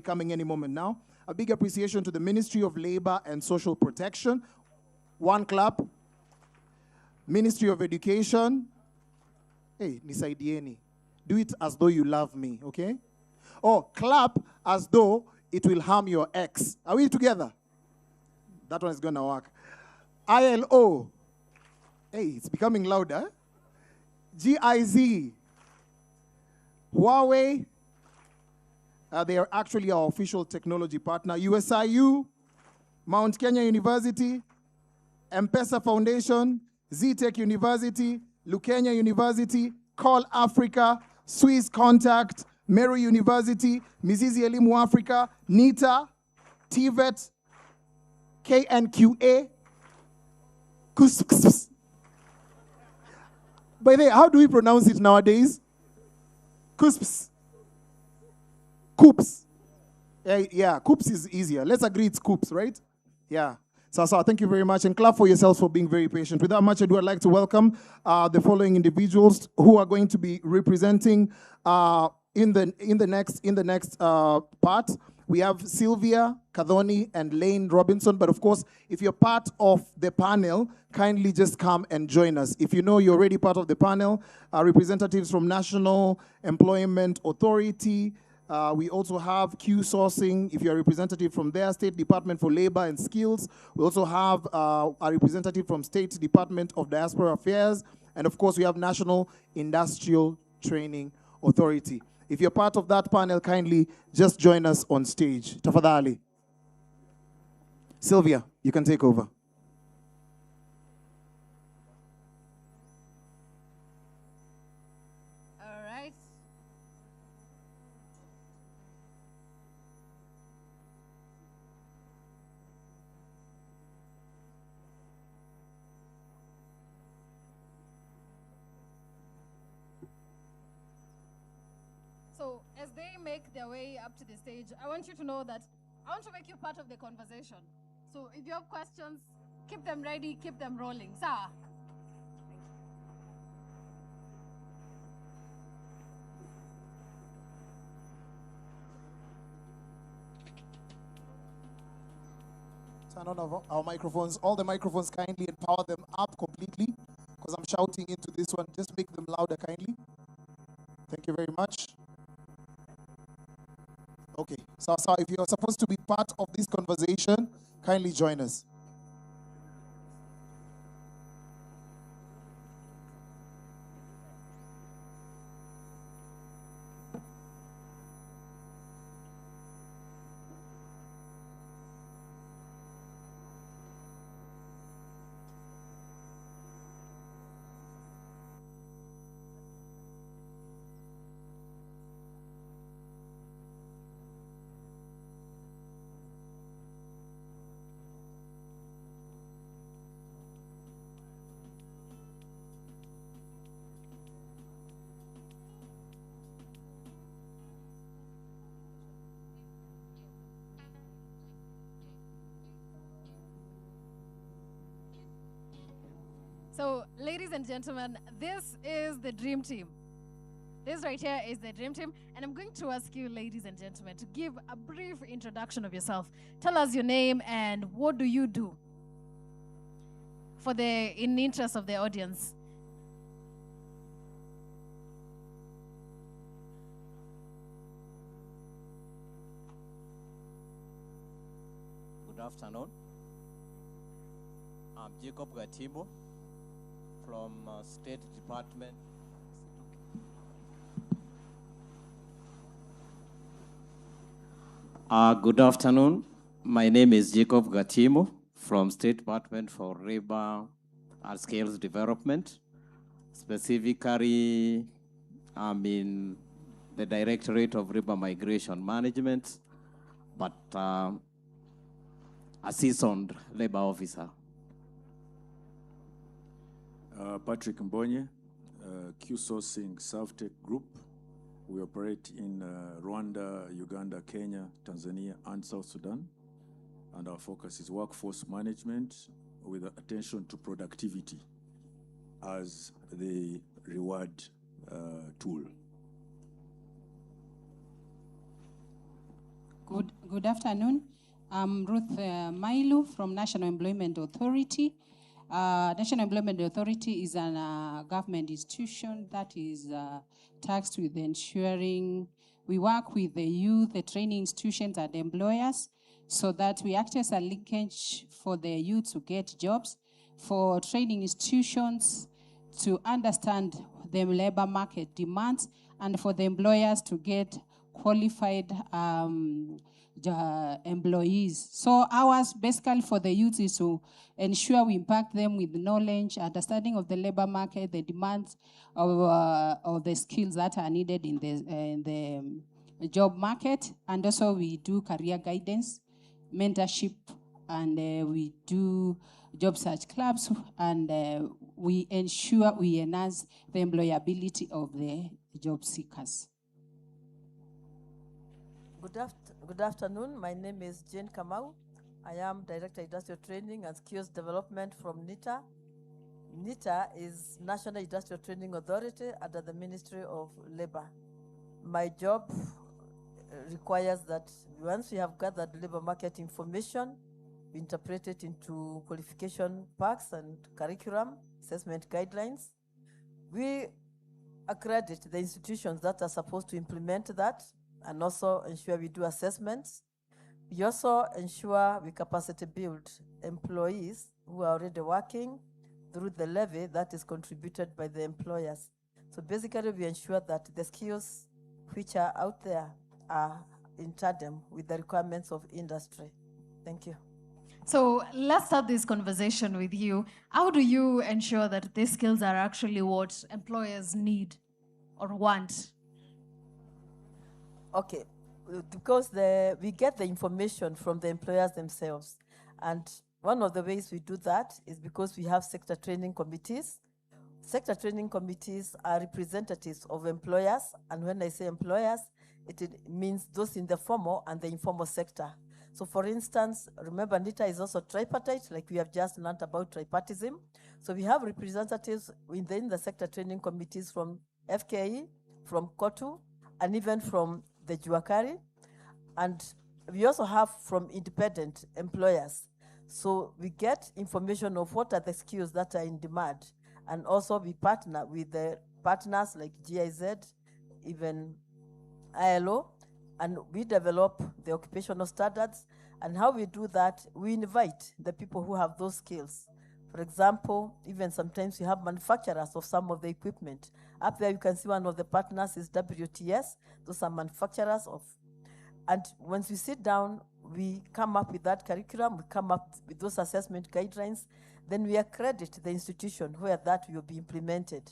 coming any moment now. A big appreciation to the Ministry of Labor and Social Protection. One clap. Ministry of Education. Hey, nisaidieni. Do it as though you love me, okay? Or clap as though it will harm your ex. Are we together? That one is gonna work. ILO. Hey, it's becoming louder. GIZ. Huawei. They are actually our official technology partner. USIU. Mount Kenya University. M-Pesa Foundation. Z-Tech University. Lukenya University. Call Africa. Swiss Contact. Meru University. Mizizi Elimu Africa. NITA. TVET. KNQA. By the way, how do we pronounce it nowadays? Cusps. Coops. Yeah, Coops is easier. Let's agree it's Coops, right? Yeah. So, thank you very much, and clap for yourselves for being very patient. Without much ado, I'd like to welcome the following individuals who are going to be representing in the next part. We have Sylvia Kadhoni and Lane Robinson, but of course, if you're part of the panel, kindly just come and join us. If you know you're already part of the panel, representatives from National Employment Authority, we also have Q Sourcing, if you're a representative from their State Department for Labor and Skills. We also have a representative from State Department of Diaspora Affairs, and of course, we have National Industrial Training Authority. If you're part of that panel, kindly just join us on stage. Tafadhali. Sylvia, you can take over. All right. So as they make their way up to the stage, I want you to know that I want to make you part of the conversation. So if you have questions, keep them ready, keep them rolling. Sir. Turn on our microphones. All the microphones, kindly, and power them up completely, because I'm shouting into this one. Just make them louder, kindly. Thank you very much. Okay, so if you're supposed to be part of this conversation, kindly join us. So, ladies and gentlemen, this is the dream team. This right here is the dream team. And I'm going to ask you, ladies and gentlemen, to give a brief introduction of yourself. Tell us your name and what do you do in the interest of the audience. Good afternoon. I'm Jacob Gatimo from State Department. Good afternoon. My name is Jacob Gatimo from State Department for Labor and Skills Development. Specifically, I'm in the Directorate of Labor Migration Management, but a seasoned labor officer. Patrick Mbonye, Q Sourcing South-Tech Group. We operate in Rwanda, Uganda, Kenya, Tanzania, and South Sudan. And our focus is workforce management with attention to productivity as the reward tool. Good afternoon. I'm Ruth Mailu from National Employment Authority. National Employment Authority is a government institution that is tasked with ensuring we work with the youth, the training institutions, and employers so that we act as a linkage for the youth to get jobs, for training institutions to understand the labor market demands, and for the employers to get qualified employees. So ours basically for the youth is to ensure we impact them with knowledge, understanding of the labor market, the demands of the skills that are needed in the job market. And also we do career guidance, mentorship, and we do job search clubs, and we ensure we enhance the employability of the job seekers. Good afternoon. My name is Jane Kamau. I am Director Industrial Training and Skills Development from NITA. NITA is National Industrial Training Authority under the Ministry of Labor. My job requires that once we have gathered labor market information, we interpret it into qualification packs and curriculum, assessment guidelines. We accredit the institutions that are supposed to implement that, and also ensure we do assessments. We also ensure we capacity build employees who are already working through the levy that is contributed by the employers. So basically we ensure that the skills which are out there are in tandem with the requirements of industry. Thank you. So let's start this conversation with you. How do you ensure that these skills are actually what employers need or want? Okay, because we get the information from the employers themselves. And one of the ways we do that is because we have sector training committees. Sector training committees are representatives of employers. And when I say employers, it means those in the formal and the informal sector. So for instance, remember NITA is also tripartite, like we have just learned about tripartism. So we have representatives within the sector training committees from FKE, from KOTU, and even from the Juakari, and we also have from independent employers. So we get information of what are the skills that are in demand, and also we partner with the partners like GIZ, even ILO, and we develop the occupational standards. And how we do that, we invite the people who have those skills. For example, even sometimes we have manufacturers of some of the equipment. Up there you can see one of the partners is WTS. Those are manufacturers of. And once we sit down, we come up with that curriculum, we come up with those assessment guidelines, then we accredit the institution where that will be implemented.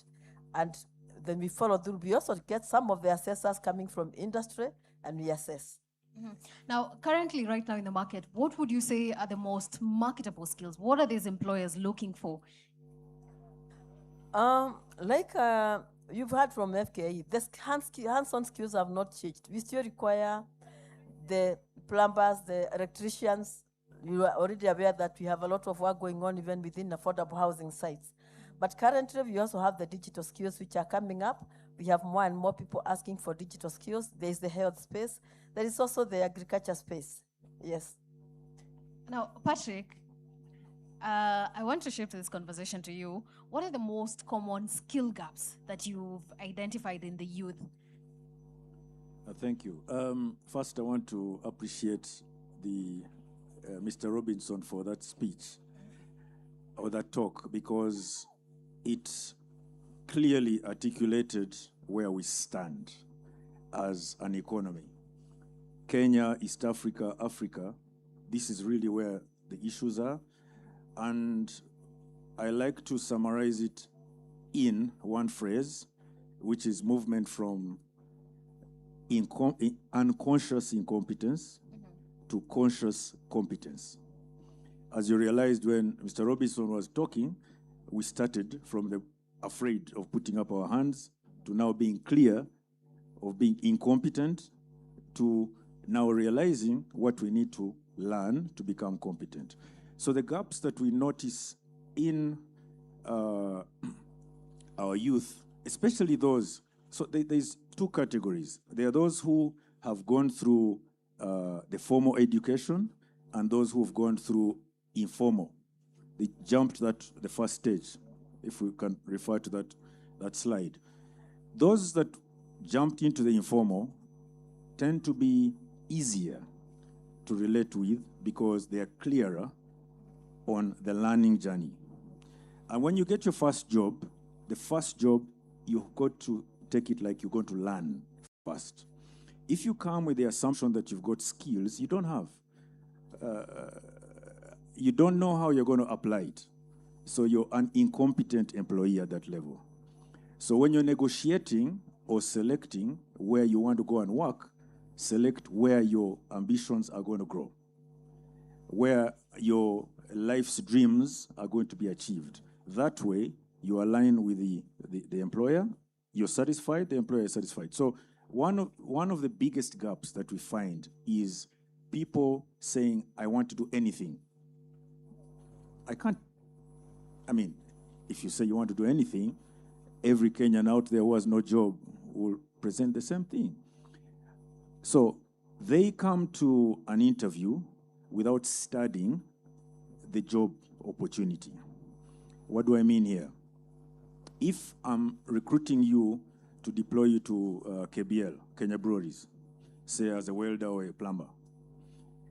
And then we follow through. We also get some of the assessors coming from industry and we assess. Mm-hmm. Now, currently, right now in the market, what would you say are the most marketable skills? What are these employers looking for? You've heard from FKE, the hands-on skills have not changed. We still require the plumbers, the electricians. You are already aware that we have a lot of work going on even within affordable housing sites. But currently, we also have the digital skills which are coming up. We have more and more people asking for digital skills. There is the health space. There is also the agriculture space. Yes. Now, Patrick, I want to shift this conversation to you. What are the most common skill gaps that you've identified in the youth? Thank you. First, I want to appreciate the Mr. Robinson for that speech or that talk, because it clearly articulated where we stand as an economy. Kenya, East Africa, Africa, this is really where the issues are. And I like to summarize it in one phrase, which is movement from unconscious incompetence to conscious competence. As you realized when Mr. Robinson was talking, we started from the afraid of putting up our hands to now being clear of being incompetent to now realizing what we need to learn to become competent. So the gaps that we notice in our youth, especially those, so there's two categories. There are those who have gone through the formal education and those who've gone through informal. They jumped the first stage, if we can refer to that slide. Those that jumped into the informal tend to be easier to relate with because they are clearer on the learning journey. And when you get your first job, the first job, you've got to take it like you're going to learn first. If you come with the assumption that you've got skills you don't have, you don't know how you're going to apply it. So you're an incompetent employee at that level. So when you're negotiating or selecting where you want to go and work, select where your ambitions are going to grow, where your life's dreams are going to be achieved. That way, you align with the employer, you're satisfied, the employer is satisfied. So one of the biggest gaps that we find is people saying, I want to do anything. If you say you want to do anything, every Kenyan out there who has no job will present the same thing. So they come to an interview without studying the job opportunity. What do I mean here? If I'm recruiting you to deploy you to KBL, Kenya Breweries, say as a welder or a plumber,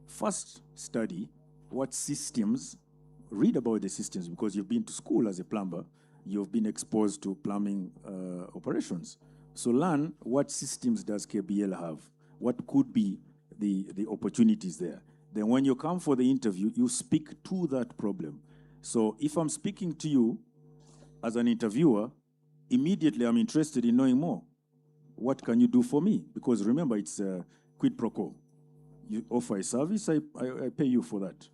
first study what systems, read about the systems because you've been to school as a plumber, you've been exposed to plumbing operations. So learn what systems does KBL have, what could be the opportunities there. Then when you come for the interview, you speak to that problem. So if I'm speaking to you as an interviewer, immediately I'm interested in knowing more. What can you do for me? Because remember, it's quid pro quo. You offer a service, I pay you for that.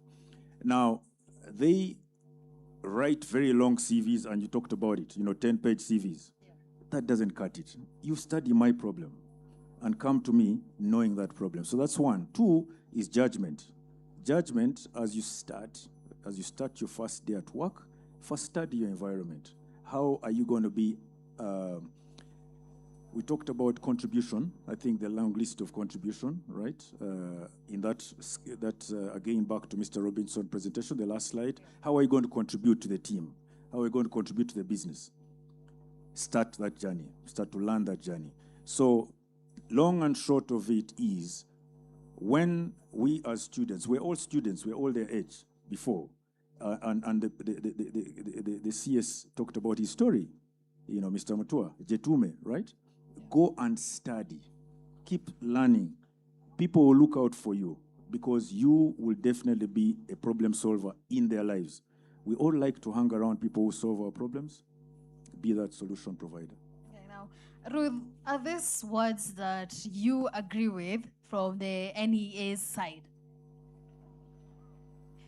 Now, they write very long CVs, and you talked about it, 10-page CVs. Yeah. That doesn't cut it. You study my problem and come to me knowing that problem. So that's one. Two is judgment. Judgment, as you start your first day at work, first study your environment. How are you going to be? We talked about contribution. I think the long list of contribution, right? In that again, back to Mr. Robinson's presentation, the last slide. How are you going to contribute to the team? How are you going to contribute to the business? Start that journey. Start to learn that journey. So, long and short of it is, when we as students, we're all students, we're all their age before, and the CS talked about his story, Mr. Mutua, Jetume, right? Go and study. Keep learning. People will look out for you because you will definitely be a problem solver in their lives. We all like to hang around people who solve our problems, be that solution provider. Okay, now, Ruth, are these words that you agree with from the NEA's side?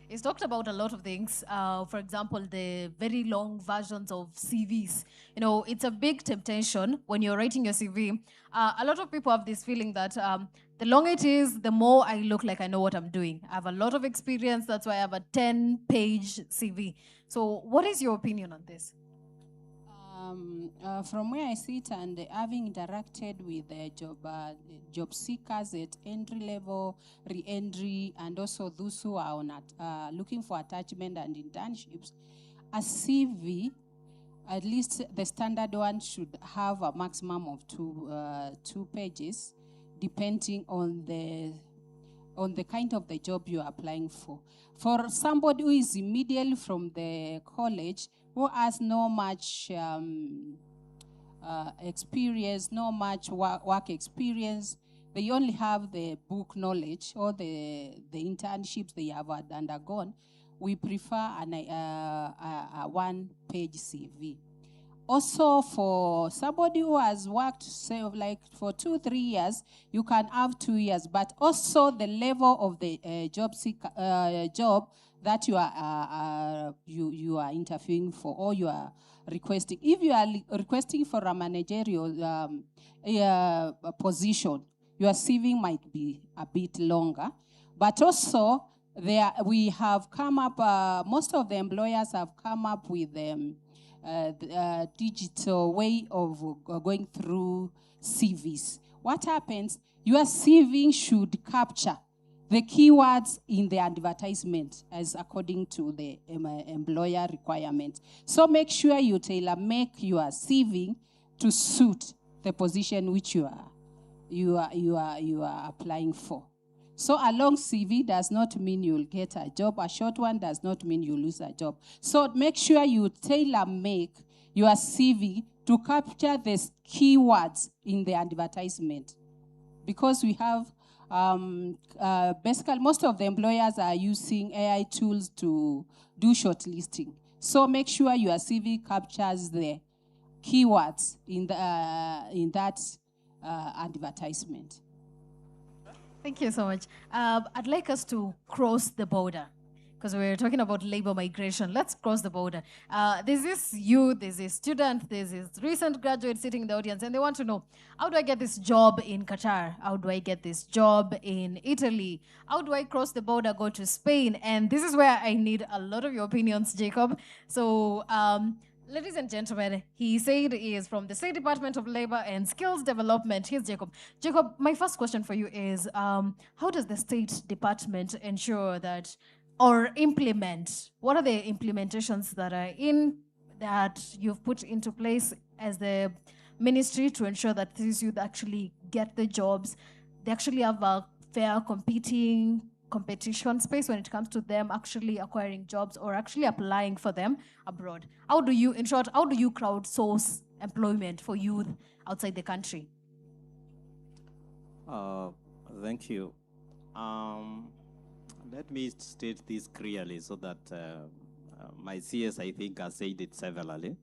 It's talked about a lot of things. For example, the very long versions of CVs. It's a big temptation when you're writing your CV. A lot of people have this feeling that the longer it is, the more I look like I know what I'm doing. I have a lot of experience. That's why I have a 10-page CV. So what is your opinion on this? From where I sit and having interacted with job seekers at entry level, re-entry, and also those who are looking for attachment and internships, a CV, at least the standard one, should have a maximum of two pages, depending on the kind of the job you are applying for. For somebody who is immediately from the college, who has no much experience, no much work experience, they only have the book knowledge or the internships they have undergone, we prefer a one-page CV. Also, for somebody who has worked, say, like for 2-3 years, you can have 2 years, but also the level of the job that you are interviewing for or you are requesting. If you are requesting for a managerial position, your CV might be a bit longer, but also we have come up. Most of the employers have come up with digital way of going through CVs. What happens? Your CV should capture the keywords in the advertisement as according to the employer requirement. So make sure you tailor-make your CV to suit the position which you are applying for. So a long CV does not mean you'll get a job. A short one does not mean you lose a job. So make sure you tailor-make your CV to capture the keywords in the advertisement. Because we have, basically, most of the employers are using AI tools to do shortlisting. So make sure your CV captures the keywords in that advertisement. Thank you so much. I'd like us to cross the border because we're talking about labor migration. Let's cross the border. There's this youth, there's this student, there's this recent graduate sitting in the audience, and they want to know, how do I get this job in Qatar? How do I get this job in Italy? How do I cross the border, go to Spain? And this is where I need a lot of your opinions, Jacob. So, ladies and gentlemen, he said he is from the State Department of Labor and Skills Development. Here's Jacob. Jacob, my first question for you is, how does the State Department ensure that or implement, what are the implementations that are that you've put into place as the ministry to ensure that these youth actually get the jobs, they actually have a fair competition space when it comes to them actually acquiring jobs or actually applying for them abroad? How do you, in short, how do you crowdsource employment for youth outside the country? Thank you. Let me state this clearly so that my CS, I think, has said it severally.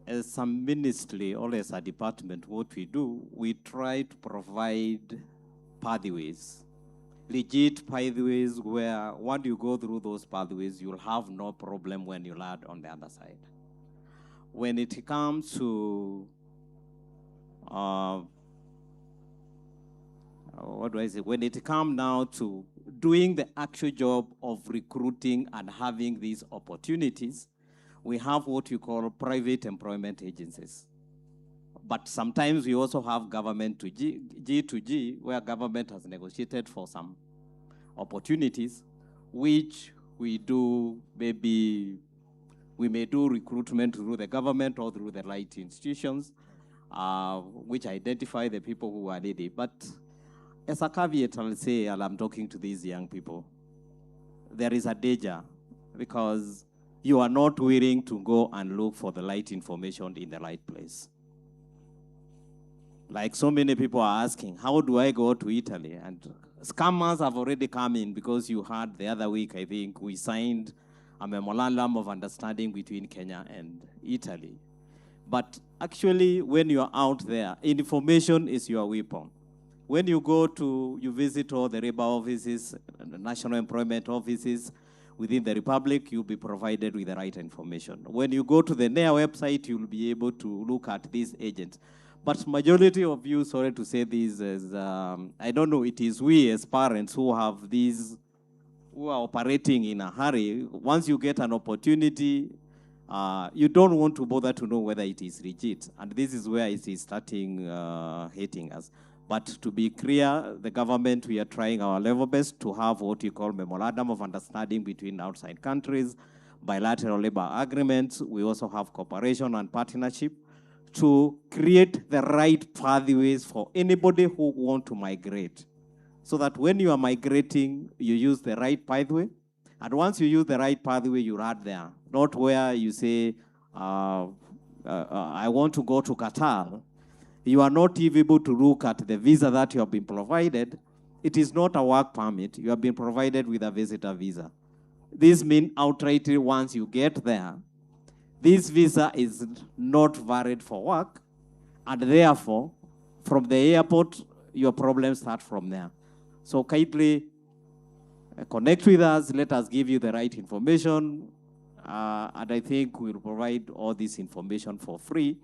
As a ministry or as a department, what we do, we try to provide pathways, legit pathways where once you go through those pathways, you'll have no problem when you land on the other side. When it comes to what do I say? When it comes now to doing the actual job of recruiting and having these opportunities, we have what you call private employment agencies. But sometimes we also have government to G to G, where government has negotiated for some opportunities, which we do, maybe we may do recruitment through the government or through the right institutions, which identify the people who are needy. But as a caveat, I'll say, and I'm talking to these young people, there is a danger because you are not willing to go and look for the right information in the right place. Like so many people are asking, how do I go to Italy? And scammers have already come in because you heard the other week, I think, we signed a memorandum of understanding between Kenya and Italy. But actually, when you're out there, information is your weapon. When you go to, you visit all the labor offices, the national employment offices within the Republic, you'll be provided with the right information. When you go to the NEA website, you'll be able to look at these agents. But majority of you, sorry to say this, is, I don't know, it is we as parents who have these, who are operating in a hurry. Once you get an opportunity, you don't want to bother to know whether it is legit. And this is where it is starting hating us. But to be clear, the government, we are trying our level best to have what you call memorandum of understanding between outside countries, bilateral labor agreements. We also have cooperation and partnership to create the right pathways for anybody who want to migrate. So that when you are migrating, you use the right pathway. And once you use the right pathway, you are there. Not where you say, I want to go to Qatar. You are not even able to look at the visa that you have been provided. It is not a work permit. You have been provided with a visitor visa. This means outrightly once you get there, this visa is not valid for work, and therefore, from the airport, your problems start from there. So kindly connect with us, let us give you the right information, and I think we'll provide all this information for free.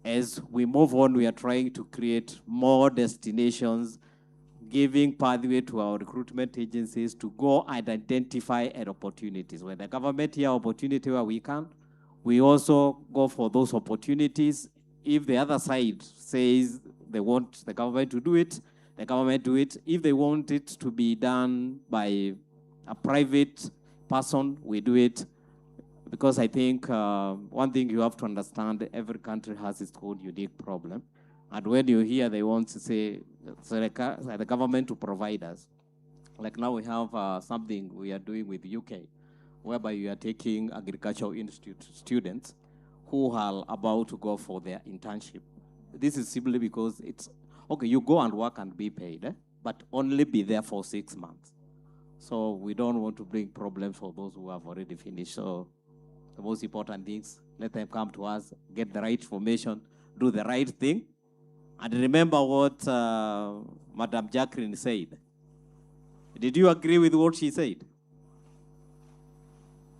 As we move on, we are trying to create more destinations, giving pathway to our recruitment agencies to go and identify opportunities. When the government hear opportunity where we can, we also go for those opportunities. If the other side says they want the government to do it, the government do it. If they want it to be done by a private person, we do it. Because I think one thing you have to understand, every country has its own unique problem. And when you hear they want to say, so the government to provide us. Like now we have something we are doing with UK, whereby we are taking agricultural institute students who are about to go for their internship. This is simply because it's, okay, you go and work and be paid, but only be there for 6 months. So we don't want to bring problems for those who have already finished. So the most important things, let them come to us, get the right information, do the right thing. And remember what Madam Jacqueline said. Did you agree with what she said?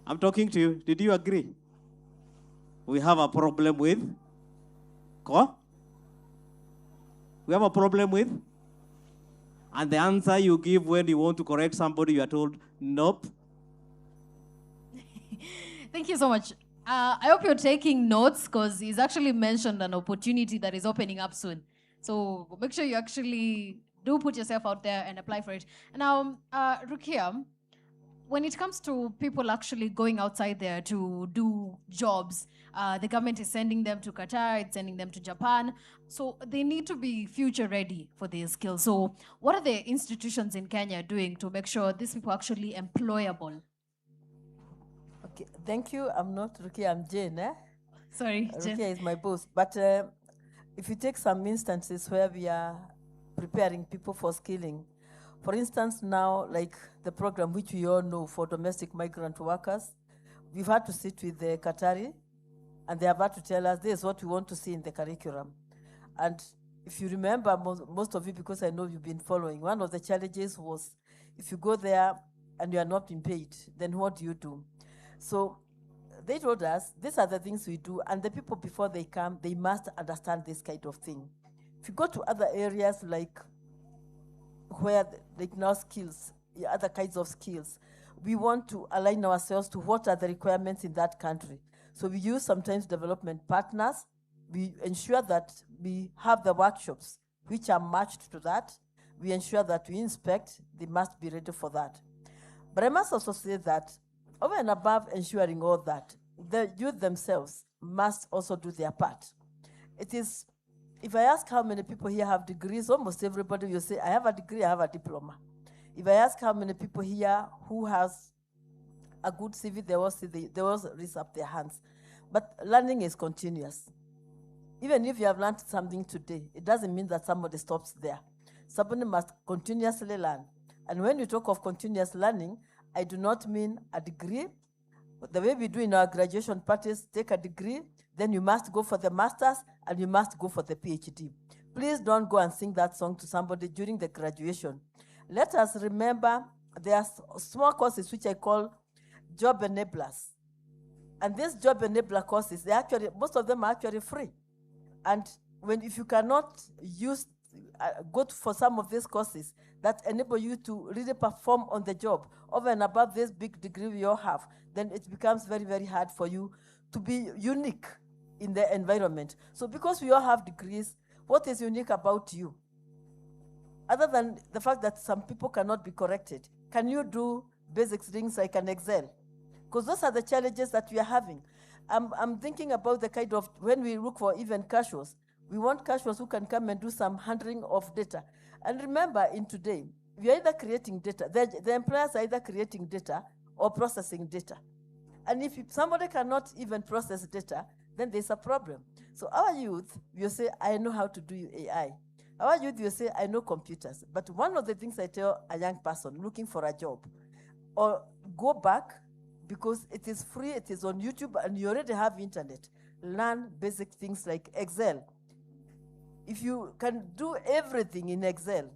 I'm talking to you. Did you agree? We have a problem with? We have a problem with? And the answer you give when you want to correct somebody, you are told, nope. Thank you so much. I hope you're taking notes because he's actually mentioned an opportunity that is opening up soon. So make sure you actually do put yourself out there and apply for it. Now, Rukia, when it comes to people actually going outside there to do jobs, the government is sending them to Qatar, it's sending them to Japan. So they need to be future ready for their skills. So what are the institutions in Kenya doing to make sure these people are actually employable? Okay, thank you. I'm not Rukia, I'm Jane. Sorry, Jen. Rukia is my boss. But if you take some instances where we are preparing people for skilling, for instance, now, like the program which we all know for domestic migrant workers, we've had to sit with the Qatari, and they have had to tell us this is what we want to see in the curriculum. And if you remember, most of you, because I know you've been following, one of the challenges was if you go there and you are not being paid, then what do you do? So they told us, these are the things we do, and the people before they come, they must understand this kind of thing. If you go to other areas like where like now skills, other kinds of skills, we want to align ourselves to what are the requirements in that country. So we use sometimes development partners. We ensure that we have the workshops which are matched to that. We ensure that we inspect, they must be ready for that. But I must also say that over and above ensuring all that, the youth themselves must also do their part. It is, if I ask how many people here have degrees, almost everybody will say, I have a degree, I have a diploma. If I ask how many people here who has a good CV, they all raise up their hands. But learning is continuous. Even if you have learned something today, it doesn't mean that somebody stops there. Somebody must continuously learn. And when you talk of continuous learning, I do not mean a degree. The way we do in our graduation parties, take a degree, then you must go for the master's, and you must go for the PhD. Please don't go and sing that song to somebody during the graduation. Let us remember there are small courses which I call job enablers. And these job enabler courses, most of them are actually free. And if you cannot go for some of these courses that enable you to really perform on the job over and above this big degree we all have, then it becomes very, very hard for you to be unique in the environment. So because we all have degrees, what is unique about you? Other than the fact that some people cannot be corrected, can you do basic things like an Excel? Because those are the challenges that we are having. I'm thinking about the kind of, when we look for even casuals, we want casuals who can come and do some handling of data. And remember, in today, we are either creating data, the employers are either creating data or processing data. And if somebody cannot even process data, then there's a problem. So our youth will say, I know how to do AI. Our youth will say, I know computers. But one of the things I tell a young person looking for a job, or go back, because it is free, it is on YouTube, and you already have internet. Learn basic things like Excel. If you can do everything in Excel,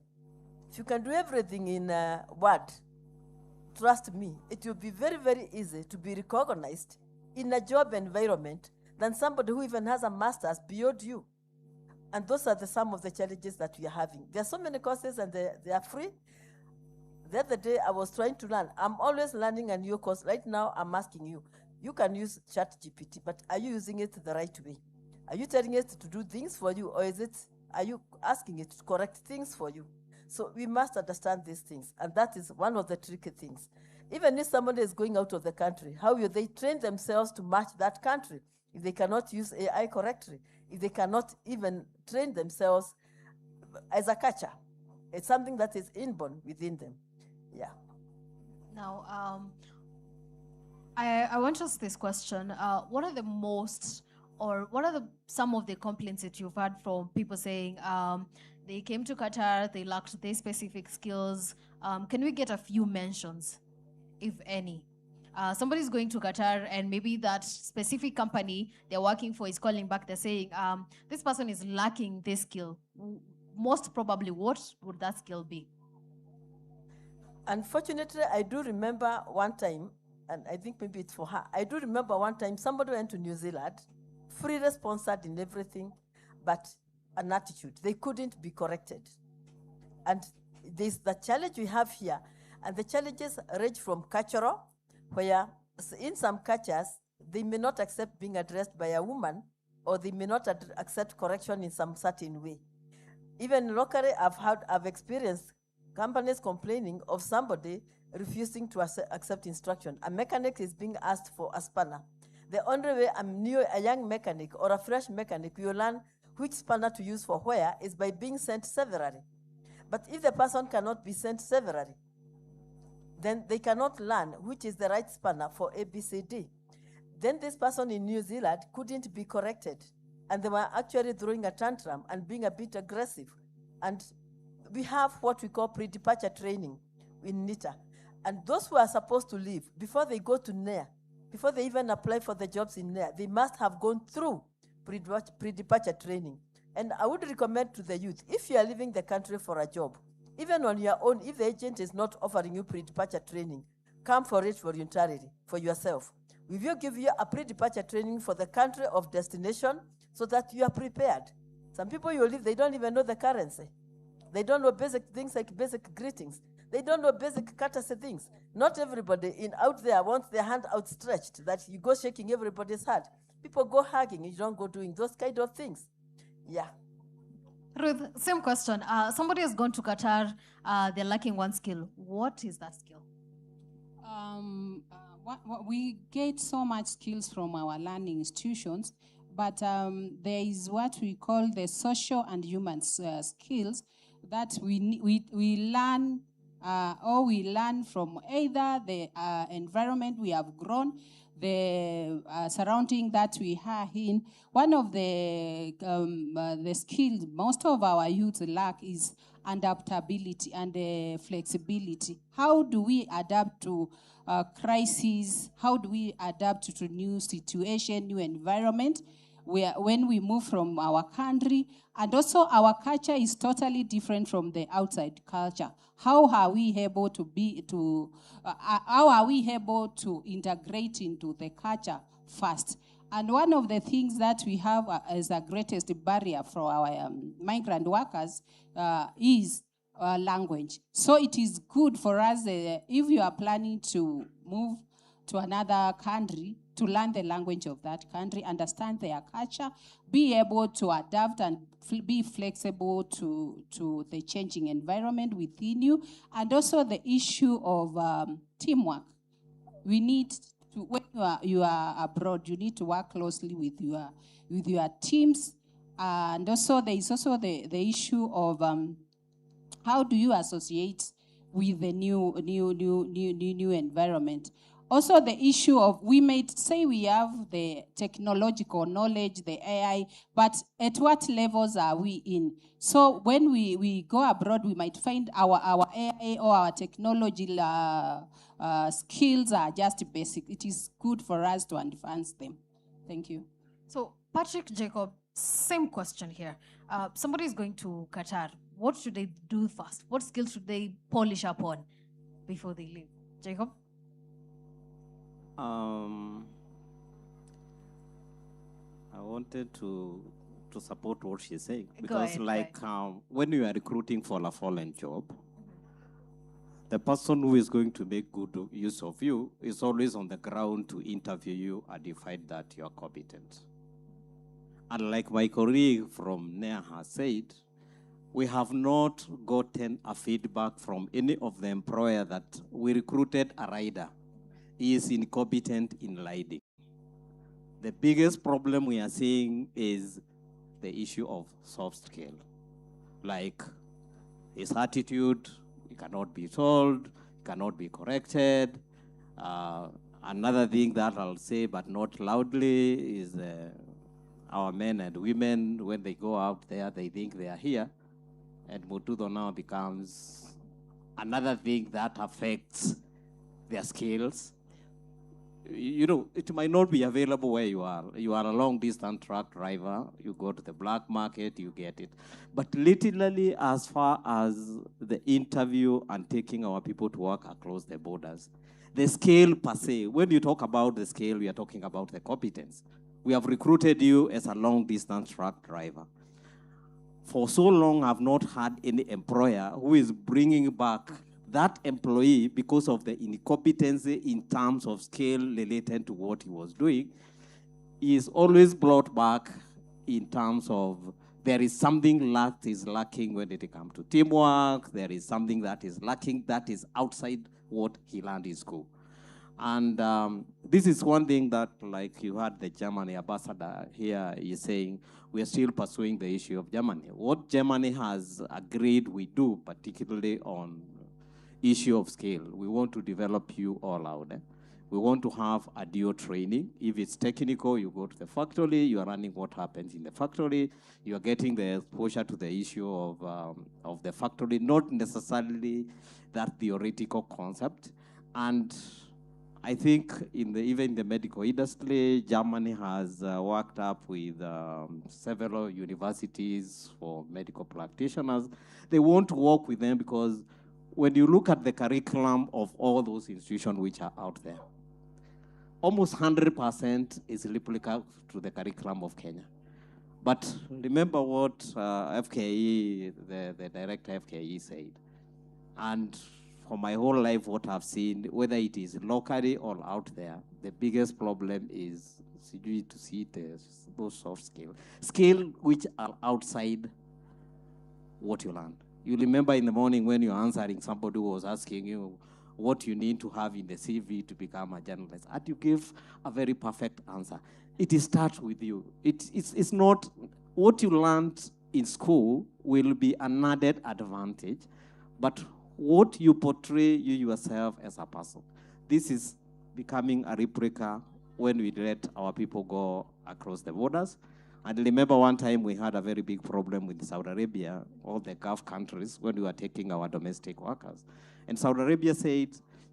if you can do everything in Word, trust me, it will be very, very easy to be recognized in a job environment than somebody who even has a master's beyond you. And those are some of the challenges that we are having. There are so many courses and they are free. The other day I was trying to learn. I'm always learning a new course. Right now I'm asking you, you can use ChatGPT, but are you using it the right way? Are you telling it to do things for you, or is it are you asking it to correct things for you? So we must understand these things, and that is one of the tricky things. Even if somebody is going out of the country, how will they train themselves to match that country if they cannot use AI correctly, if they cannot even train themselves as a catcher? It's something that is inborn within them. Yeah. Now, I want to ask this question. What are the most, or what are some of the complaints that you've had from people saying they came to Qatar, they lacked their specific skills? Can we get a few mentions, if any? Somebody's going to Qatar and maybe that specific company they're working for is calling back, they're saying, this person is lacking this skill. Most probably, what would that skill be? Unfortunately, I do remember one time, and I think maybe it's for her. I do remember one time somebody went to New Zealand, freely sponsored in everything, but an attitude. They couldn't be corrected. And there's the challenge we have here, and the challenges range from cultural, where in some cultures, they may not accept being addressed by a woman, or they may not accept correction in some certain way. Even locally, I've experienced companies complaining of somebody refusing to accept instruction. A mechanic is being asked for a spanner. The only way a young mechanic or a fresh mechanic will learn which spanner to use for where is by being sent severally. But if the person cannot be sent severally, then they cannot learn which is the right spanner for ABCD. Then this person in New Zealand couldn't be corrected, and they were actually throwing a tantrum and being a bit aggressive. And we have what we call pre-departure training in NITA. And those who are supposed to leave, before they go to NEA, before they even apply for the jobs in NEA, they must have gone through pre-departure training. And I would recommend to the youth, if you are leaving the country for a job, even on your own, if the agent is not offering you pre-departure training, come for it voluntarily for yourself. We will give you a pre-departure training for the country of destination so that you are prepared. Some people you leave, they don't even know the currency. They don't know basic things like basic greetings. They don't know basic courtesy things. Not everybody out there wants their hand outstretched, that you go shaking everybody's hand. People go hugging, you don't go doing those kind of things. Yeah. Ruth, same question. Somebody has gone to Qatar, they're lacking one skill. What is that skill? We get so much skills from our learning institutions, but there is what we call the social and human skills that we learn or we learn from either the environment we have grown, the surrounding that we are in. One of the skills most of our youth lack is adaptability and flexibility. How do we adapt to crises? How do we adapt to new situation, new environment? When we move from our country, and also our culture is totally different from the outside culture. How are we able to how are we able to integrate into the culture first? And one of the things that we have as the greatest barrier for our migrant workers is language. So it is good for us if you are planning to move to another country, to learn the language of that country, understand their culture, be able to adapt and be flexible to the changing environment within you, and also the issue of teamwork. We need to, when you are abroad, you need to work closely with your teams, and also there is also the issue of how do you associate with the new environment. Also, the issue of, we may say we have the technological knowledge, the AI, but at what levels are we in? So when we go abroad, we might find our AI or our technology skills are just basic. It is good for us to advance them. Thank you. So, Patrick, Jacob, same question here. Somebody is going to Qatar. What should they do first? What skills should they polish up on before they leave? Jacob? I wanted to support what she's saying, because when you are recruiting for a foreign job, the person who is going to make good use of you is always on the ground to interview you and you find that you are competent. And like my colleague from NEA has said, we have not gotten a feedback from any of the employer that we recruited a rider. He is incompetent in riding. The biggest problem we are seeing is the issue of soft skill. Like his attitude, he cannot be told, cannot be corrected. Another thing that I'll say, but not loudly, is our men and women, when they go out there, they think they are here. And Mutudo now becomes another thing that affects their skills. You know, it might not be available where you are. You are a long-distance truck driver. You go to the black market, you get it. But literally, as far as the interview and taking our people to work across the borders, the scale per se, when you talk about the scale, we are talking about the competence. We have recruited you as a long-distance truck driver. For so long, I've not had any employer who is bringing back that employee because of the incompetency in terms of scale related to what he was doing. He is always brought back in terms of there is something that is lacking when it comes to teamwork. There is something that is lacking that is outside what he learned in school. And this is one thing that, like you had the Germany ambassador here is saying, we are still pursuing the issue of Germany. What Germany has agreed we do, particularly on issue of scale, we want to develop you all out there. We want to have a dual training. If it's technical, you go to the factory, you are running what happens in the factory, you are getting the exposure to the issue of the factory, not necessarily that theoretical concept. And I think even in the medical industry, Germany has worked up with several universities for medical practitioners. They want to work with them because when you look at the curriculum of all those institutions which are out there, almost 100% is replicable to the curriculum of Kenya. But remember what FKE, the director FKE said. And for my whole life, what I've seen, whether it is locally or out there, the biggest problem is to see those soft skills which are outside what you learned. You remember in the morning when you're answering, somebody was asking you what you need to have in the CV to become a journalist, and you give a very perfect answer. It starts with you. It's not what you learned in school will be an added advantage, but what you portray you yourself as a person. This is becoming a replica when we let our people go across the borders. And remember one time we had a very big problem with Saudi Arabia, all the Gulf countries, when we were taking our domestic workers. And Saudi Arabia said,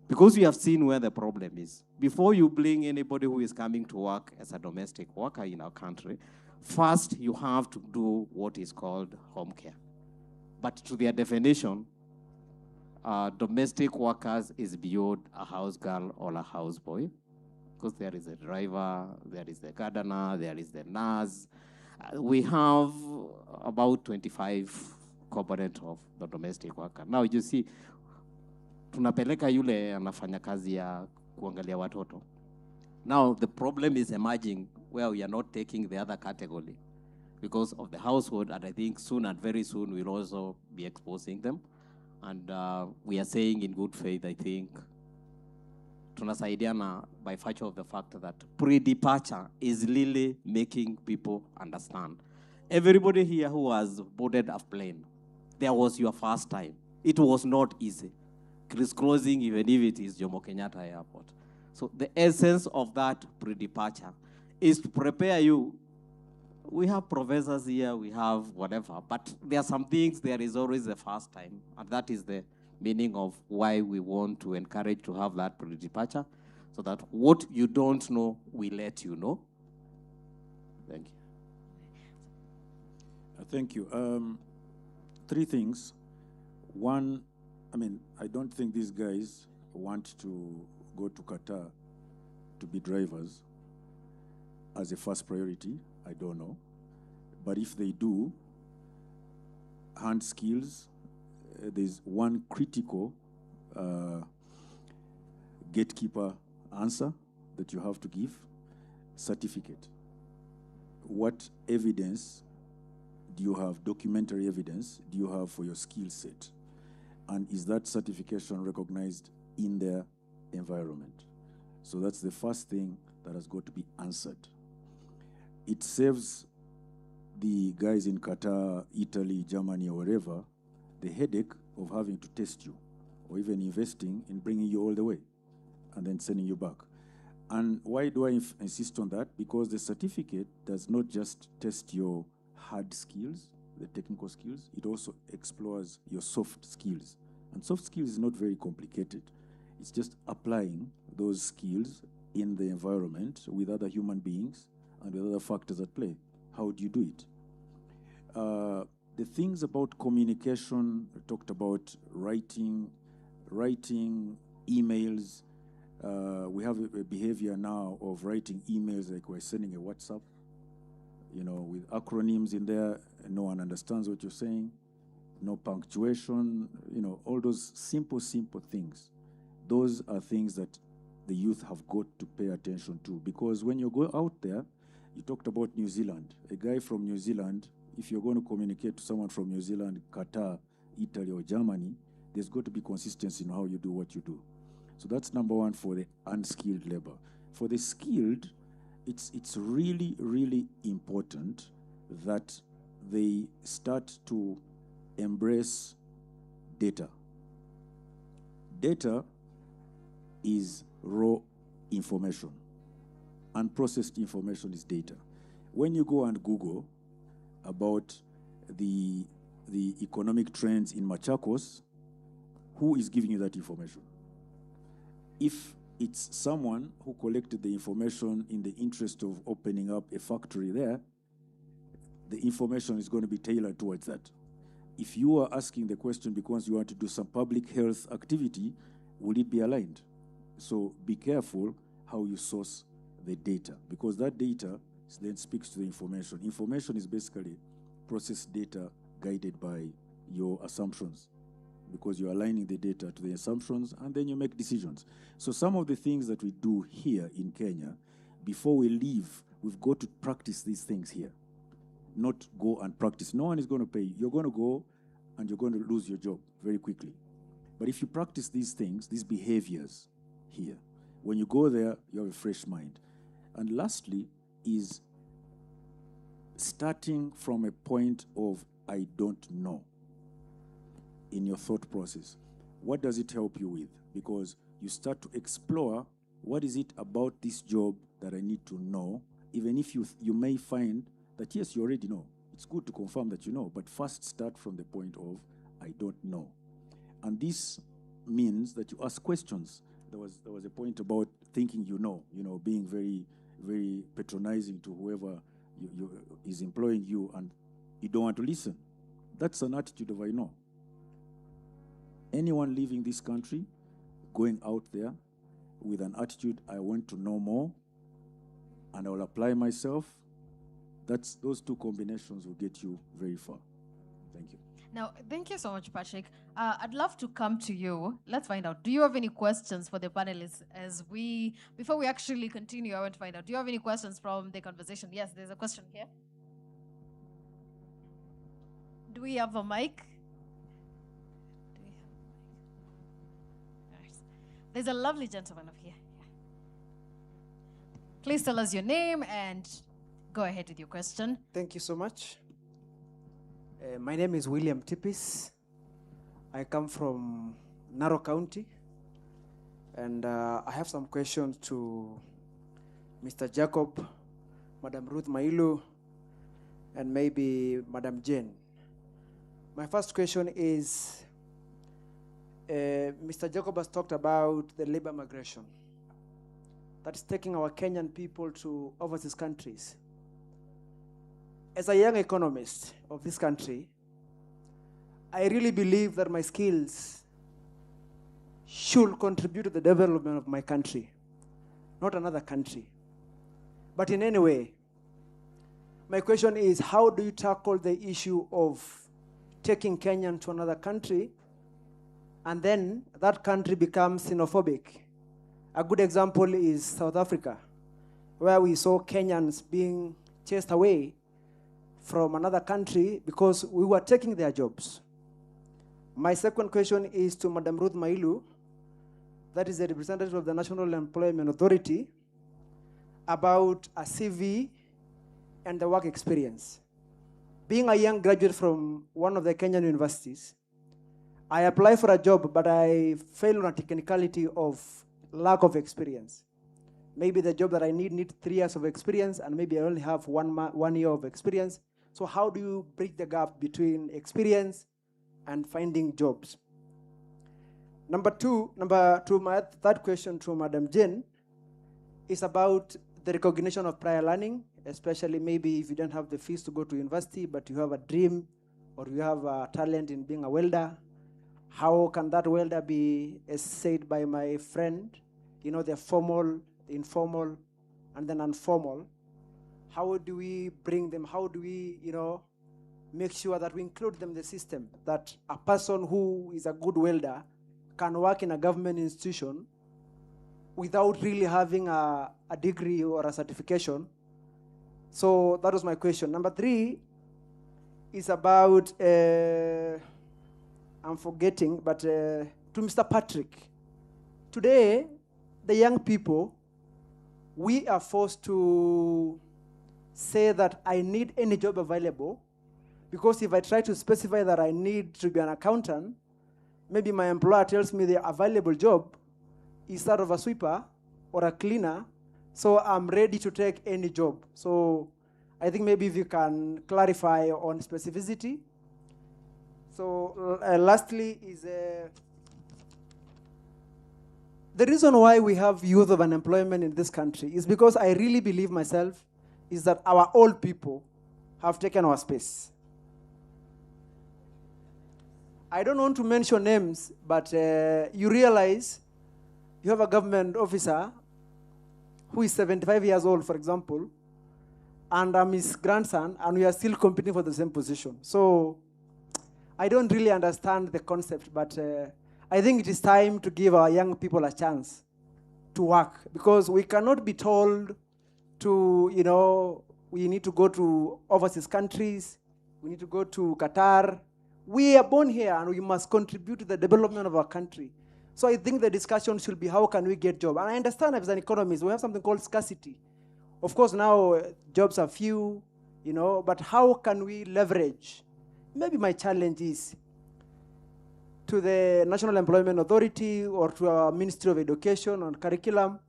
because we have seen where the problem is, before you bring anybody who is coming to work as a domestic worker in our country, first you have to do what is called home care. But to their definition, domestic workers is beyond a house girl or a house boy, because there is a driver, there is the gardener, there is the nurse. We have about 25 components of the domestic worker. Now you see, tunapeleka yule anafanya kazi ya kuangalia watoto. Now the problem is emerging where we are not taking the other category because of the household, and I think soon and very soon we'll also be exposing them. And we are saying in good faith, I think, tunasaidiana by virtue of the fact that pre-departure is really making people understand. Everybody here who has boarded a plane, there was your first time. It was not easy. Crisscrossing, even if it is Jomo Kenyatta Airport. So the essence of that pre-departure is to prepare you. We have professors here, we have whatever, but there are some things, there is always a first time, and that is the meaning of why we want to encourage to have that pre-departure, so that what you don't know, we let you know. Thank you. Thank you. Three things. One, I don't think these guys want to go to Qatar to be drivers as a first priority. I don't know. But if they do, hand skills, there's one critical gatekeeper answer that you have to give: certificate. What evidence do you have documentary evidence, do you have for your skill set? And is that certification recognized in their environment? So that's the first thing that has got to be answered. It saves the guys in Qatar, Italy, Germany, or wherever, the headache of having to test you, or even investing in bringing you all the way and then sending you back. And why do I insist on that? Because the certificate does not just test your hard skills, the technical skills, it also explores your soft skills. And soft skills is not very complicated. It's just applying those skills in the environment with other human beings and with other factors at play. How do you do it? The things about communication, I talked about writing emails. We have a behavior now of writing emails like we're sending a WhatsApp, with acronyms in there. No one understands what you're saying. No punctuation, all those simple things. Those are things that the youth have got to pay attention to, because when you go out there, you talked about New Zealand. A guy from New Zealand, if you're going to communicate to someone from New Zealand, Qatar, Italy, or Germany, there's got to be consistency in how you do what you do. So that's number one for the unskilled labor. For the skilled, it's really, really important that they start to embrace data. Data is raw information. Unprocessed information is data. When you go and Google about the economic trends in Machakos, who is giving you that information? If it's someone who collected the information in the interest of opening up a factory there, the information is going to be tailored towards that. If you are asking the question because you want to do some public health activity, will it be aligned? So be careful how you source the data, because that data then speaks to the information. Information is basically processed data guided by your assumptions, because you're aligning the data to the assumptions and then you make decisions. So some of the things that we do here in Kenya, before we leave, we've got to practice these things here. Not go and practice. No one is going to pay you. You're going to go and you're going to lose your job very quickly. But if you practice these things, these behaviors here, when you go there, you have a fresh mind. And lastly is starting from a point of I don't know in your thought process. What does it help you with? Because you start to explore, what is it about this job that I need to know, even if you may find that, yes, you already know. It's good to confirm that you know, but first start from the point of I don't know. And this means that you ask questions. There was a point about thinking being very, very patronizing to whoever is employing you, and you don't want to listen. That's an attitude of I know. Anyone leaving this country, going out there with an attitude, I want to know more, and I will apply myself, those two combinations will get you very far. Thank you. Now, thank you so much, Patrick. I'd love to come to you. Let's find out. Do you have any questions for the panelists before we actually continue? I want to find out. Do you have any questions from the conversation? Yes, there's a question here. Do we have a mic? There's a lovely gentleman up here. Please tell us your name and go ahead with your question. Thank you so much. My name is William Tippis. I come from Narok County, and I have some questions to Mr. Jacob, Madam Ruth Mailu, and maybe Madam Jane. My first question is, Mr. Jacob has talked about the labor migration that is taking our Kenyan people to overseas countries. As a young economist of this country, I really believe that my skills should contribute to the development of my country, not another country. But in any way, my question is, how do you tackle the issue of taking Kenyan to another country and then that country becomes xenophobic? A good example is South Africa, where we saw Kenyans being chased away from another country because we were taking their jobs. My second question is to Madam Ruth Mailu, that is the representative of the National Employment Authority, about a CV and the work experience. Being a young graduate from one of the Kenyan universities, I applied for a job, but I failed on a technicality of lack of experience. Maybe the job that I need 3 years of experience, and maybe I only have 1 year of experience. So how do you bridge the gap between experience and finding jobs? Number two, my third question to Madam Jane is about the recognition of prior learning, especially maybe if you don't have the fees to go to university, but you have a dream or you have a talent in being a welder. How can that welder be, as said by my friend, the formal, the informal, and then informal? How do we bring them? How do we, make sure that we include them in the system, that a person who is a good welder can work in a government institution without really having a degree or a certification? So that was my question. Number 3 is about, I'm forgetting, but to Mr. Patrick. Today, the young people, we are forced to say that I need any job available, because if I try to specify that I need to be an accountant, maybe my employer tells me the available job is that of a sweeper or a cleaner, so I'm ready to take any job. So I think maybe if you can clarify on specificity. So lastly is the reason why we have youth of unemployment in this country is because I really believe myself is that our old people have taken our space. I don't want to mention names, but you realize you have a government officer who is 75 years old, for example, and I'm his grandson, and we are still competing for the same position. So I don't really understand the concept, but I think it is time to give our young people a chance to work, because we cannot be told to, we need to go to overseas countries, we need to go to Qatar. We are born here and we must contribute to the development of our country. So I think the discussion should be how can we get jobs. And I understand as an economist, we have something called scarcity. Of course, now jobs are few, but how can we leverage? Maybe my challenge is to the National Employment Authority or to our Ministry of Education on curriculum,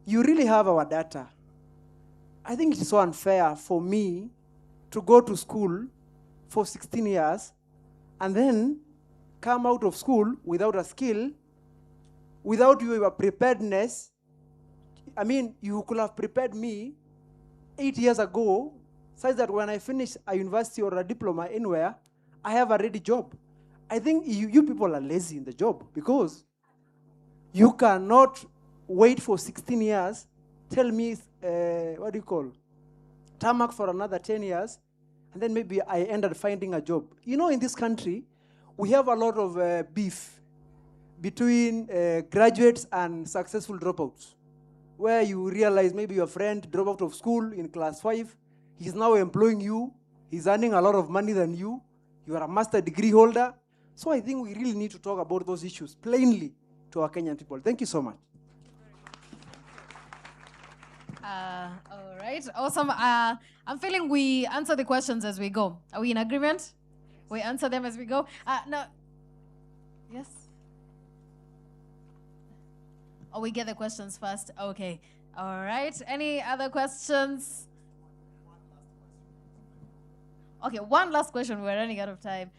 you really have our data. I think it is so unfair for me to go to school for 16 years and then come out of school without a skill, without your preparedness. I mean, you could have prepared me 8 years ago, such that when I finish a university or a diploma anywhere, I have a ready job. I think you people are lazy in the job, because you cannot wait for 16 years, tell me, tarmac for another 10 years, and then maybe I end up finding a job. In this country, we have a lot of beef between graduates and successful dropouts, where you realize maybe your friend dropped out of school in class 5, he's now employing you, he's earning a lot of money than you, you are a master degree holder. So I think we really need to talk about those issues plainly to our Kenyan people. Thank you so much. All right, awesome. I'm feeling we answer the questions as we go. Are we in agreement? We answer them as we go. No. Yes? Oh, we get the questions first. Okay. All right. Any other questions? Okay, one last question. We're running out of time.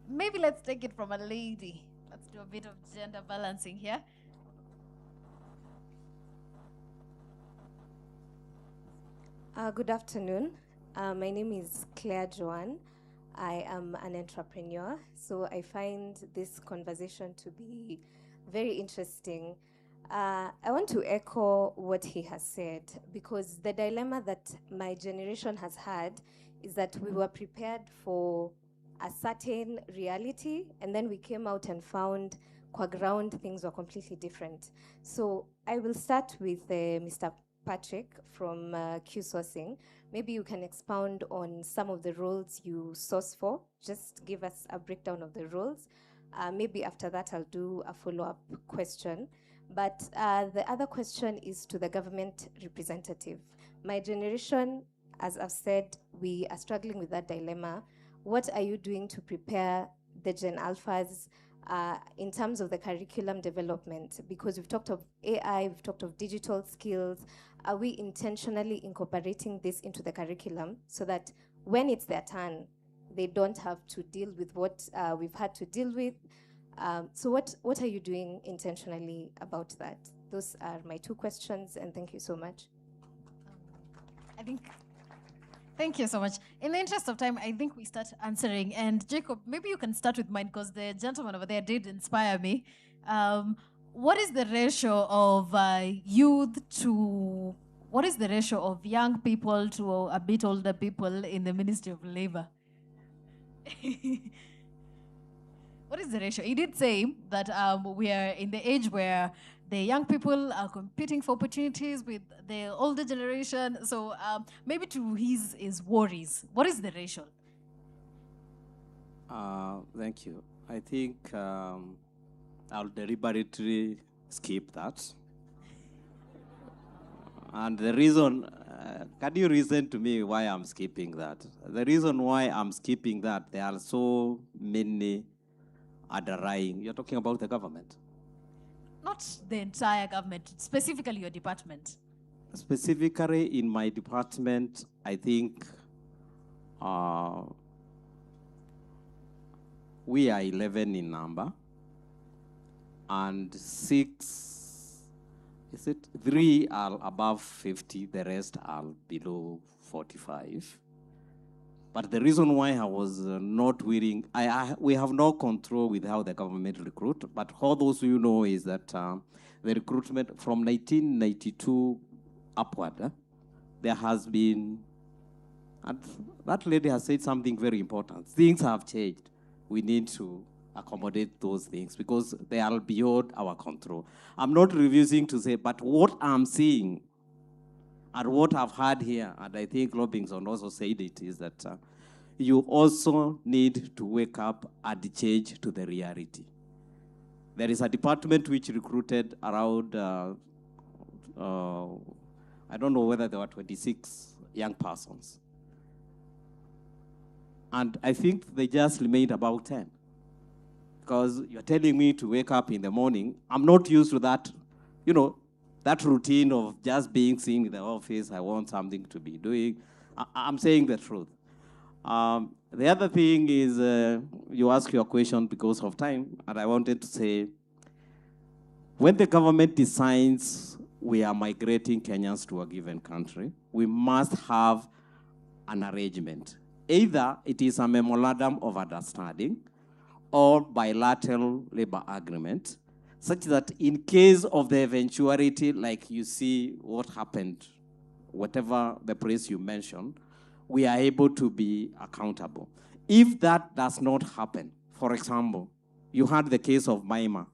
Maybe let's take it from a lady. Let's do a bit of gender balancing here. Good afternoon. My name is Claire Joanne. I am an entrepreneur, so I find this conversation to be very interesting. I want to echo what he has said, because the dilemma that my generation has had is that we were prepared for a certain reality, and then we came out and found qua ground things were completely different. So I will start with Mr. Patrick from Q Sourcing. Maybe you can expound on some of the roles you source for. Just give us a breakdown of the roles. Maybe after that, I'll do a follow-up question. But the other question is to the government representative. My generation, as I've said, we are struggling with that dilemma. What are you doing to prepare the Gen Alphas in terms of the curriculum development? Because we've talked of AI, we've talked of digital skills. Are we intentionally incorporating this into the curriculum so that when it's their turn, they don't have to deal with what we've had to deal with? So what are you doing intentionally about that? Those are my two questions, and thank you so much. Thank you so much. In the interest of time, I think we start answering. And Jacob, maybe you can start with mine because the gentleman over there did inspire me. What is the ratio of what is the ratio of young people to a bit older people in the Ministry of Labor? What is the ratio? He did say that we are in the age where the young people are competing for opportunities with the older generation. So maybe to his worries, what is the ratio? Thank you. I think I'll deliberately skip that. And the reason, can you reason to me why I'm skipping that? The reason why I'm skipping that, there are so many underlying. You're talking about the government? Not the entire government, specifically your department. Specifically in my department, I think we are 11 in number, and 3 are above 50, the rest are below 45. But the reason why I was not willing, we have no control with how the government recruit, but all those you know is that the recruitment from 1992 upward, there has been, and that lady has said something very important. Things have changed. We need to accommodate those things because they are beyond our control. I'm not refusing to say, but what I'm seeing and what I've heard here, and I think Robinson also said it, is that you also need to wake up and change to the reality. There is a department which recruited around, I don't know whether there were 26 young persons. And I think they just remained about 10. Because you're telling me to wake up in the morning. I'm not used to that, that routine of just being seen in the office. I want something to be doing. I'm saying the truth. The other thing is you ask your question because of time, and I wanted to say, when the government decides we are migrating Kenyans to a given country, we must have an arrangement. Either it is a memorandum of understanding or bilateral labor agreement, such that in case of the eventuality, like you see what happened, whatever the place you mentioned, we are able to be accountable. If that does not happen, for example, you had the case of Myanmar,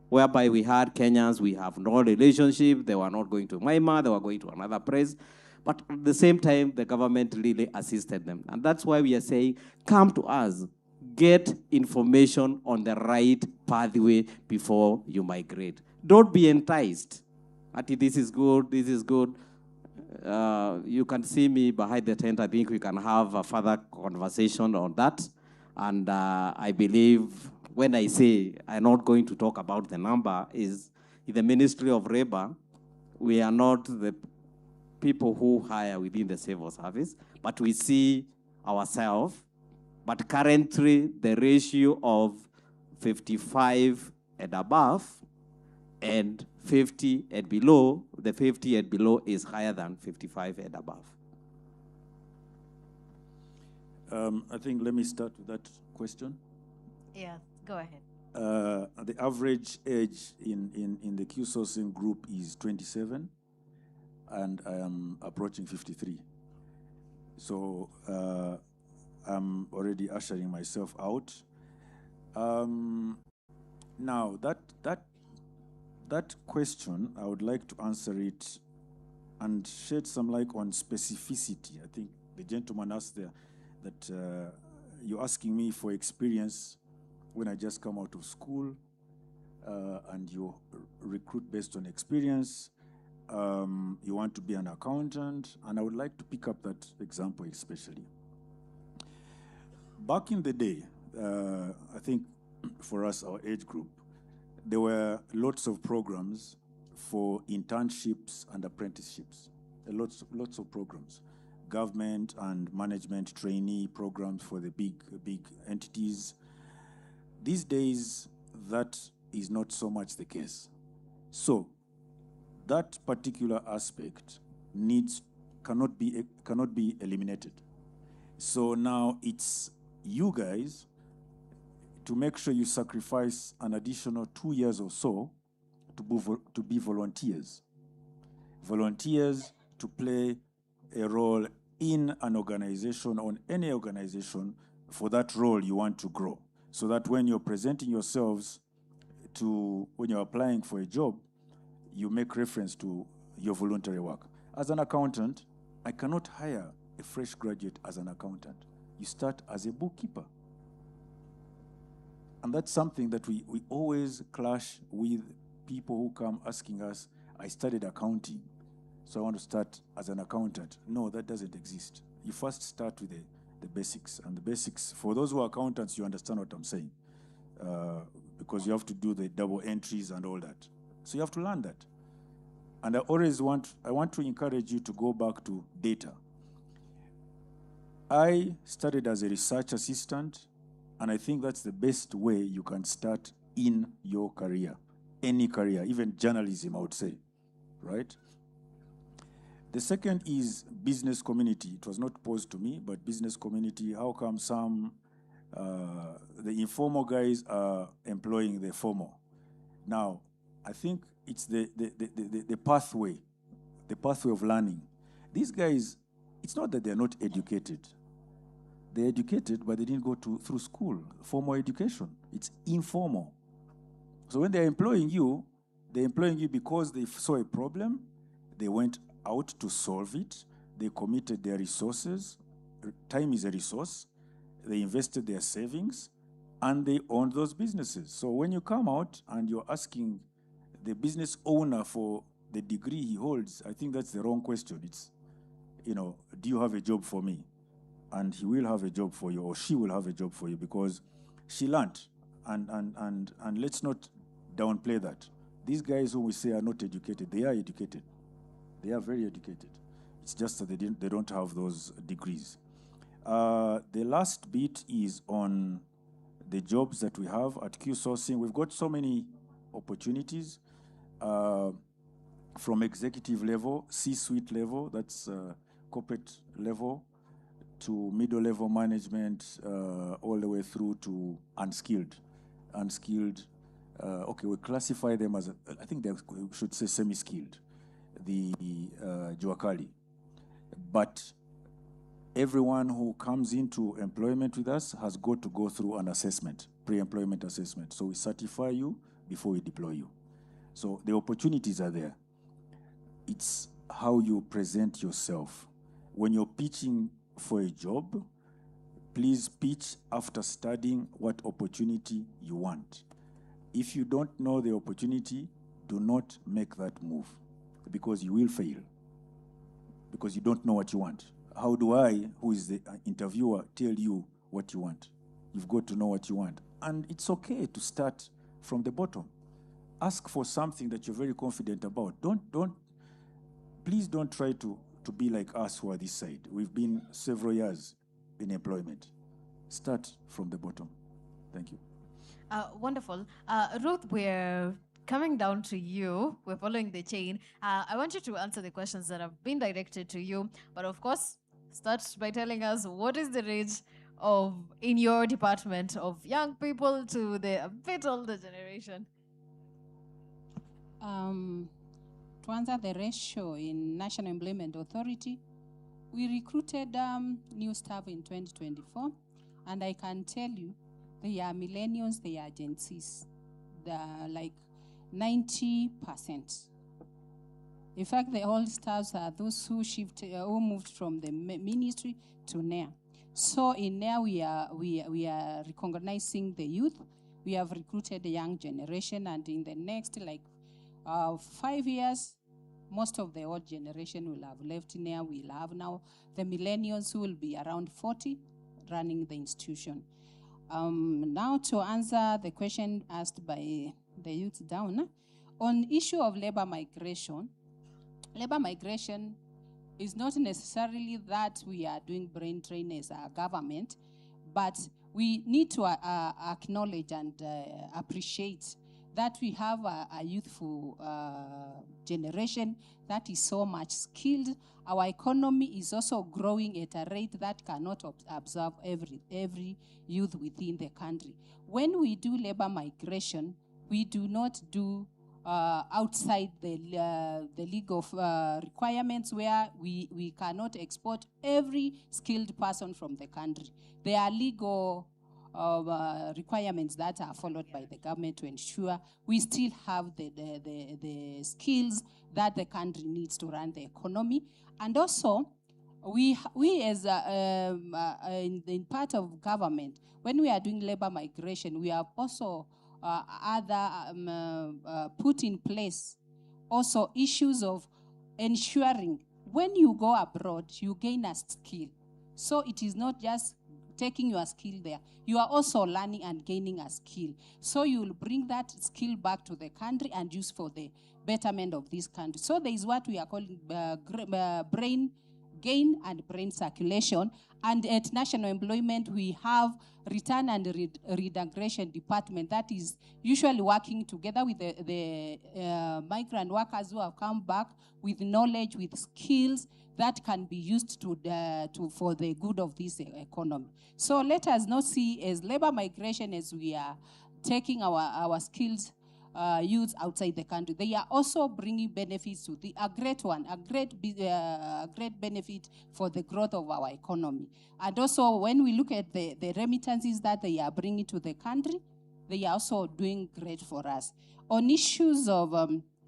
whereby we had Kenyans, we have no relationship, they were not going to Myanmar, they were going to another place, but at the same time, the government really assisted them. And that's why we are saying, come to us, get information on the right pathway before you migrate. Don't be enticed. This is good, this is good. You can see me behind the tent. I think we can have a further conversation on that. And I believe when I say I'm not going to talk about the number, is in the Ministry of Labor, we are not the people who hire within the civil service, but we see ourselves. But currently, the ratio of 55 and above and 50 and below, the 50 and below is higher than 55 and above. I think let me start with that question. Yeah, go ahead. The average age in the Q sourcing group is 27, and I am approaching 53. So I'm already ushering myself out. Now, that question, I would like to answer it and shed some light on specificity. I think the gentleman asked there that you're asking me for experience when I just come out of school, and you recruit based on experience. You want to be an accountant, and I would like to pick up that example especially. Back in the day, I think for us, our age group, there were lots of programs for internships and apprenticeships. Lots of programs. Government and management trainee programs for the big entities. These days, that is not so much the case. So, that particular aspect cannot be eliminated. So now it's you guys to make sure you sacrifice an additional 2 years or so to be volunteers. Volunteers to play a role in an organization, on any organization, for that role you want to grow. So that when you're presenting yourselves when you're applying for a job, you make reference to your voluntary work. As an accountant, I cannot hire a fresh graduate as an accountant. You start as a bookkeeper. And that's something that we always clash with people who come asking us, I studied accounting, so I want to start as an accountant. No, that doesn't exist. You first start with the basics. And the basics, for those who are accountants, you understand what I'm saying. Because you have to do the double entries and all that. So you have to learn that. And I want to encourage you to go back to data. I started as a research assistant, and I think that's the best way you can start in your career, any career, even journalism, I would say, right? The second is business community. It was not posed to me, but business community. How come some, the informal guys are employing the formal? Now, I think it's the pathway of learning. These guys, it's not that they're not educated. They're educated, but they didn't go through school, formal education. It's informal. So when they're employing you because they saw a problem, they went out to solve it, they committed their resources, time is a resource, they invested their savings, and they owned those businesses. So when you come out and you're asking the business owner for the degree he holds, I think that's the wrong question. It's, do you have a job for me? And he will have a job for you, or she will have a job for you, because she learned. And let's not downplay that. These guys who we say are not educated, they are educated. They are very educated. It's just that they don't have those degrees. The last bit is on the jobs that we have at Q Sourcing. We've got so many opportunities from executive level, C-suite level, that's corporate level, to middle level management, all the way through to unskilled. Okay, we classify them as, I think we should say semi-skilled, the Juakali. But everyone who comes into employment with us has got to go through an assessment, pre-employment assessment. So we certify you before we deploy you. So the opportunities are there. It's how you present yourself. When you're pitching for a job, please pitch after studying what opportunity you want. If you don't know the opportunity, do not make that move, because you will fail, because you don't know what you want. How do I, who is the interviewer, tell you what you want? You've got to know what you want. And it's okay to start from the bottom. Ask for something that you're very confident about. Please don't try to be like us who are this side. We've been several years in employment. Start from the bottom. Thank you. Wonderful. Ruth, we're coming down to you. We're following the chain. I want you to answer the questions that have been directed to you. But of course, start by telling us what is the range in your department of young people to the a bit older generation? To answer the ratio in National Employment Authority, we recruited new staff in 2024, and I can tell you they are millennials, they are Gen Zs. They are like 90%. In fact, the old staffs are those who who moved from the ministry to NEA. So in NEA, we are recognizing the youth. We have recruited the young generation, and in the next 5 years, most of the old generation will have left NEA. We'll have now the millennials who will be around 40 running the institution. Now to answer the question asked by the youth down, on issue of labor migration is not necessarily that we are doing brain drain as a government, but we need to acknowledge and appreciate that we have a youthful generation that is so much skilled. Our economy is also growing at a rate that cannot absorb every youth within the country. When we do labor migration, we do not do outside the league of requirements where we cannot export every skilled person from the country. There are legal requirements that are followed by the government to ensure we still have the skills that the country needs to run the economy. And also, we as in part of government, when we are doing labor migration, we have also put in place also issues of ensuring when you go abroad, you gain a skill. So it is not just taking your skill there. You are also learning and gaining a skill. So you will bring that skill back to the country and use for the betterment of this country. So there is what we are calling brain gain and brain circulation. And at National Employment, we have Return and Reintegration Department that is usually working together with the migrant workers who have come back with knowledge, with skills that can be used for the good of this economy. So let us not see as labor migration as we are taking our skills youth outside the country. They are also bringing benefits to a great benefit for the growth of our economy. And also, when we look at the remittances that they are bringing to the country, they are also doing great for us. On issues of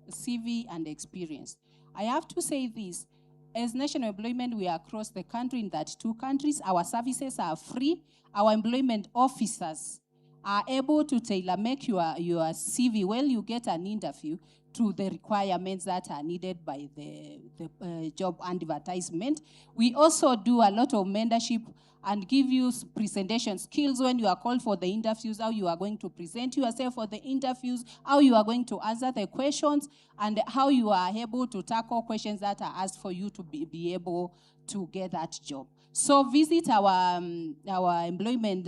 CV and experience, I have to say this. As National Employment, we are across the country in 32 countries. Our services are free. Our employment officers are able to tailor-make your CV when you get an interview to the requirements that are needed by the job advertisement. We also do a lot of mentorship and give you presentation skills when you are called for the interviews, how you are going to present yourself for the interviews, how you are going to answer the questions, and how you are able to tackle questions that are asked for you to be able to get that job. So visit our employment,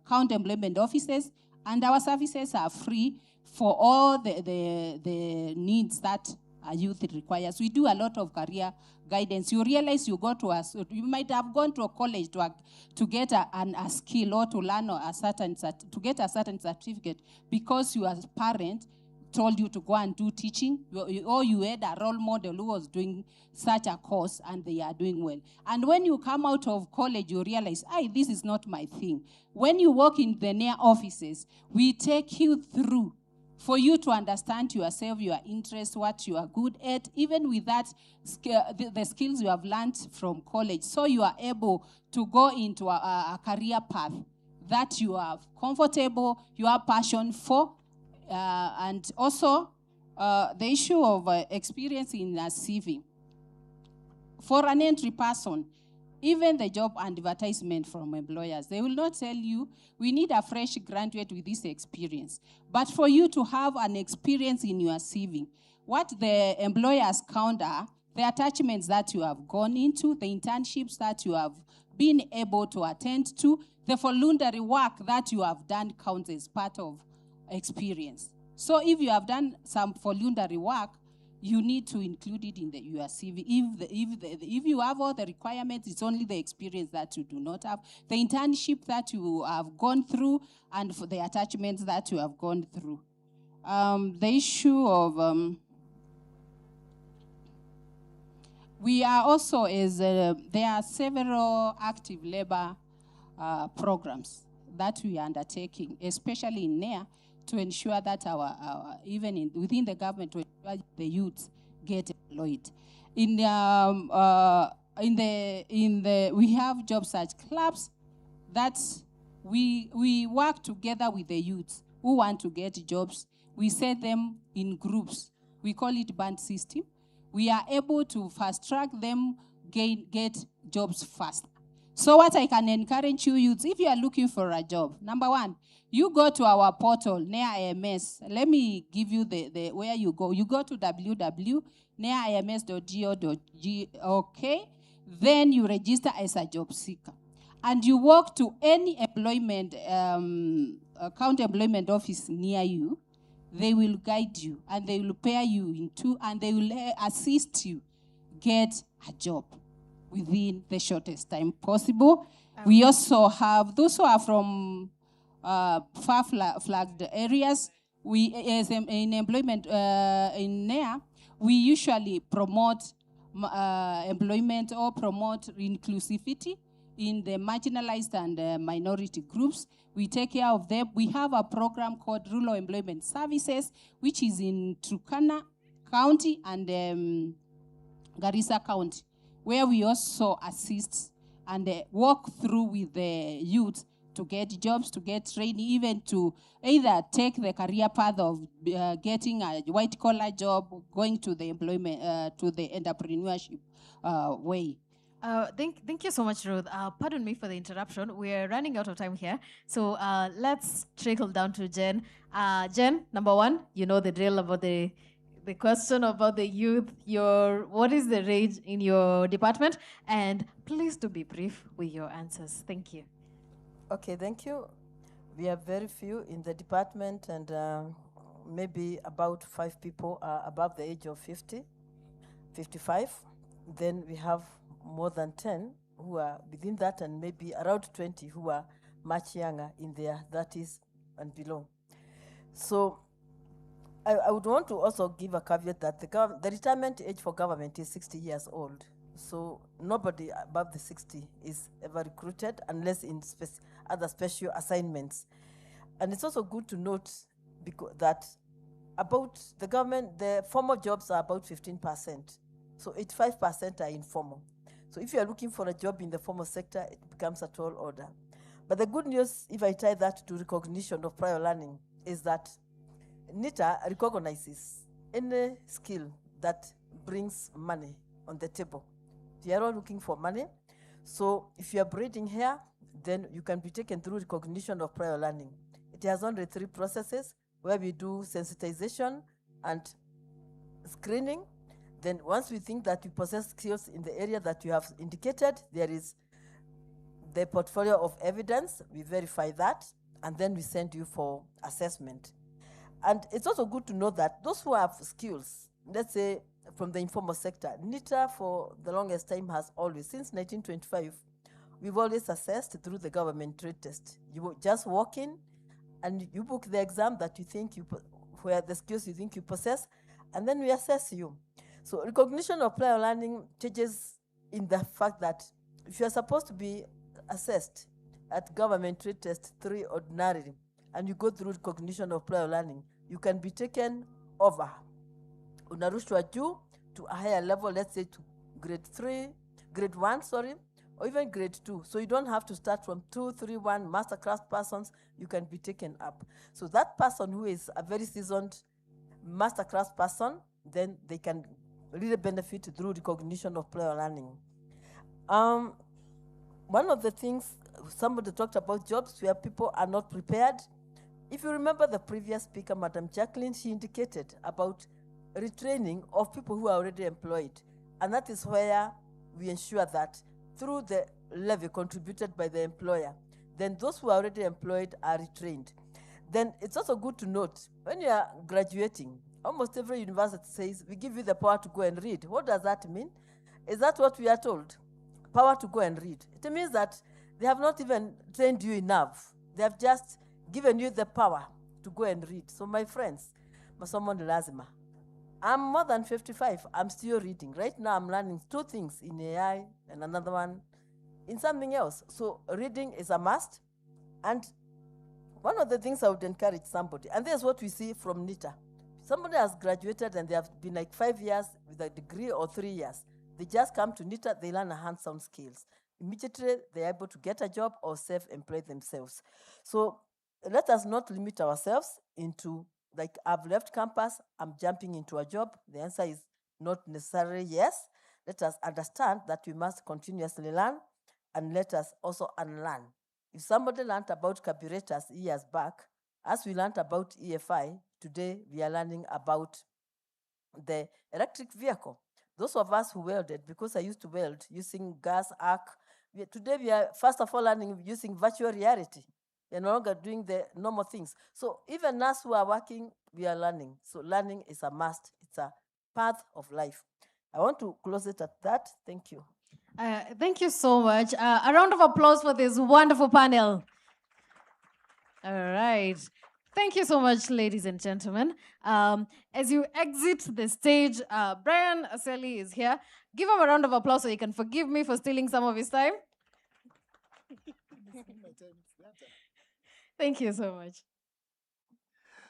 county employment offices, and our services are free for all the needs that a youth requires. We do a lot of career guidance. You realize you might have gone to a college to get a skill or to learn to get a certain certificate because your parent told you to go and do teaching, or you had a role model who was doing such a course and they are doing well. And when you come out of college, you realize, this is not my thing. When you work in the NEA offices, we take you through for you to understand yourself, your interests, what you are good at, even with that the skills you have learned from college. So you are able to go into a career path that you are comfortable, you have passion for. And also, the issue of experience in a CV. For an entry person, even the job advertisement from employers, they will not tell you, we need a fresh graduate with this experience. But for you to have an experience in your CV, what the employers count are the attachments that you have gone into, the internships that you have been able to attend to, the voluntary work that you have done counts as part of experience. So if you have done some voluntary work, you need to include it in your CV. If you have all the requirements, it's only the experience that you do not have, the internship that you have gone through, and for the attachments that you have gone through. The issue of we are also there are several active labor programs that we are undertaking, especially in NEA, to ensure that within the government, to ensure the youths get employed. In the we have job search clubs that we work together with the youth who want to get jobs. We set them in groups. We call it band system. We are able to fast track them, get jobs faster. So what I can encourage you youths, if you are looking for a job, number one, you go to our portal, NEA IMS. Let me give you the where you go. You go to www.neaims.go.gk. Then you register as a job seeker. And you walk to any employment, county employment office near you. They will guide you and they will pair you into, and they will assist you get a job within the shortest time possible. We also have those who are from far flagged areas. We, as in employment in NEA, we usually promote employment or promote inclusivity in the marginalized and minority groups. We take care of them. We have a program called Rural Employment Services, which is in Turkana County and Garissa County, where we also assist and walk through with the youth to get jobs, to get training, even to either take the career path of getting a white-collar job, going to the employment, to the entrepreneurship way. Thank you so much, Ruth. Pardon me for the interruption. We're running out of time here. So let's trickle down to Jen. Jen, number one, you know the drill about the question about the youth. What is the range in your department? And please do be brief with your answers. Thank you. Okay, thank you. We have very few in the department, and maybe about 5 people are above the age of 50, 55. Then we have more than 10 who are within that, and maybe around 20 who are much younger in their 30s and below. So I would want to also give a caveat that the retirement age for government is 60 years old. So nobody above the 60 is ever recruited unless in other special assignments. And it's also good to note that about the government, the formal jobs are about 15%. So 85% are informal. So if you are looking for a job in the formal sector, it becomes a tall order. But the good news, if I tie that to recognition of prior learning, is that NITA recognizes any skill that brings money on the table. We are all looking for money. So if you are braiding hair, then you can be taken through recognition of prior learning. It has only 3 processes where we do sensitization and screening. Then once we think that you possess skills in the area that you have indicated, there is the portfolio of evidence. We verify that, and then we send you for assessment. And it's also good to know that those who have skills, let's say from the informal sector, NITA for the longest time has always, since 1925, we've always assessed through the government trade test. You just walk in and you book the exam that you think where the skills you think you possess, and then we assess you. So recognition of prior learning changes in the fact that if you are supposed to be assessed at government trade test 3 ordinarily, and you go through recognition of prior learning, you can be taken over. Unarushwa juu to a higher level, let's say to grade 1, or even grade 2. So you don't have to start from 2, 3, 1 masterclass persons, you can be taken up. So that person who is a very seasoned masterclass person, then they can really benefit through recognition of prior learning. One of the things, somebody talked about jobs where people are not prepared. If you remember the previous speaker, Madam Jacqueline, she indicated about retraining of people who are already employed. And that is where we ensure that through the levy contributed by the employer, then those who are already employed are retrained. Then it's also good to note, when you are graduating, almost every university says, we give you the power to go and read. What does that mean? Is that what we are told? Power to go and read. It means that they have not even trained you enough. They have just given you the power to go and read. So my friends, masomo ni lazima. I'm more than 55. I'm still reading. Right now I'm learning 2 things in AI and another one in something else. So reading is a must. And one of the things I would encourage somebody, and this is what we see from NITA. somebody has graduated and they have been like 5 years with a degree or 3 years. They just come to NITA, they learn hands-on skills. Immediately, they're able to get a job or self-employ themselves. So let us not limit ourselves into, like, I've left campus, I'm jumping into a job. The answer is not necessarily yes. Let us understand that we must continuously learn, and let us also unlearn. If somebody learned about carburetors years back, as we learned about EFI, today we are learning about the electric vehicle. Those of us who welded, because I used to weld using gas arc, today we are first of all learning using virtual reality. We are no longer doing the normal things. So even us who are working, we are learning. So learning is a must. It's a path of life. I want to close it at that. Thank you. Thank you so much. A round of applause for this wonderful panel. All right. Thank you so much, ladies and gentlemen. As you exit the stage, Brian Aseli is here. Give him a round of applause so he can forgive me for stealing some of his time. Thank you so much.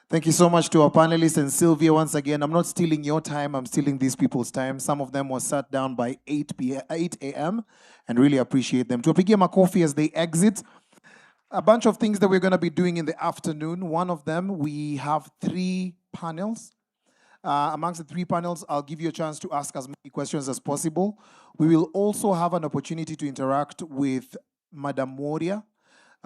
Thank you so much to our panelists and Sylvia once again. I'm not stealing your time, I'm stealing these people's time. Some of them were sat down by 8 a.m. and really appreciate them. Tuwapigie makofi as they exit. A bunch of things that we're going to be doing in the afternoon. One of them, we have 3 panels. Amongst the 3 panels, I'll give you a chance to ask as many questions as possible. We will also have an opportunity to interact with Madam Moria.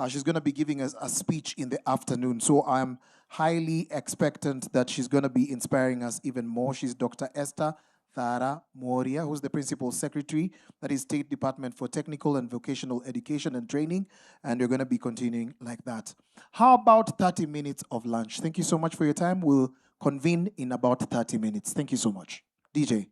She's going to be giving us a speech in the afternoon. So I'm highly expectant that she's going to be inspiring us even more. She's Dr. Esther Thara Moria, who's the Principal Secretary, that is State Department for Technical and Vocational Education and Training, and we're going to be continuing like that. How about 30 minutes of lunch? Thank you so much for your time. We'll convene in about 30 minutes. Thank you so much. DJ.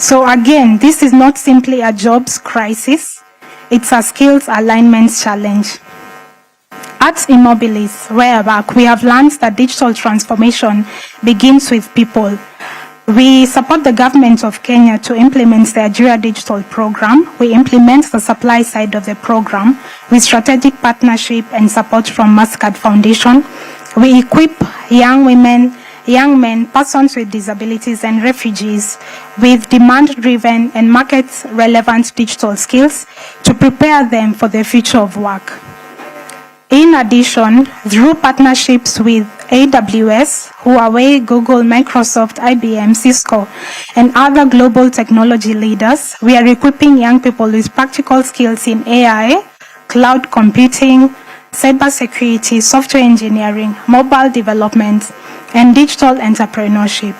So again, this is not simply a jobs crisis, it's a skills alignment challenge. At Immobilis, where I work, we have learned that digital transformation begins with people. We support the government of Kenya to implement the Nigeria Digital Program. We implement the supply side of the program with strategic partnership and support from Mascard Foundation. We equip young women, young men, persons with disabilities, and refugees with demand-driven and market-relevant digital skills to prepare them for the future of work. In addition, through partnerships with AWS, Huawei, Google, Microsoft, IBM, Cisco, and other global technology leaders, we are equipping young people with practical skills in AI, cloud computing, cybersecurity, software engineering, mobile development, and digital entrepreneurship.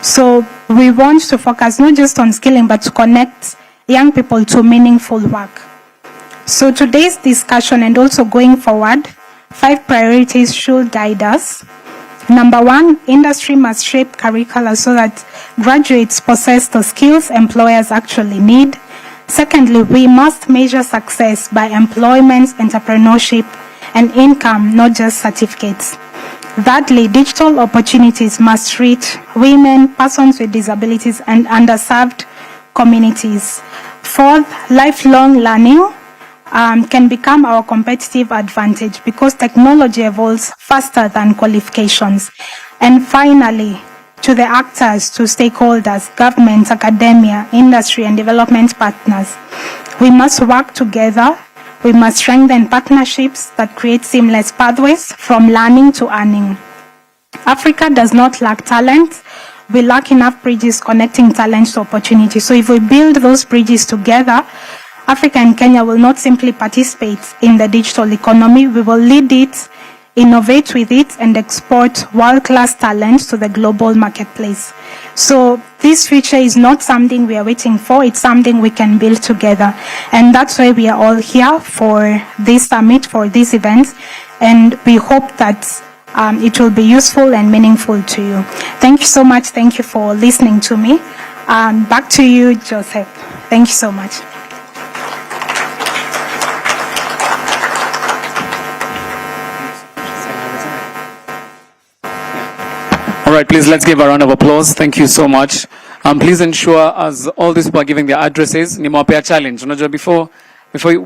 So we want to focus not just on skilling, but to connect young people to meaningful work. So today's discussion and also going forward, 5 priorities should guide us. Number 1, industry must shape curricula so that graduates possess the skills employers actually need. Secondly, we must measure success by employment, entrepreneurship, and income, not just certificates. Thirdly, digital opportunities must reach women, persons with disabilities, and underserved communities. Fourth, lifelong learning can become our competitive advantage because technology evolves faster than qualifications. And finally, to the actors, to stakeholders, governments, academia, industry, and development partners, we must work together. We must strengthen partnerships that create seamless pathways from learning to earning. Africa does not lack talent. We lack enough bridges connecting talent to opportunity. So if we build those bridges together, Africa and Kenya will not simply participate in the digital economy, we will lead it, innovate with it, and export world-class talent to the global marketplace. So this future is not something we are waiting for, it's something we can build together. And that's why we are all here for this summit, for this event, and we hope that it will be useful and meaningful to you. Thank you so much. Thank you for listening to me. Back to you, Joseph. Thank you so much. All right, please, let's give a round of applause. Thank you so much. Please ensure, as all these people are giving their addresses, nimewapea challenge. Unajua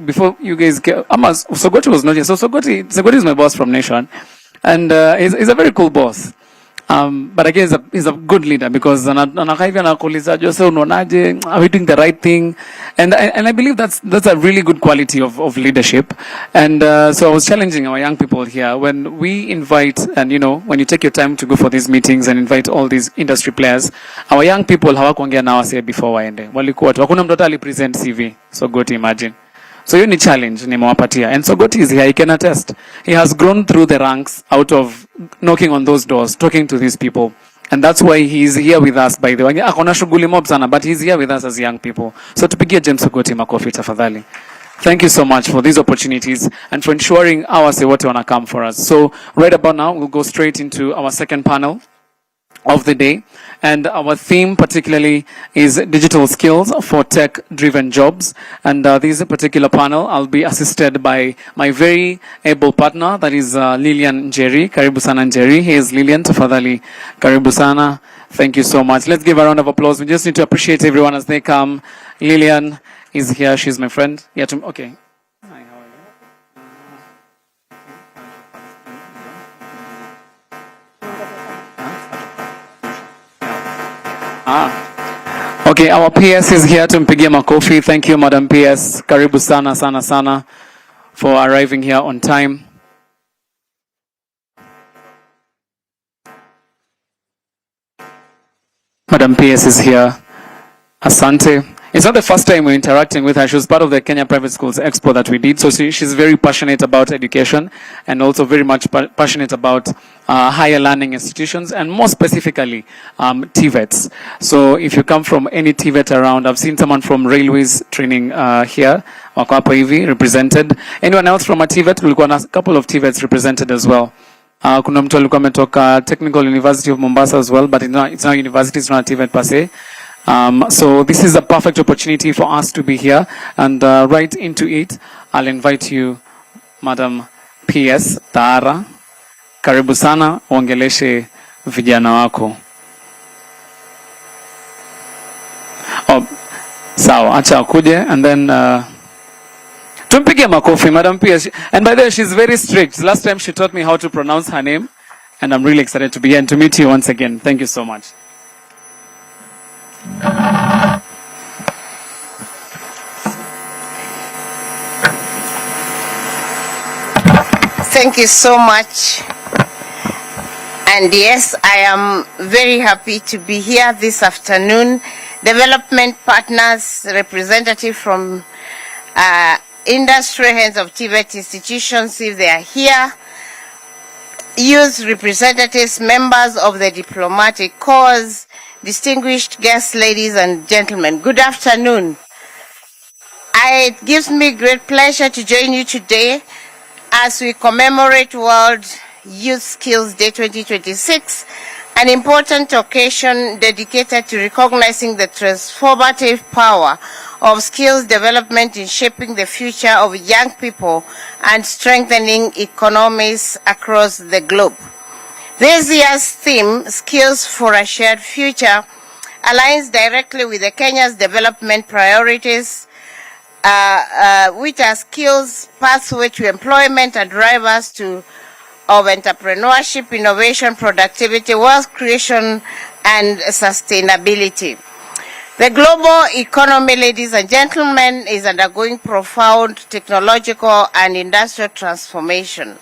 before you guys get, Sogoti was not here. So Sogoti is my boss from Nation, and he's a very cool boss. But again, he's a good leader because anakuuliza Jose, unaonaje? Are we doing the right thing? And I believe that's a really good quality of leadership. And so I was challenging our young people here when we invite, and when you take your time to go for these meetings and invite all these industry players, our young people hawakuongea na wase before waende. Walikuwa tu hakuna mtu alipresent CV. So go to imagine. So you need challenge nimewapatia. And so Goti is here, he can attest. He has grown through the ranks out of knocking on those doors, talking to these people. And that's why he's here with us, by the way. Akona shughuli mob sana, but he's here with us as young people. So tupigie James Goti makofi tafadhali. Thank you so much for these opportunities and for ensuring our say what wanna come for us. So right about now, we'll go straight into our second panel of the day. And our theme particularly is digital skills for tech-driven jobs. And this particular panel, I'll be assisted by my very able partner, that is Lilian Njeri. Karibu sana Njeri. He is Lilian Tafadhali. Karibu sana. Thank you so much. Let's give a round of applause. We just need to appreciate everyone as they come. Lilian is here. She's my friend. Yeah, okay. Hi, how are you? Okay, our PS is here to mpigie makofi. Thank you, Madam PS. Karibu sana, sana, sana for arriving here on time. Madam PS is here. Asante. It's not the first time we're interacting with her. She was part of the Kenya Private Schools Expo that we did. So she's very passionate about education and also very much passionate about higher learning institutions and more specifically TVETs. So if you come from any TVET around, I've seen someone from Railways training here, wako hapa hivi represented. Anyone else from a TVET? We've got a couple of TVETs represented as well. Kuna mtu alikuwa ametoka Technical University of Mombasa as well, but it's not university, it's not a TVET per se. So this is a perfect opportunity for us to be here, and right into it, I'll invite you, Madam PS Tara. Karibu sana, uongeleshe vijana wako. Oh, sawa, acha akuje, and then tumpige makofi, Madam PS. And by the way, she's very strict. Last time she taught me how to pronounce her name, and I'm really excited to be here and to meet you once again. Thank you so much. Thank you so much. And yes, I am very happy to be here this afternoon. Development partners, representative from industry, heads of TVET institutions, if they are here, youth representatives, members of the diplomatic corps, distinguished guests, ladies and gentlemen, good afternoon. It gives me great pleasure to join you today as we commemorate World Youth Skills Day 2026, an important occasion dedicated to recognizing the transformative power of skills development in shaping the future of young people and strengthening economies across the globe. This year's theme, Skills for a Shared Future, aligns directly with the Kenya's development priorities, which are skills, pathway to employment, and drivers of entrepreneurship, innovation, productivity, wealth creation, and sustainability. The global economy, ladies and gentlemen, is undergoing profound technological and industrial transformation.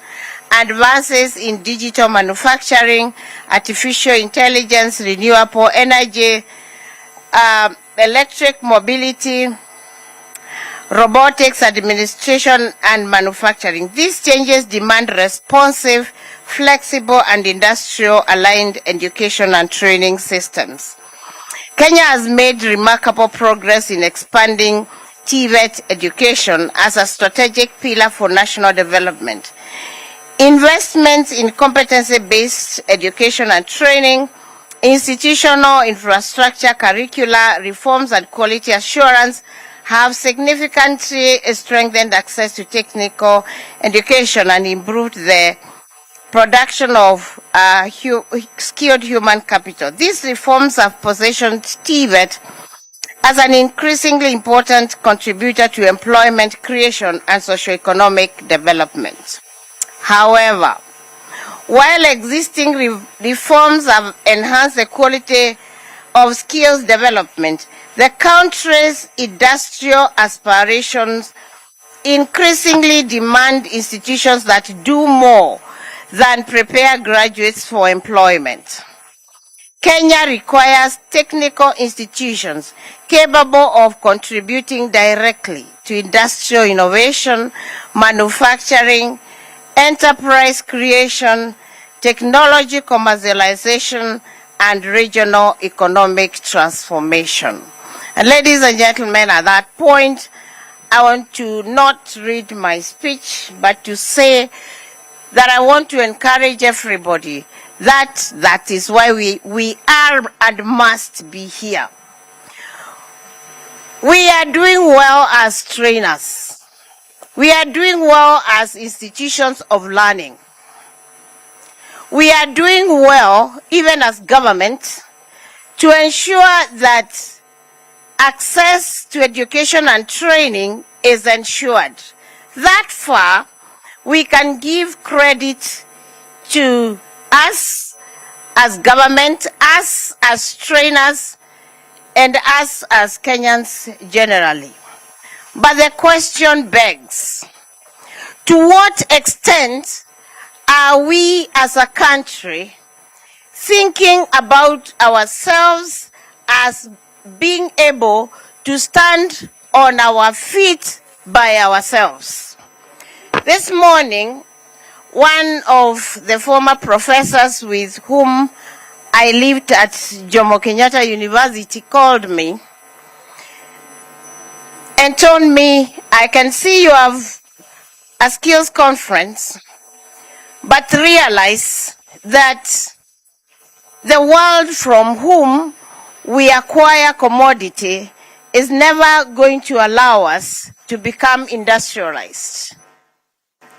Advances in digital manufacturing, artificial intelligence, renewable energy, electric mobility, robotics, administration, and manufacturing. These changes demand responsive, flexible, and industrial-aligned education and training systems. Kenya has made remarkable progress in expanding TVET education as a strategic pillar for national development. Investments in competency-based education and training, institutional infrastructure, curricula, reforms, and quality assurance have significantly strengthened access to technical education and improved the production of skilled human capital. These reforms have positioned TVET as an increasingly important contributor to employment creation and socioeconomic development. However, while existing reforms have enhanced the quality of skills development, the country's industrial aspirations increasingly demand institutions that do more than prepare graduates for employment. Kenya requires technical institutions capable of contributing directly to industrial innovation, manufacturing, enterprise creation, technology commercialization, and regional economic transformation. And ladies and gentlemen, at that point, I want to not read my speech, but to say that I want to encourage everybody that is why we are and must be here. We are doing well as trainers. We are doing well as institutions of learning. We are doing well, even as government, to ensure that access to education and training is ensured. That far, we can give credit to us as government, us as trainers, and us as Kenyans generally. But the question begs, to what extent are we as a country thinking about ourselves as being able to stand on our feet by ourselves? This morning, one of the former professors with whom I lived at Jomo Kenyatta University called me and told me, I can see you have a skills conference, but realize that the world from whom we acquire commodity is never going to allow us to become industrialized.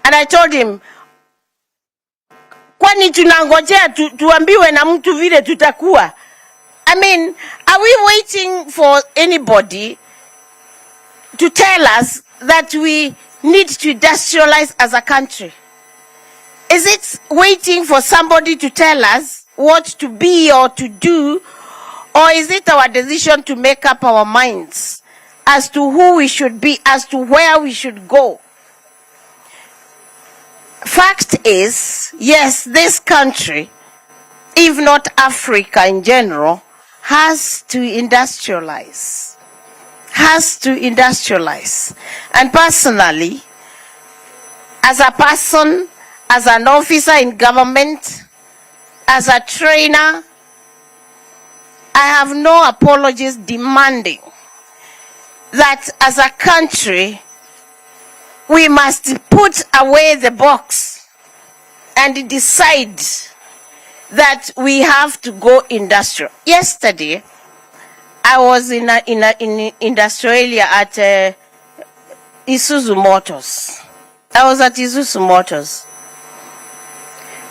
And I told him, kwani tunangojea tuambiwe na mtu vile tutakuwa? I mean, are we waiting for anybody to tell us that we need to industrialize as a country? Is it waiting for somebody to tell us what to be or to do? Or is it our decision to make up our minds as to who we should be, as to where we should go? Fact is, yes, this country, if not Africa in general, has to industrialize. Has to industrialize. And personally, as a person, as an officer in government, as a trainer, I have no apologies demanding that as a country, we must put away the box and decide that we have to go industrial. Yesterday, I was in Australia at Isuzu Motors. I was at Isuzu Motors.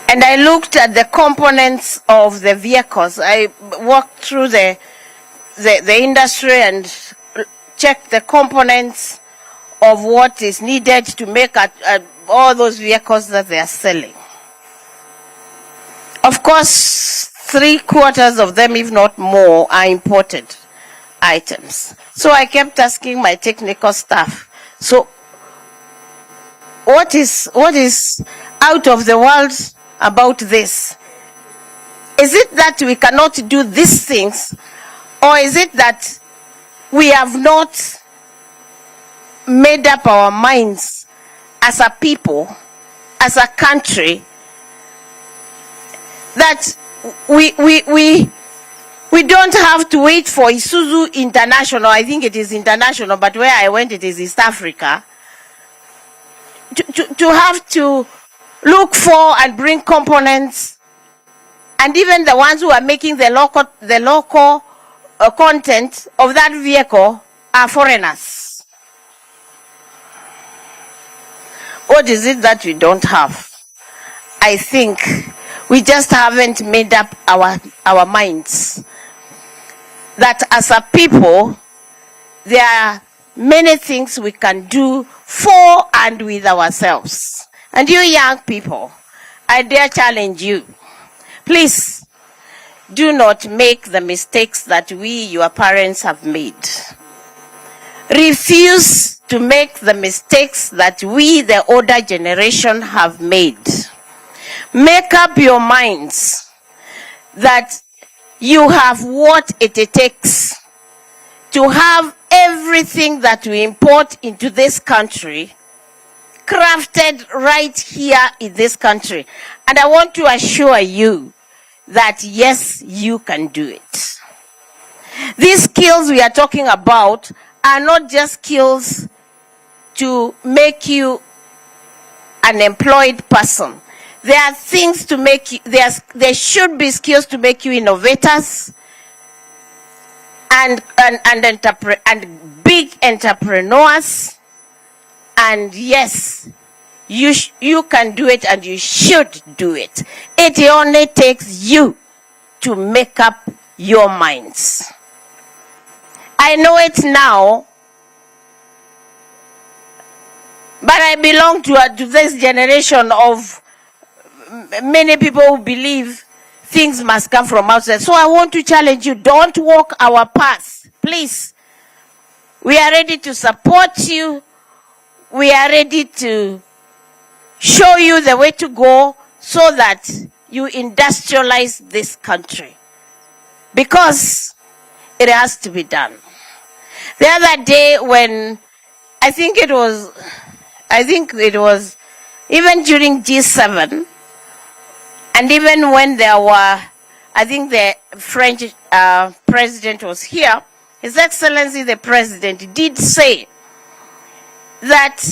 And I looked at the components of the vehicles. I walked through the industry and checked the components of what is needed to make all those vehicles that they are selling. Of course, 3/4 of them, if not more, are imported items. So I kept asking my technical staff, so what is out of the world about this? Is it that we cannot do these things, or is it that we have not made up our minds as a people, as a country, that we don't have to wait for Isuzu International? I think it is international, but where I went, it is East Africa, to have to look for and bring components, and even the ones who are making the local content of that vehicle are foreigners. What is it that we don't have? I think we just haven't made up our minds that as a people, there are many things we can do for and with ourselves. And you young people, I dare challenge you. Please, do not make the mistakes that we, your parents, have made. Refuse to make the mistakes that we, the older generation, have made. Make up your minds that you have what it takes to have everything that we import into this country crafted right here in this country. And I want to assure you that yes, you can do it. These skills we are talking about are not just skills to make you an employed person. There are things to make you, there should be skills to make you innovators and big entrepreneurs. And yes, you can do it, and you should do it. It only takes you to make up your minds. I know it now, but I belong to this generation of many people who believe things must come from outside. So I want to challenge you, don't walk our path, please. We are ready to support you. We are ready to show you the way to go so that you industrialize this country. Because it has to be done. The other day when, I think it was even during G7, and even when there were, I think the French president was here, His Excellency the President did say that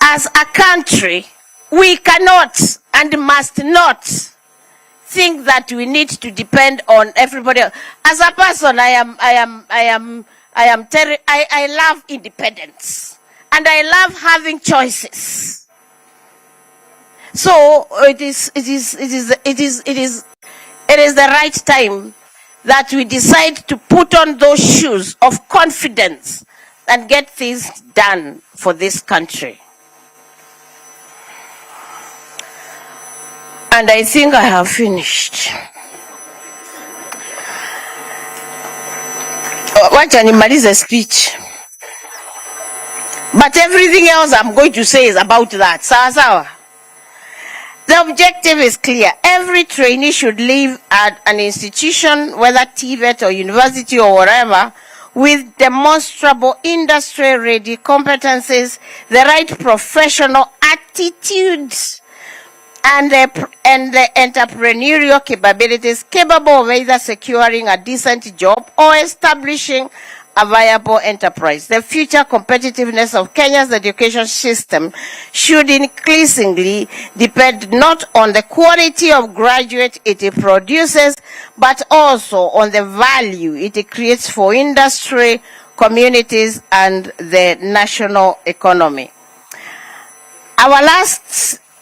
as a country, we cannot and must not think that we need to depend on everybody else. As a person, I love independence, and I love having choices. So it is the right time that we decide to put on those shoes of confidence and get things done for this country. And I think I have finished. Wacha nimalize speech. But everything else I'm going to say is about that. Sawa sawa. The objective is clear. Every trainee should leave at an institution, whether TVET or university or whatever, with demonstrable industry-ready competencies, the right professional attitudes, and the entrepreneurial capabilities, capable of either securing a decent job or establishing a viable enterprise. The future competitiveness of Kenya's education system should increasingly depend not on the quality of graduate it produces, but also on the value it creates for industry, communities, and the national economy.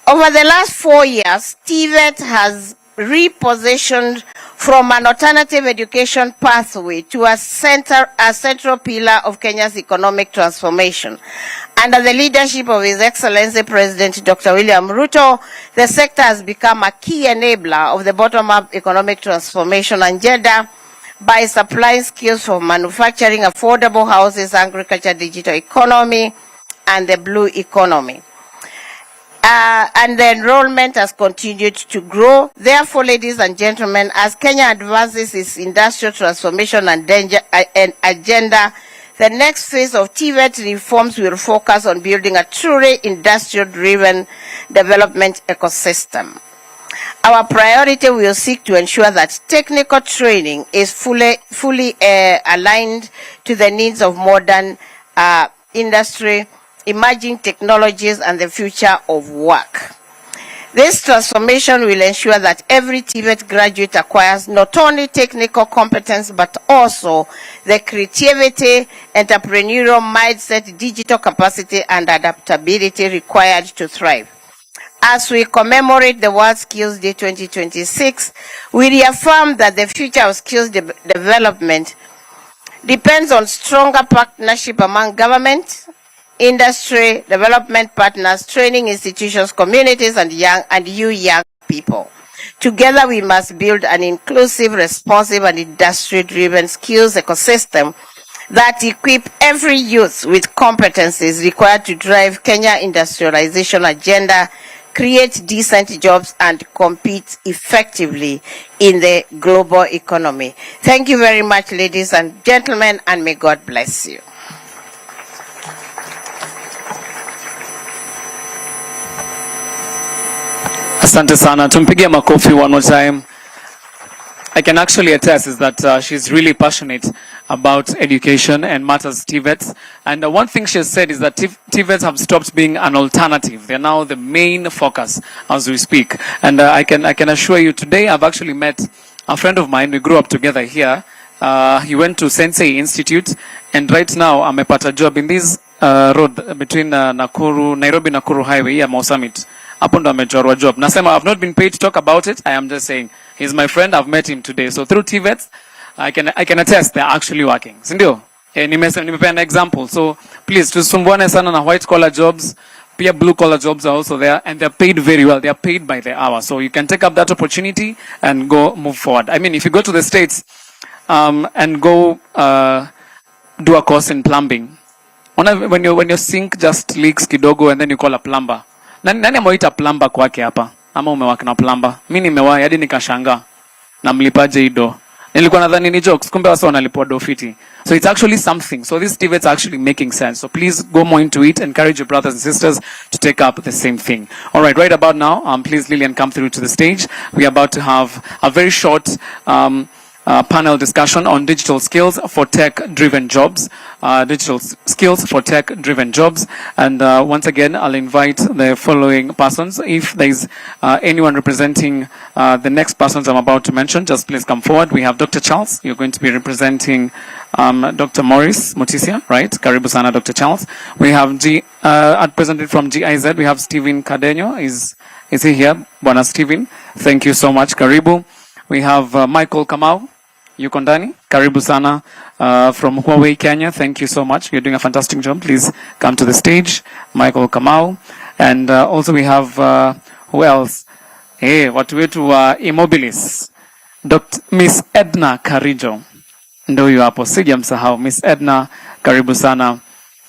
Over the last 4 years, TVET has repositioned from an alternative education pathway to a central pillar of Kenya's economic transformation. Under the leadership of His Excellency President Dr. William Ruto, the sector has become a key enabler of the bottom-up economic transformation agenda by supplying skills for manufacturing, affordable houses, agriculture, digital economy, and the blue economy. And the enrollment has continued to grow. Therefore, ladies and gentlemen, as Kenya advances its industrial transformation and agenda, the next phase of TVET reforms will focus on building a truly industrial-driven development ecosystem. Our priority will seek to ensure that technical training is fully aligned to the needs of modern industry, emerging technologies, and the future of work. This transformation will ensure that every TVET graduate acquires not only technical competence, but also the creativity, entrepreneurial mindset, digital capacity, and adaptability required to thrive. As we commemorate the World Skills Day 2026, we reaffirm that the future of skills development depends on stronger partnership among government, industry, development partners, training institutions, communities, and you young people. Together, we must build an inclusive, responsive, and industry-driven skills ecosystem that equip every youth with competencies required to drive Kenya industrialization agenda, create decent jobs, and compete effectively in the global economy. Thank you very much, ladies and gentlemen, and may God bless you. Asante sana. Tumpigie makofi one more time. I can actually attest is that she's really passionate about education and matters TVETs. And one thing she has said is that TVETs have stopped being an alternative. They're now the main focus as we speak. And I can assure you today I've actually met a friend of mine. We grew up together here. He went to Sensei Institute, and right now amepata job in this road between Nairobi-Nakuru Highway here, Mau Summit. Hapo ndo amechorwa job. Nasema I've not been paid to talk about it. I am just saying he's my friend. I've met him today. So through TVETs, I can attest they're actually working. Sindio? Nimepea an example. So please, tusumbuane sana na white collar jobs. Pia blue collar jobs are also there, and they're paid very well. They're paid by the hour. So you can take up that opportunity and go move forward. I mean, if you go to the States and go do a course in plumbing, when your sink just leaks kidogo and then you call a plumber. Nani amewaita plumber kwake hapa? Ama umewaka na plumber? Mimi nimewahi hadi nikashangaa. Na mlipaje ido? Nilikuwa nadhani ni jokes, kumbe wasa wanalipwa do fiti. So it's actually something. So these TVETs are actually making sense. So please go more into it. Encourage your brothers and sisters to take up the same thing. All right about now, please Lillian come through to the stage. We are about to have a very short panel discussion on digital skills for tech-driven jobs. Digital skills for tech-driven jobs. And once again, I'll invite the following persons. If there's anyone representing the next persons I'm about to mention, just please come forward. We have Dr. Charles. You're going to be representing Dr. Maurice Mutisia, right? Karibu sana, Dr. Charles. We have represented from GIZ. We have Stephen Cardenio. Is he here? Bwana Stephen. Thank you so much. Karibu. We have Michael Kamau. Yuko ndani, karibu sana, from Huawei, Kenya. Thank you so much. You're doing a fantastic job. Please come to the stage. Michael Kamau. And also we have, who else? Hey, watu wetu Immobilis. Miss Edna Karijo. Ndo huyu hapo, sijamsahau. Miss Edna, karibu sana.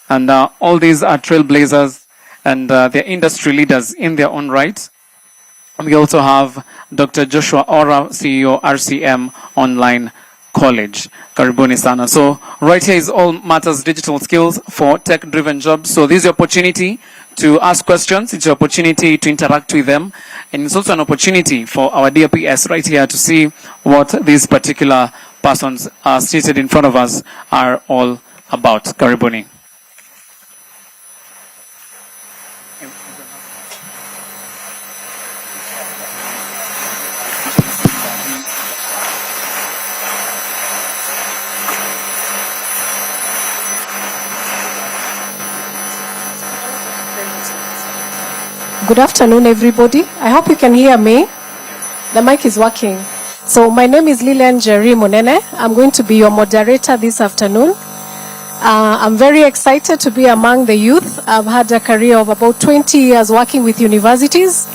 And all these are trailblazers and they're industry leaders in their own right. We also have Dr. Joshua Ora, CEO, RCM Online College. Karibuni sana. So right here is All Matters Digital Skills for Tech-Driven Jobs. So this is your opportunity to ask questions. It's your opportunity to interact with them. And it's also an opportunity for our DPS right here to see what these particular persons seated in front of us are all about. Karibuni. Good afternoon, everybody. I hope you can hear me. The mic is working. So my name is Lilian Jerry Munene. I'm going to be your moderator this afternoon. I'm very excited to be among the youth. I've had a career of about 20 years working with universities.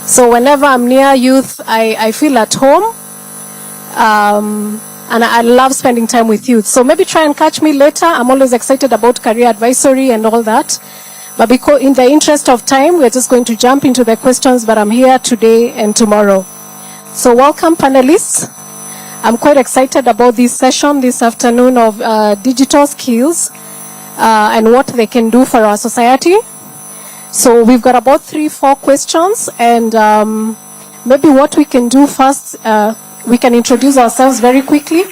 So whenever I'm near youth, I feel at home. And I love spending time with youth. So maybe try and catch me later. I'm always excited about career advisory and all that. But because in the interest of time, we're just going to jump into the questions, but I'm here today and tomorrow. So welcome, panelists. I'm quite excited about this session this afternoon of digital skills and what they can do for our society. So we've got about 3-4 questions, and maybe what we can do first, we can introduce ourselves very quickly.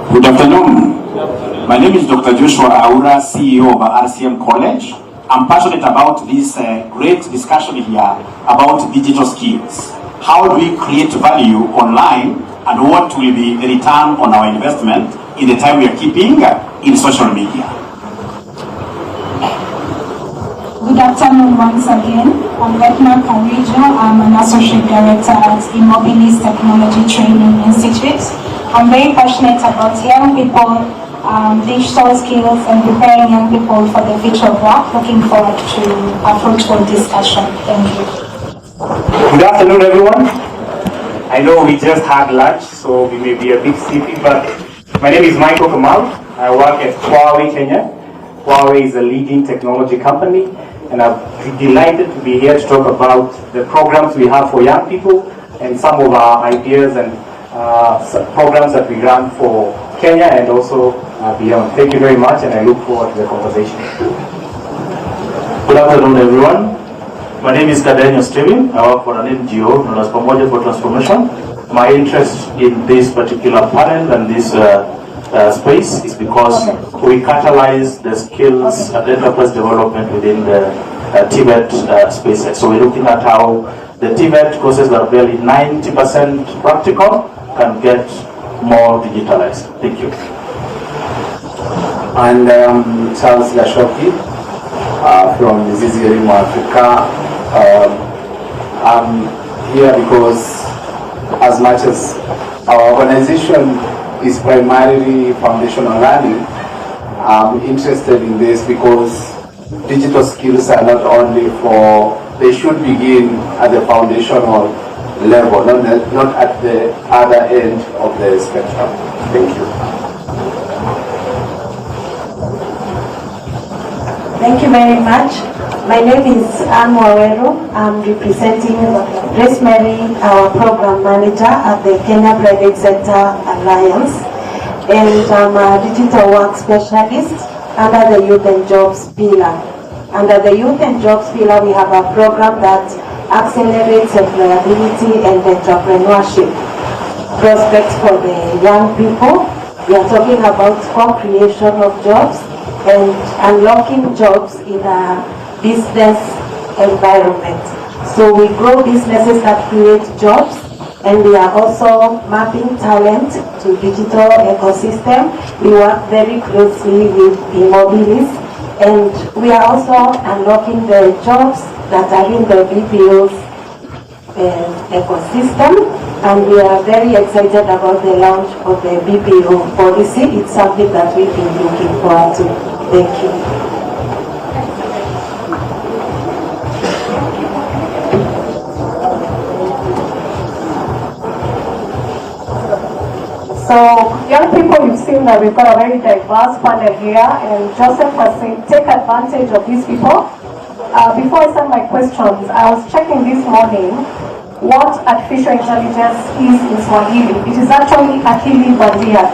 Good afternoon. My name is Dr. Joshua Aura, CEO of RCM College. I'm passionate about this great discussion here about digital skills. How do we create value online, and what will be the return on our investment in the time we are keeping in social media? Good afternoon once again. I'm Edna Karijo. I'm an Associate Director at Immobilis Technology Training Institute. I'm very passionate about young people, digital skills, and preparing young people for the future of work. Looking forward to a fruitful discussion. Thank you. Good afternoon, everyone. I know we just had lunch, so we may be a bit sleepy, but my name is Michael Kamau. I work at Huawei, Kenya. Huawei is a leading technology company, and I'm delighted to be here to talk about the programs we have for young people and some of our ideas and programs that we run for Kenya and also beyond. Thank you very much, and I look forward to the conversation. Good afternoon, everyone. My name is Cardenio Stephen. I work for an NGO known as Pamoja for Transformation. My interest in this particular panel and this space is because we catalyze the skills and enterprise development within the TVET spaces. So we're looking at how the TVET courses that are barely 90% practical can get more digitalized. Thank you. And Charles Lashoki from Zizigerimu Africa. I'm here because as much as our organization is primarily foundational learning, I'm interested in this because digital skills are not only for, they should begin at the foundational level, not at the other end of the spectrum. Thank you. Thank you very much. My name is Anne Wawero. I'm representing Grace Mary, our program manager at the Kenya Private Sector Alliance, and I'm a digital work specialist under the Youth and Jobs pillar. Under the Youth and Jobs pillar, we have a program that accelerates employability and entrepreneurship prospects for the young people. We are talking about co-creation of jobs and unlocking jobs in a business environment. So we grow businesses that create jobs, and we are also mapping talent to digital ecosystem. We work very closely with Immobilis, and we are also unlocking the jobs that are in the BPO's ecosystem, and we are very excited about the launch of the BPO policy. It's something that we've been looking forward to. Thank you. So, young people, you've seen that we've got a very diverse panel here, and Joseph has said, take advantage of these people. Before I start my questions, I was checking this morning what artificial intelligence is in Swahili. It is actually akili bandia.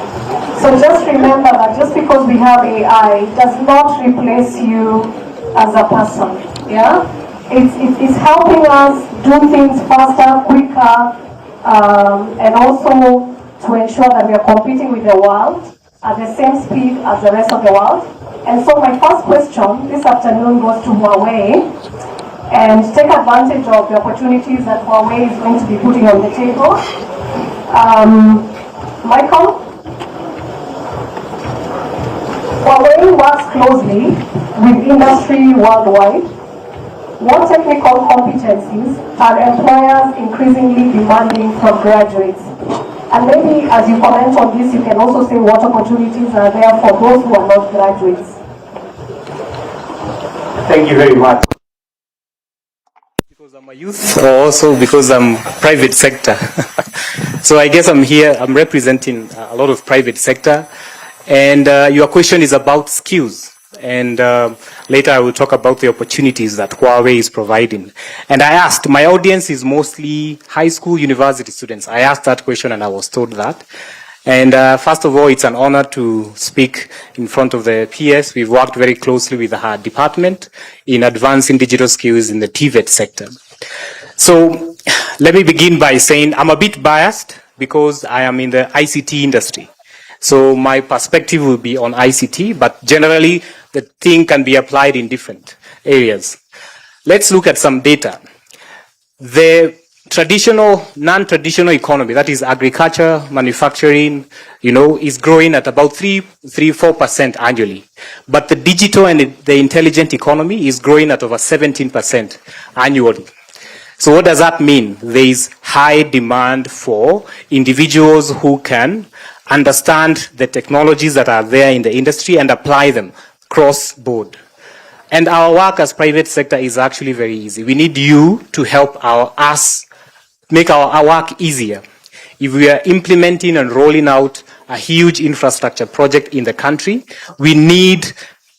So just remember that just because we have AI does not replace you as a person. Yeah, it's helping us do things faster, quicker, and also to ensure that we are competing with the world at the same speed as the rest of the world. And so my first question this afternoon goes to Huawei, and take advantage of the opportunities that Huawei is going to be putting on the table. Michael, Huawei works closely with industry worldwide. What technical competencies are employers increasingly demanding from graduates? And maybe as you comment on this, you can also say what opportunities are there for those who are not graduates. Thank you very much. Because I'm a youth, or also because I'm private sector. So I guess I'm here, I'm representing a lot of private sector. And your question is about skills. And later I will talk about the opportunities that Huawei is providing. And I asked, my audience is mostly high school, university students. I asked that question and I was told that. And first of all, it's an honor to speak in front of the PS. We've worked very closely with our department in advancing digital skills in the TVET sector. So let me begin by saying I'm a bit biased because I am in the ICT industry. So my perspective will be on ICT, but generally the thing can be applied in different areas. Let's look at some data. The traditional, non-traditional economy, that is agriculture, manufacturing, is growing at about 3-4% annually. But the digital and the intelligent economy is growing at over 17% annually. So what does that mean? There is high demand for individuals who can understand the technologies that are there in the industry and apply them cross-board. And our work as private sector is actually very easy. We need you to help us make our work easier. If we are implementing and rolling out a huge infrastructure project in the country, we need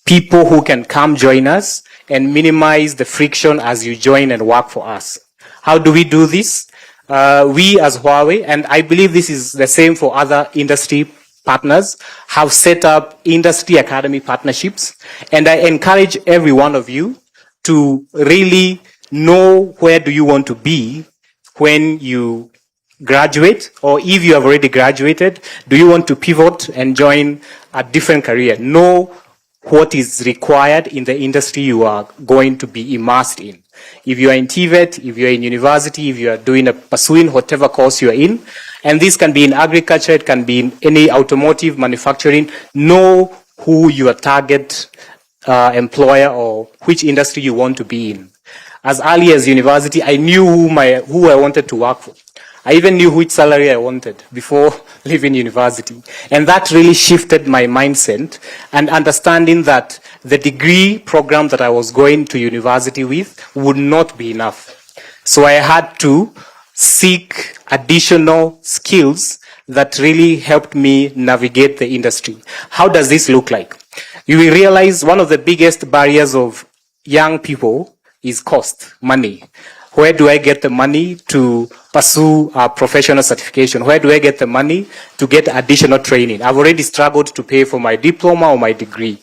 people who can come join us and minimize the friction as you join and work for us. How do we do this? We as Huawei, and I believe this is the same for other industry partners, have set up industry academy partnerships. And I encourage every one of you to really know where do you want to be when you graduate, or if you have already graduated, do you want to pivot and join a different career? Know what is required in the industry you are going to be immersed in. If you are in TVET, if you are in university, if you are pursuing whatever course you are in, and this can be in agriculture, it can be in any automotive, manufacturing, know who your target employer or which industry you want to be in. As early as university, I knew who I wanted to work for. I even knew which salary I wanted before leaving university. And that really shifted my mindset and understanding that the degree program that I was going to university with would not be enough. So I had to seek additional skills that really helped me navigate the industry. How does this look like? You will realize one of the biggest barriers of young people is cost, money. Where do I get the money to pursue a professional certification? Where do I get the money to get additional training? I've already struggled to pay for my diploma or my degree.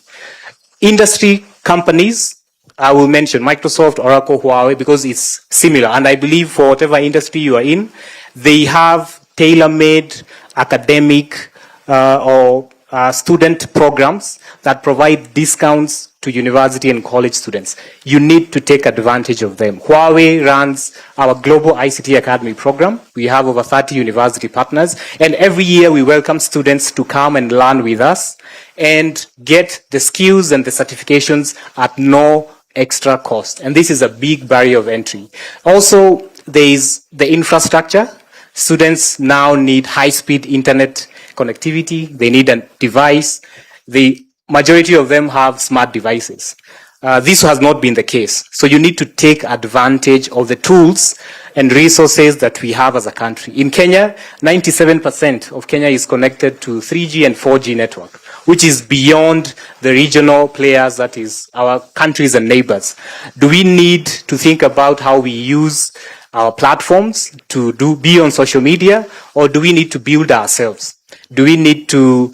Industry companies, I will mention Microsoft, Oracle, Huawei, because it's similar. And I believe for whatever industry you are in, they have tailor-made academic or student programs that provide discounts to university and college students. You need to take advantage of them. Huawei runs our Global ICT Academy program. We have over 30 university partners, and every year we welcome students to come and learn with us and get the skills and the certifications at no extra cost. And this is a big barrier of entry. Also, there is the infrastructure. Students now need high-speed internet connectivity. They need a device. The majority of them have smart devices. This has not been the case. So you need to take advantage of the tools and resources that we have as a country. In Kenya, 97% of Kenya is connected to 3G and 4G network, which is beyond the regional players, that is our countries and neighbors. Do we need to think about how we use our platforms to be on social media, or do we need to build ourselves? Do we need to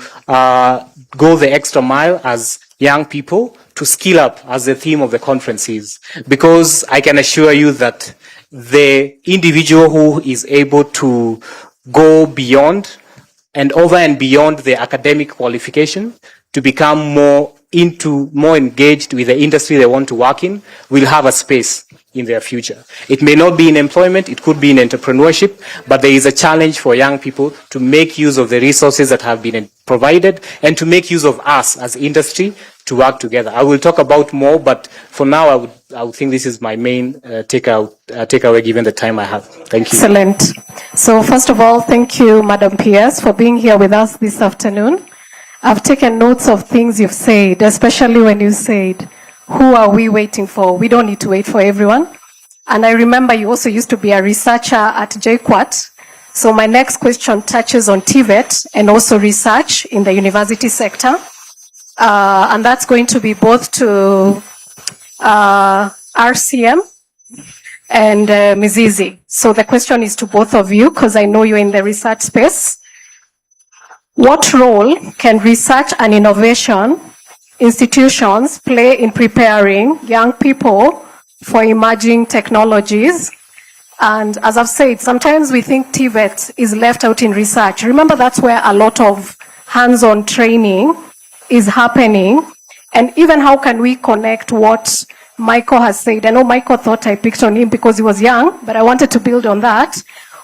go the extra mile as young people to skill up, as the theme of the conference is? Because I can assure you that the individual who is able to go beyond and over and beyond the academic qualification to become more engaged with the industry they want to work in will have a space in their future. It may not be in employment, it could be in entrepreneurship, but there is a challenge for young people to make use of the resources that have been provided and to make use of us as industry to work together. I will talk about more, but for now I would think this is my main takeaway given the time I have. Thank you. Excellent. So first of all, thank you, Madam Pierce, for being here with us this afternoon. I've taken notes of things you've said, especially when you said, who are we waiting for? We don't need to wait for everyone. And I remember you also used to be a researcher at JQuat. So my next question touches on TVET and also research in the university sector. And that's going to be both to RCM and Mizizi. So the question is to both of you, because I know you're in the research space. What role can research and innovation institutions play in preparing young people for emerging technologies? And as I've said, sometimes we think TVET is left out in research. Remember, that's where a lot of hands-on training is happening. And even how can we connect what Michael has said? I know Michael thought I picked on him because he was young, but I wanted to build on that.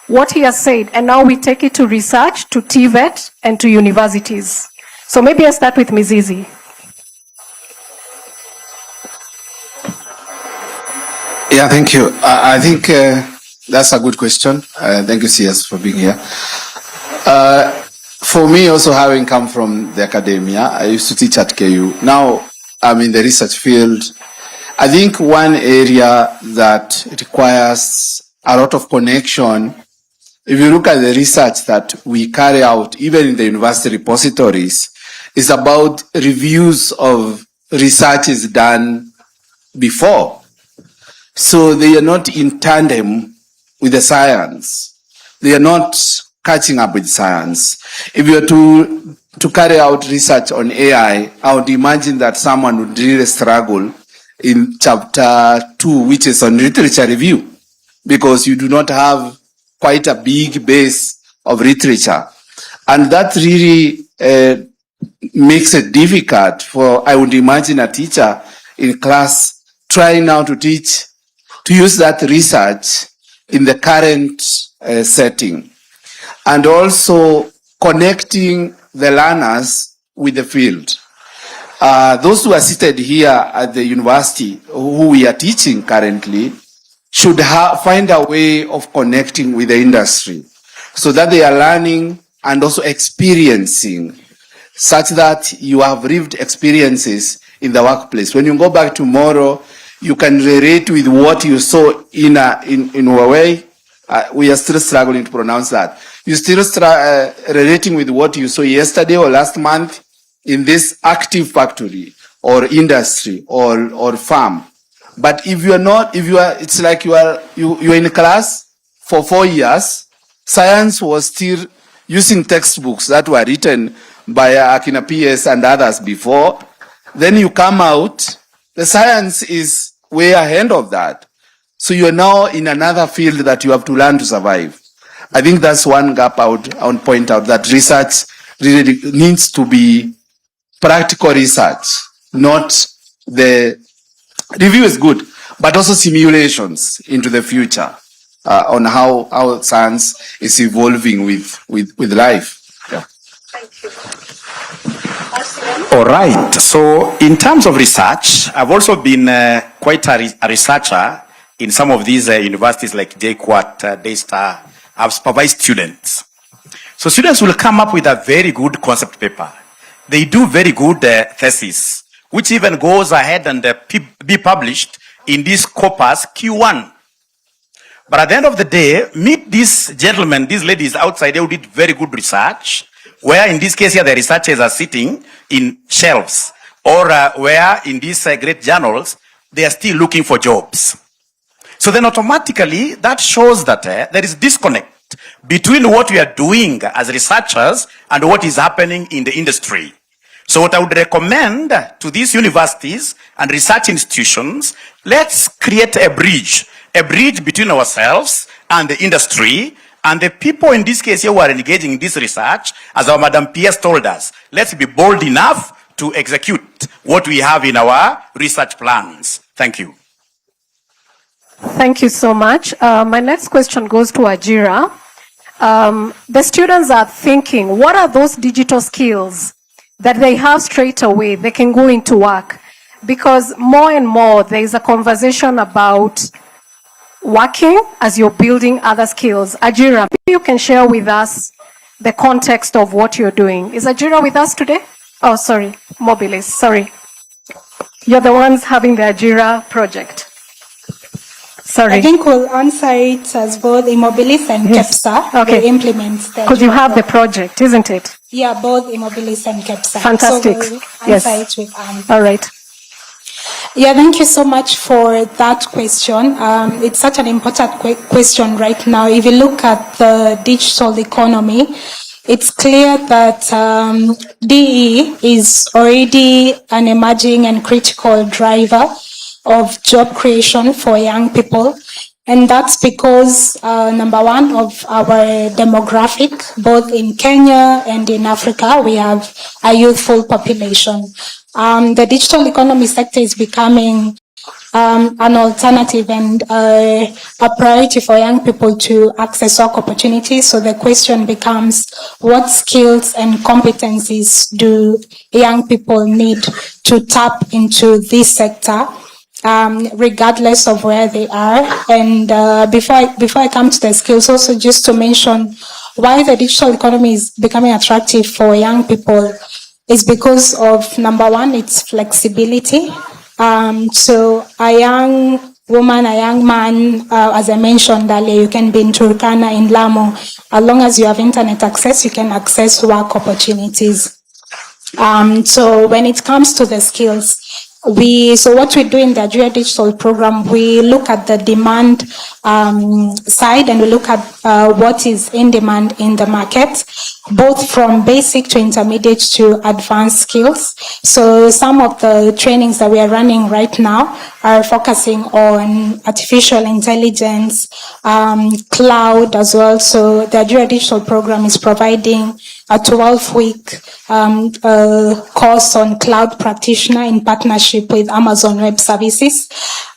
What he has said, and now we take it to research, to TVET, and to universities. So maybe I start with Mizizi. Yeah, thank you. I think that's a good question. Thank you, CS, for being here. For me, also having come from the academia, I used to teach at KU. Now I'm in the research field. I think one area that requires a lot of connection, if you look at the research that we carry out, even in the university repositories, is about reviews of researches done before. So they are not in tandem with the science. They are not catching up with science. If you are to carry out research on AI, I would imagine that someone would really struggle in chapter 2, which is on literature review, because you do not have quite a big base of literature. And that really makes it difficult for, I would imagine, a teacher in class trying now to teach, to use that research in the current setting. And also connecting the learners with the field. Those who are seated here at the university, who we are teaching currently, should find a way of connecting with the industry so that they are learning and also experiencing, such that you have lived experiences in the workplace. When you go back tomorrow, you can relate with what you saw in Huawei. We are still struggling to pronounce that. You still relating with what you saw yesterday or last month in this active factory or industry or farm. But if you are not, it's like you're in class for 4 years. Science was still using textbooks that were written by Akina PS and others before. Then you come out, the science is way ahead of that. So you are now in another field that you have to learn to survive. I think that's one gap I would point out, that research really needs to be practical research, not the review is good, but also simulations into the future on how science is evolving with life. Yeah. All right. So in terms of research, I've also been quite a researcher in some of these universities like JKUAT, Daystar. I've supervised students. So students will come up with a very good concept paper. They do very good thesis, which even goes ahead and be published in this corpus Q1. But at the end of the day, meet these gentlemen, these ladies outside, who did very good research, where in this case here the researchers are sitting in shelves, or where in these great journals, they are still looking for jobs. So then automatically that shows that there is disconnect between what we are doing as researchers and what is happening in the industry. So what I would recommend to these universities and research institutions, let's create a bridge between ourselves and the industry and the people in this case here who are engaging in this research, as our Madam PS told us. Let's be bold enough to execute what we have in our research plans. Thank you. Thank you so much. My next question goes to Ajira. The students are thinking, what are those digital skills that they have straight away, they can go into work? Because more and more there is a conversation about working as you're building other skills. Ajira, maybe you can share with us the context of what you're doing. Is Ajira with us today? Oh, sorry, Mobilis, sorry. You're the ones having the Ajira project. Sorry. I think we'll answer it as both Immobilis and KEPSA. Okay. They implement the Because you have the project, isn't it? Yeah, both Immobilis and KEPSA. Fantastic. So we'll Yes. answer it with All right. Yeah, thank you so much for that question. It's such an important question right now. If you look at the digital economy, it's clear that DE is already an emerging and critical driver of job creation for young people. And that's because, number one, of our demographic, both in Kenya and in Africa, we have a youthful population. The digital economy sector is becoming an alternative and a priority for young people to access work opportunities. So the question becomes, what skills and competencies do young people need to tap into this sector? Regardless of where they are. And before I come to the skills, also just to mention why the digital economy is becoming attractive for young people is because of, number one, its flexibility. So a young woman, a young man, as I mentioned earlier, you can be in Turkana, in Lamu. As long as you have internet access, you can access work opportunities. So when it comes to the skills, so what we do in the Ajira Digital Program, we look at the demand side and we look at what is in demand in the market, both from basic to intermediate to advanced skills. So some of the trainings that we are running right now are focusing on artificial intelligence, cloud as well. So the Ajira Digital Program is providing a 12-week course on cloud practitioner in partnership with Amazon Web Services.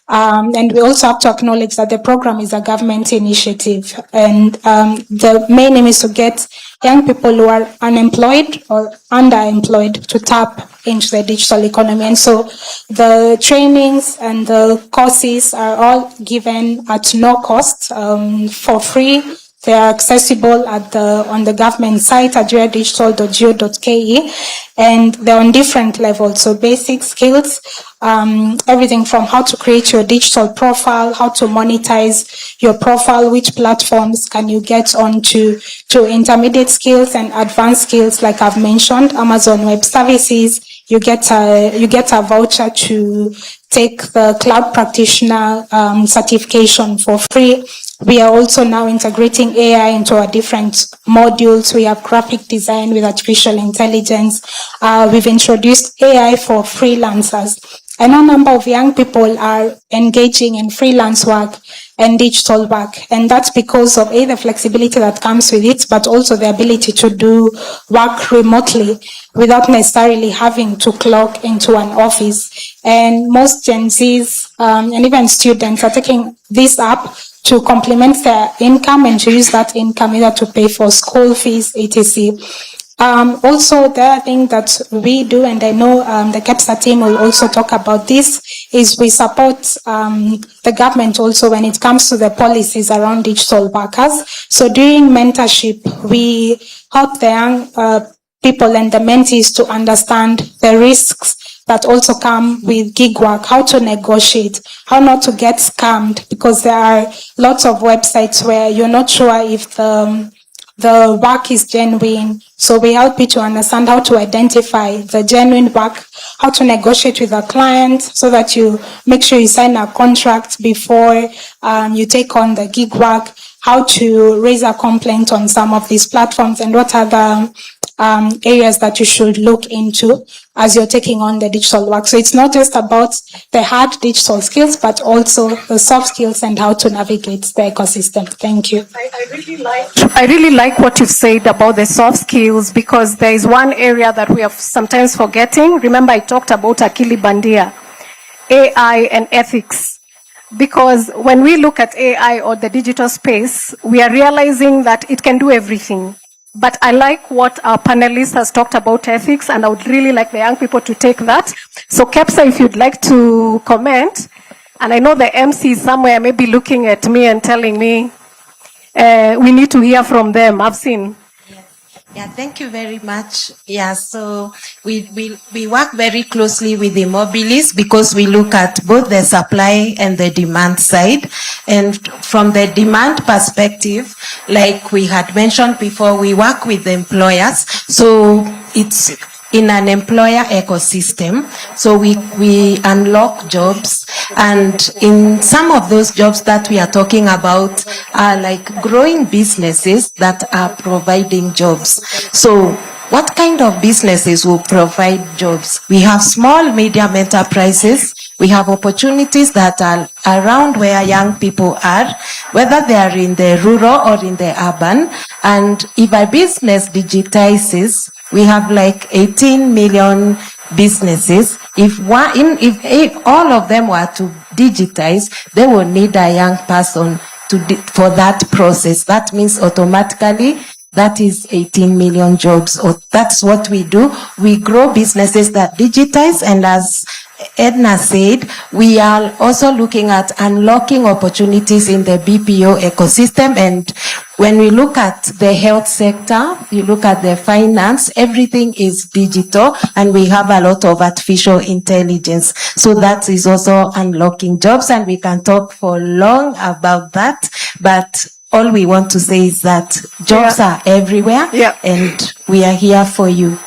And we also have to acknowledge that the program is a government initiative. And the main aim is to get young people who are unemployed or underemployed to tap into the digital economy. And so the trainings and the courses are all given at no cost, for free. They are accessible on the government site, ajiradigital.go.ke, and they're on different levels. So basic skills, everything from how to create your digital profile, how to monetize your profile, which platforms can you get onto, to intermediate skills and advanced skills, like I've mentioned, Amazon Web Services. You get a voucher to take the cloud practitioner certification for free. We are also now integrating AI into our different modules. We have graphic design with artificial intelligence. We've introduced AI for freelancers. I know a number of young people are engaging in freelance work and digital work, and that's because of the flexibility that comes with it, but also the ability to do work remotely without necessarily having to clock into an office. And most Gen Zs and even students are taking this up to complement their income and to use that income either to pay for school fees, etc. Also, the other thing that we do, and I know the KEPSA team will also talk about this, is we support the government also when it comes to the policies around digital workers. So during mentorship, we help the young people and the mentees to understand the risks that also come with gig work, how to negotiate, how not to get scammed, because there are lots of websites where you're not sure if the work is genuine. So we help you to understand how to identify the genuine work, how to negotiate with a client so that you make sure you sign a contract before you take on the gig work, how to raise a complaint on some of these platforms, and what other areas that you should look into as you're taking on the digital work. So it's not just about the hard digital skills, but also the soft skills and how to navigate the ecosystem. Thank you. I really like what you've said about the soft skills, because there is one area that we are sometimes forgetting. Remember, I talked about Akili Bandia, AI and ethics. Because when we look at AI or the digital space, we are realizing that it can do everything. But I like what our panelist has talked about ethics, and I would really like the young people to take that. So KEPSA, if you'd like to comment, and I know the MC somewhere may be looking at me and telling me, we need to hear from them. I've seen. Yeah, thank you very much. Yeah, so we work very closely with the Immobilis because we look at both the supply and the demand side. And from the demand perspective, like we had mentioned before, we work with the employers. So it's in an employer ecosystem. So we unlock jobs, and in some of those jobs that we are talking about are like growing businesses that are providing jobs. So what kind of businesses will provide jobs? We have small, medium enterprises. We have opportunities that are around where young people are, whether they are in the rural or in the urban. And if a business digitizes, we have like 18 million businesses. If all of them were to digitize, they will need a young person for that process. That means automatically that is 18 million jobs. Or that's what we do. We grow businesses that digitize, and as Edna said, we are also looking at unlocking opportunities in the BPO ecosystem. And when we look at the health sector, you look at the finance, everything is digital, and we have a lot of artificial intelligence. So that is also unlocking jobs, and we can talk for long about that. But all we want to say is that jobs are everywhere, and we are here for you.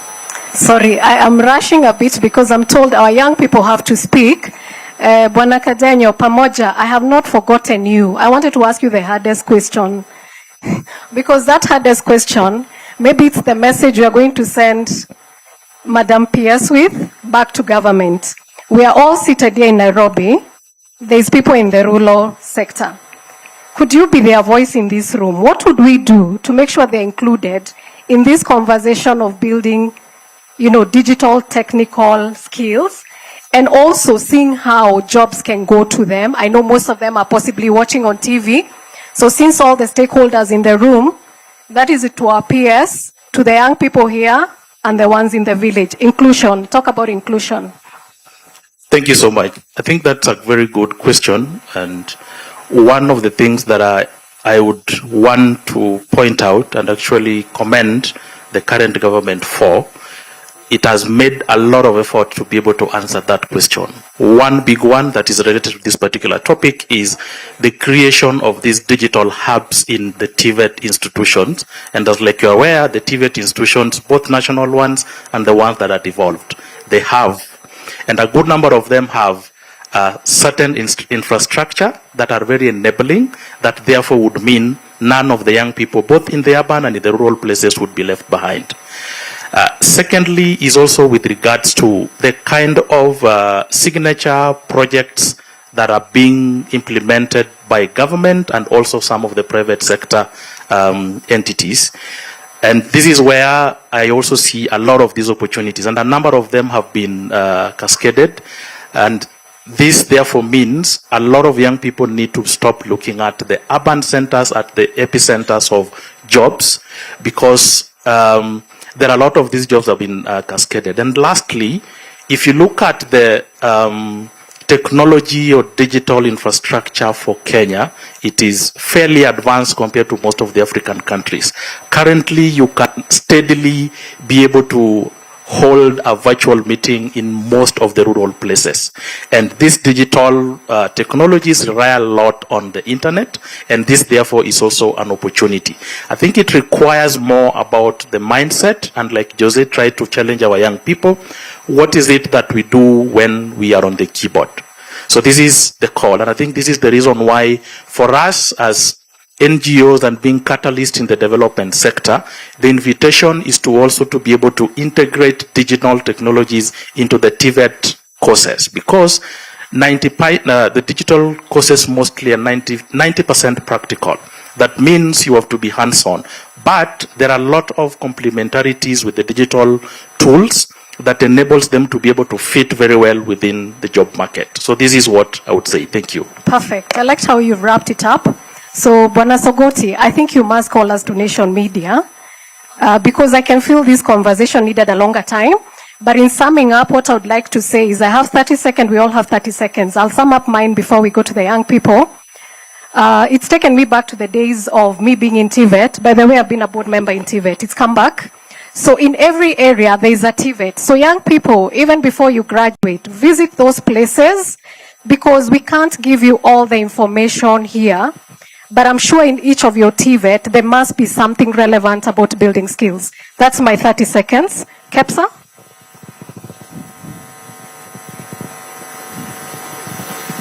Sorry, I am rushing a bit because I'm told our young people have to speak. Bwana Kadenyo, pamoja, I have not forgotten you. I wanted to ask you the hardest question. Because that hardest question, maybe it's the message we are going to send Madam PS with back to government. We are all seated here in Nairobi. There's people in the rural sector. Could you be their voice in this room? What would we do to make sure they're included in this conversation of building, digital technical skills, and also seeing how jobs can go to them? I know most of them are possibly watching on TV. So since all the stakeholders in the room, that is it to our PS, to the young people here, and the ones in the village. Inclusion. Talk about inclusion. Thank you so much. I think that's a very good question. And one of the things that I would want to point out and actually commend the current government for, it has made a lot of effort to be able to answer that question. One big one that is related to this particular topic is the creation of these digital hubs in the TVET institutions. And as like you're aware, the TVET institutions, both national ones and the ones that are devolved, they have, and a good number of them have certain infrastructure that are very enabling, that therefore would mean none of the young people, both in the urban and in the rural places, would be left behind. Secondly, is also with regards to the kind of signature projects that are being implemented by government and also some of the private sector entities. And this is where I also see a lot of these opportunities, and a number of them have been cascaded. And this therefore means a lot of young people need to stop looking at the urban centers, at the epicenters of jobs, because there are a lot of these jobs have been cascaded. And lastly, if you look at the technology or digital infrastructure for Kenya, it is fairly advanced compared to most of the African countries. Currently, you can steadily be able to hold a virtual meeting in most of the rural places. And these digital technologies rely a lot on the internet, and this therefore is also an opportunity. I think it requires more about the mindset, and like Jose tried to challenge our young people, what is it that we do when we are on the keyboard? So this is the call, and I think this is the reason why for us as NGOs and being catalysts in the development sector, the invitation is to also to be able to integrate digital technologies into the TVET courses, because the digital courses mostly are 90% practical. That means you have to be hands-on. But there are a lot of complementarities with the digital tools that enables them to be able to fit very well within the job market. So this is what I would say. Thank you. Perfect. I liked how you wrapped it up. So, Bwana Sogoti, I think you must call us to Nation Media because I can feel this conversation needed a longer time. But in summing up, what I would like to say is I have 30 seconds. We all have 30 seconds. I'll sum up mine before we go to the young people. It's taken me back to the days of me being in TVET. By the way, I've been a board member in TVET. It's come back. So in every area, there is a TVET. So young people, even before you graduate, visit those places because we can't give you all the information here. But I'm sure in each of your TVET, there must be something relevant about building skills. That's my 30 seconds. Kepsa?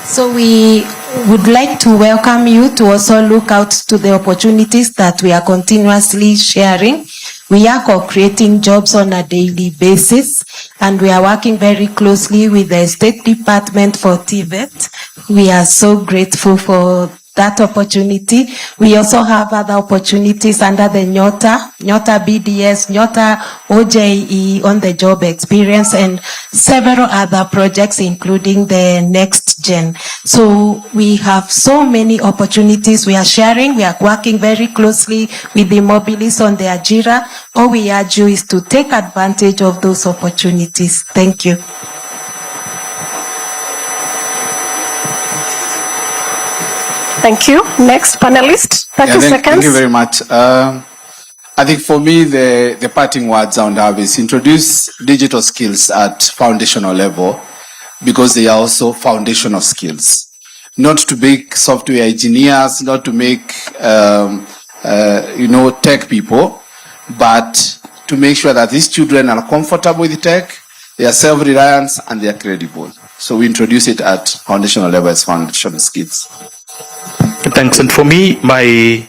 So we would like to welcome you to also look out to the opportunities that we are continuously sharing. We are co-creating jobs on a daily basis, and we are working very closely with the State Department for TVET. We are so grateful for that opportunity. We also have other opportunities under the Nyota BDS, Nyota OJE on the job experience, and several other projects, including the Next Gen. So we have so many opportunities we are sharing. We are working very closely with the Mobilis on the Ajira. All we urge you is to take advantage of those opportunities. Thank you. Thank you. Next panelist, 30 seconds. Thank you very much. I think for me, the parting words I would have is introduce digital skills at foundational level because they are also foundational skills. Not to make software engineers, not to make, tech people, but to make sure that these children are comfortable with tech, they are self-reliant, and they are credible. So we introduce it at foundational level as foundational skills. Thanks. And for me, my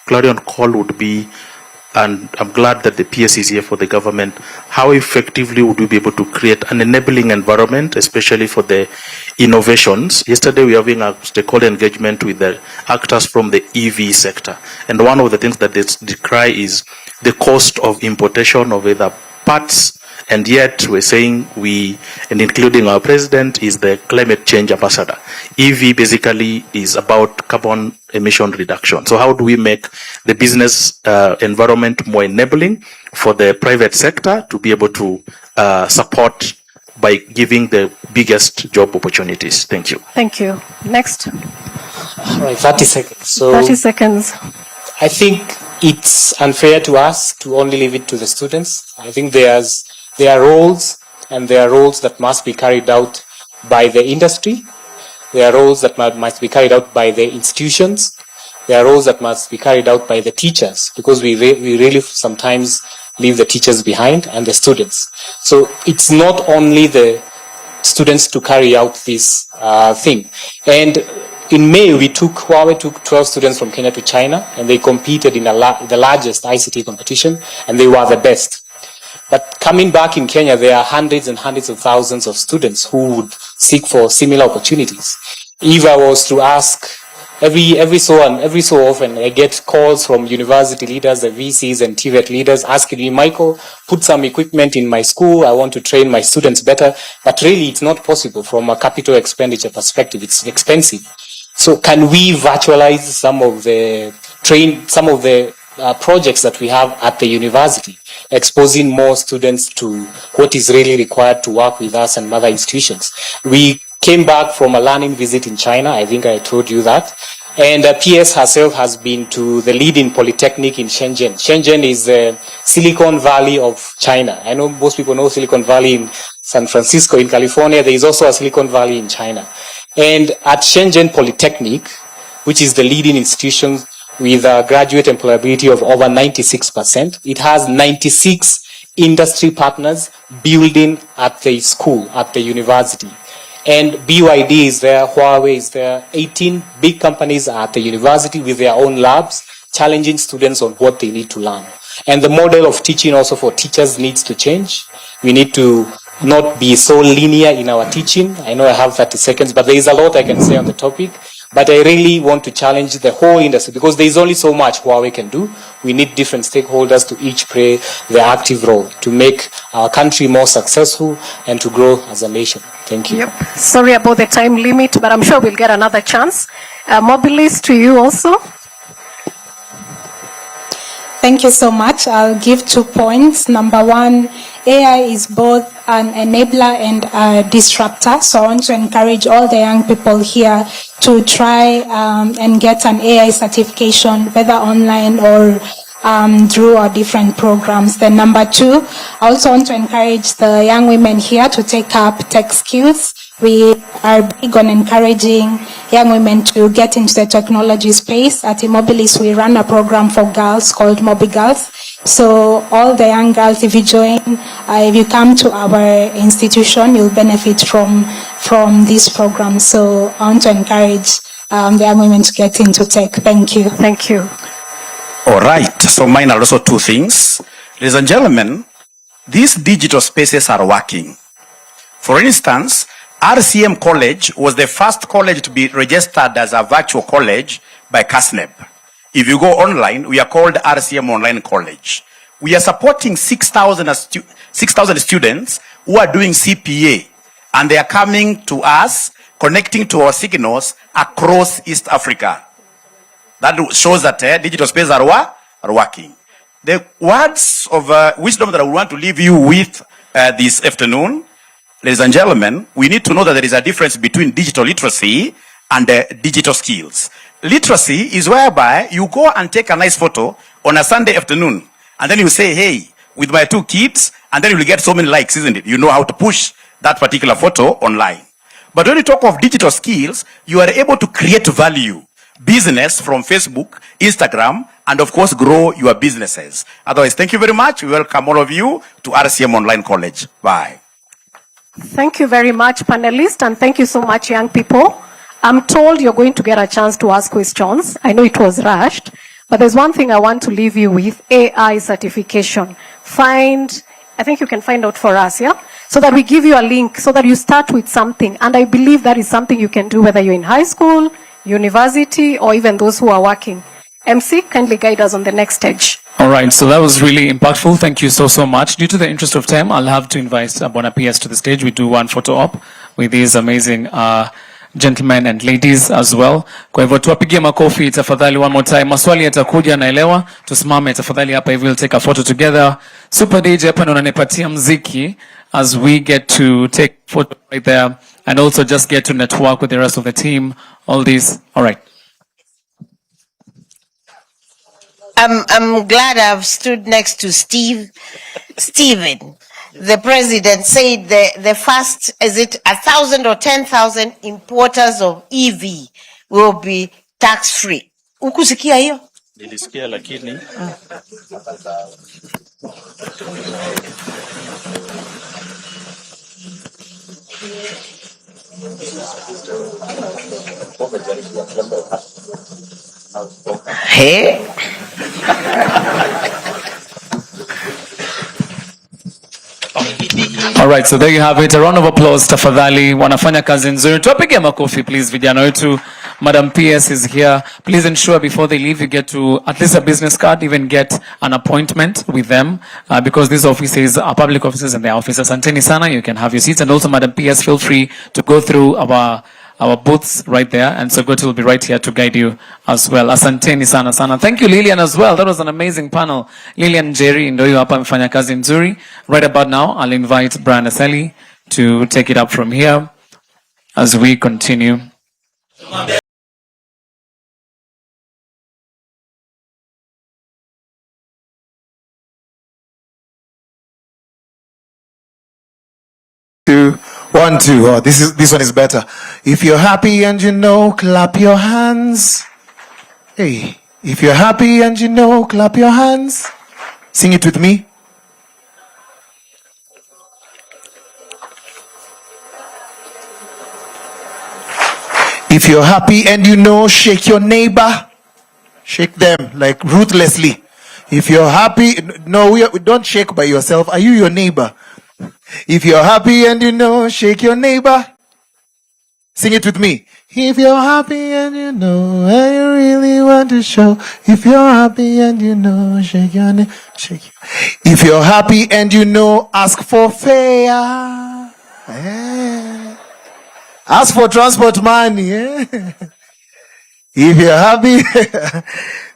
clarion call would be, and I'm glad that the PS is here for the government, how effectively would we be able to create an enabling environment, especially for the innovations? Yesterday, we were having a stakeholder engagement with the actors from the EV sector. And one of the things that they decry is the cost of importation of either parts. And yet we're saying and including our president, is the climate change ambassador. EV basically is about carbon emission reduction. So how do we make the business environment more enabling for the private sector to be able to support by giving the biggest job opportunities? Thank you. Thank you. Next. All right, 30 seconds. So 30 seconds. I think it's unfair to us to only leave it to the students. I think there are roles, and there are roles that must be carried out by the industry. There are roles that must be carried out by the institutions. There are roles that must be carried out by the teachers, because we really sometimes leave the teachers behind and the students. So it's not only the students to carry out this thing. And in May, Huawei took 12 students from Kenya to China, and they competed in the largest ICT competition, and they were the best. But coming back in Kenya, there are hundreds and hundreds of thousands of students who would seek for similar opportunities. If I was to ask every so often, I get calls from university leaders, the VCs and TVET leaders asking me, Michael, put some equipment in my school. I want to train my students better. But really, it's not possible from a capital expenditure perspective. It's expensive. So can we virtualize some of the projects that we have at the university, exposing more students to what is really required to work with us and other institutions? We came back from a learning visit in China. I think I told you that. And PS herself has been to the leading polytechnic in Shenzhen. Shenzhen is the Silicon Valley of China. I know most people know Silicon Valley in San Francisco in California. There is also a Silicon Valley in China. And at Shenzhen Polytechnic, which is the leading institution with a graduate employability of over 96%, it has 96 industry partners building at the school, at the university. And BYD is there, Huawei is there, 18 big companies are at the university with their own labs, challenging students on what they need to learn. And the model of teaching also for teachers needs to change. We need to not be so linear in our teaching. I know I have 30 seconds, but there is a lot I can say on the topic. But I really want to challenge the whole industry because there is only so much Huawei can do. We need different stakeholders to each play their active role to make our country more successful and to grow as a nation. Thank you. Yep. Sorry about the time limit, but I'm sure we'll get another chance. Mobilis, to you also. Thank you so much. I'll give 2 points. Number one, AI is both an enabler and a disruptor. So I want to encourage all the young people here to try and get an AI certification, whether online or through our different programs. Then number two, I also want to encourage the young women here to take up tech skills. We are big on encouraging young women to get into the technology space. At Immobilis, we run a program for girls called Mobi Girls. So all the young girls, if you join, if you come to our institution, you'll benefit from this program. So I want to encourage the young women to get into tech. Thank you. Thank you. All right, so mine are also two things. Ladies and gentlemen, these digital spaces are working. For instance, RCM College was the first college to be registered as a virtual college by CASNEB. If you go online, we are called RCM Online College. We are supporting 6,000 students who are doing CPA, and they are coming to us, connecting to our signals across East Africa. That shows that digital spaces are working. The words of wisdom that I want to leave you with this afternoon, ladies and gentlemen, we need to know that there is a difference between digital literacy and digital skills. Literacy is whereby you go and take a nice photo on a Sunday afternoon, and then you say, hey, with my 2 kids, and then you will get so many likes, isn't it? You know how to push that particular photo online. But when you talk of digital skills, you are able to create value, business from Facebook, Instagram, and of course, grow your businesses. Otherwise, thank you very much. We welcome all of you to RCM Online College. Bye. Thank you very much, panelists, and thank you so much, young people. I'm told you're going to get a chance to ask questions. I know it was rushed, but there's one thing I want to leave you with, AI certification. I think you can find out for us, yeah? So that we give you a link, so that you start with something. And I believe that is something you can do whether you're in high school, university, or even those who are working. MC, kindly guide us on the next stage. All right, so that was really impactful. Thank you so much. Due to the interest of time, I'll have to invite Bwana PS to the stage. We do one photo op with these amazing gentlemen and ladies as well. Kwa hivyo tuwapigie makofi tafadhali one more time. Maswali yatakuja naelewa. Tusimame tafadhali hapa hivi, we'll take a photo together. Super DJ hapa ndo unanipatia mziki as we get to take photo right there and also just get to network with the rest of the team. All these. All right. I'm glad I've stood next to Stephen. The president said the first, is it 1,000 or 10,000 importers of EV will be tax-free. Ukusikia hiyo? Nilisikia lakini. Hey. All right, so there you have it. A round of applause tafadhali. Wanafanya kazi nzuri. Tuwapige makofi please vijana wetu. Madam PS is here. Please ensure before they leave you get to at least a business card, even get an appointment with them because these offices are public offices and their offices. Asanteni sana, you can have your seats. And also Madam PS, feel free to go through our booths right there, and Sogoti will be right here to guide you as well. Asanteni sana sana. Thank you Lillian as well. That was an amazing panel. Lillian Jerry ndio huyo hapa amefanya kazi nzuri. Right about now, I'll invite Brian Aseli to take it up from here as we continue. One, two. Oh, this one is better. If you're happy and you know, clap your hands. Hey, if you're happy and you know, clap your hands. Sing it with me. If you're happy and you know, shake your neighbor. Shake them like ruthlessly. If you're happy, no, don't shake by yourself. Are you your neighbor? If you're happy and you know, shake your neighbor. Sing it with me. If you're happy and you know, and you really want to show. If you're happy and you know, shake your neighbor. If you're happy and you know, ask for fare. Yeah. Ask for transport money. Yeah. If you're happy.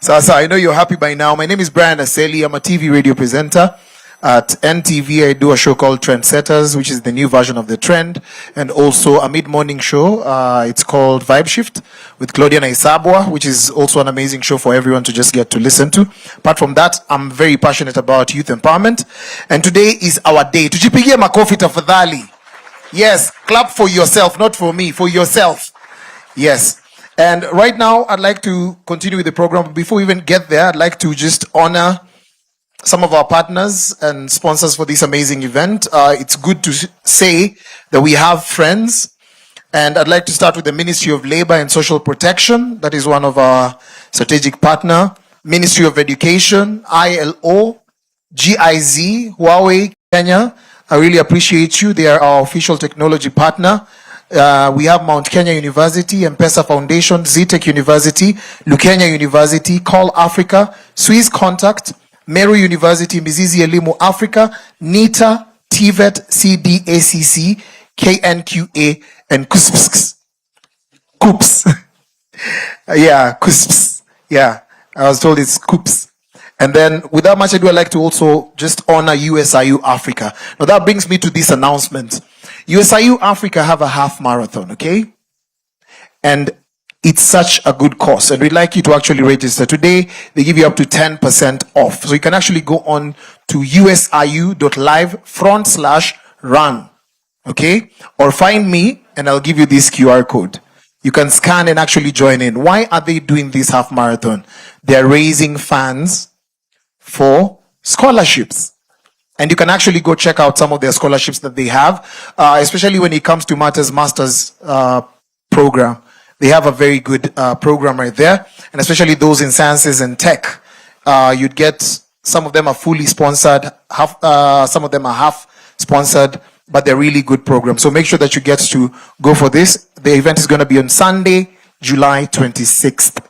So I know you're happy by now. My name is Brian Aseli. I'm a TV radio presenter. At NTV, I do a show called Trendsetters, which is the new version of The Trend, and also a mid-morning show. It's called Vibe Shift with Claudia Naisabwa, which is also an amazing show for everyone to just get to listen to. Apart from that, I'm very passionate about youth empowerment, and today is our day. Tujipigie makofi tafadhali. Yes, clap for yourself, not for me, for yourself. Yes. And right now, I'd like to continue with the program. Before we even get there, I'd like to just honor some of our partners and sponsors for this amazing event. It's good to say that we have friends. And I'd like to start with the Ministry of Labor and Social Protection. That is one of our strategic partner. Ministry of Education, ILO, GIZ, Huawei, Kenya. I really appreciate you. They are our official technology partner. We have Mount Kenya University, M-Pesa Foundation, ZTech University, Lukenya University, Call Africa, Swiss Contact, Meru University, Mizizi Elimu Africa, NITA, TVET, CDACC, KNQA, and KUSPS. KUPS. Yeah, KUSPS. Yeah, I was told it's KUPS. And then, without much ado, I'd like to also just honor USIU Africa. Now, that brings me to this announcement. USIU Africa have a half marathon, okay? And it's such a good course, and we'd like you to actually register. Today, they give you up to 10% off. So you can actually go on to usiu.live/run, okay? Or find me, and I'll give you this QR code. You can scan and actually join in. Why are they doing this half marathon? They're raising funds for scholarships. And you can actually go check out some of their scholarships that they have, especially when it comes to Master's program. They have a very good program right there, and especially those in sciences and tech. You'd get, some of them are fully sponsored, some of them are half sponsored, but they're really good programs. So make sure that you get to go for this. The event is going to be on Sunday, July 26th.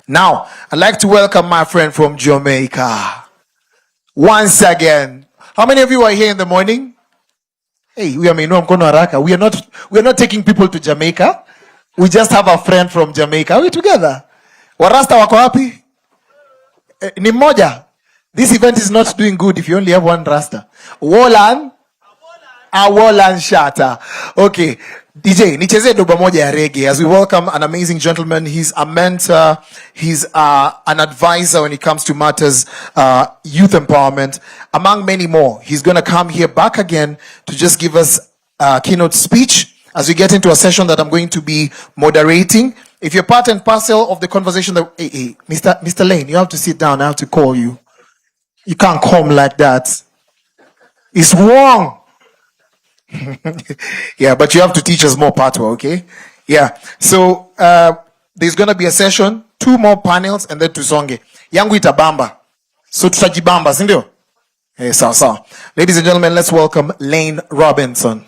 Now, I'd like to welcome my friend from Jamaica. Once again. How many of you are here in the morning? Hey, we are not taking people to Jamaica. We just have a friend from Jamaica. Are we together? Warasta wako wapi? Ni mmoja. This event is not doing good if you only have one Rasta. Wolan Shatta. Okay. DJ, nicheze doba moja ya reggae as we welcome an amazing gentleman. He's a mentor. He's an advisor when it comes to matters youth empowerment, among many more. He's going to come here back again to just give us a keynote speech as we get into a session that I'm going to be moderating. If you're part and parcel of the conversation that, hey, Mr. Lane, you have to sit down. I have to call you. You can't come like that. It's wrong. Yeah, but you have to teach us more patwa, okay? Yeah. So there's gonna be a session, 2 more panels, and then tusonge. Yangu itabamba. So tutajibamba, sindio? Hey, sawa. Ladies and gentlemen, let's welcome Lane Robinson.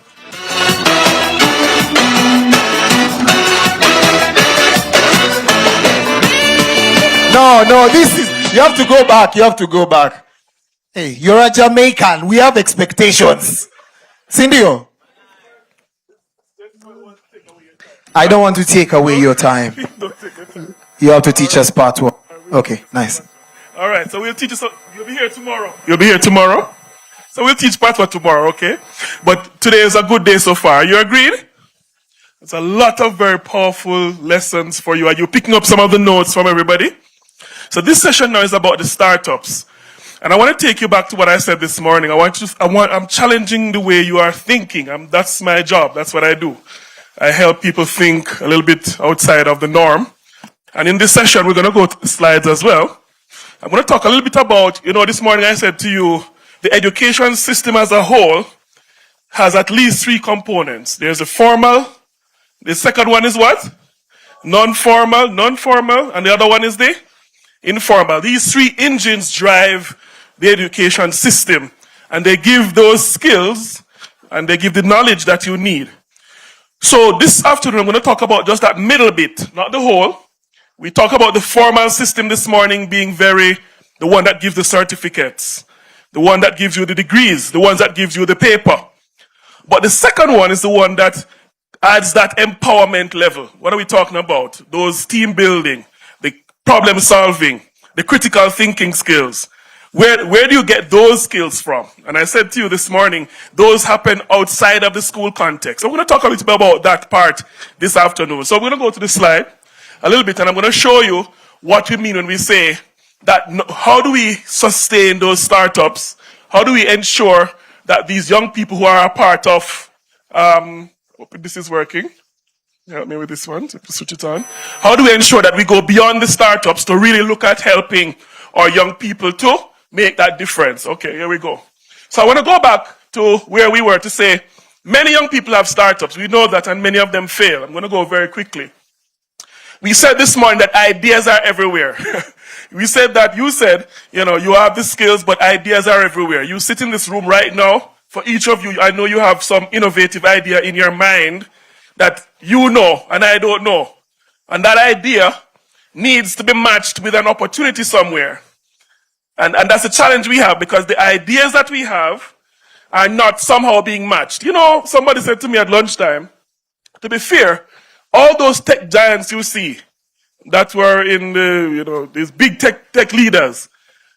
No, this is, you have to go back. Hey, you're a Jamaican. We have expectations. Sindio? I don't want to take away your time. You have to teach us part 1. Okay, nice. All right, so we'll teach you. So you'll be here tomorrow. So we'll teach part 1 tomorrow, okay? But today is a good day so far. You agreed? It's a lot of very powerful lessons for you. Are you picking up some of the notes from everybody? So this session now is about the startups. And I want to take you back to what I said this morning. I'm challenging the way you are thinking. That's my job. That's what I do. I help people think a little bit outside of the norm. And in this session, we're going to go to the slides as well. I'm going to talk a little bit about, this morning I said to you, the education system as a whole has at least 3 components. There's the formal. The second one is what? Non-formal, and the other one is the informal. These 3 engines drive the education system, and they give those skills and they give the knowledge that you need. So this afternoon, I'm going to talk about just that middle bit, not the whole. We talk about the formal system this morning being the one that gives the certificates, the one that gives you the degrees, the ones that gives you the paper. But the second one is the one that adds that empowerment level. What are we talking about? Those team building, the problem solving, the critical thinking skills. Where do you get those skills from? And I said to you this morning, those happen outside of the school context. So we're going to talk a little bit about that part this afternoon. So we're going to go to the slide a little bit, and I'm going to show you what we mean when we say that how do we sustain those startups? How do we ensure that these young people who are a part of, hope this is working. Help me with this one, to switch it on. How do we ensure that we go beyond the startups to really look at helping our young people to make that difference? Okay, here we go. So I want to go back to where we were to say, many young people have startups. We know that, and many of them fail. I'm going to go very quickly. We said this morning that ideas are everywhere. We said that you said, you have the skills, but ideas are everywhere. You sit in this room right now. For each of you, I know you have some innovative idea in your mind that you know and I don't know. And that idea needs to be matched with an opportunity somewhere. And that's a challenge we have, because the ideas that we have are not somehow being matched. Somebody said to me at lunchtime, to be fair, all those tech giants you see that were in these big tech leaders,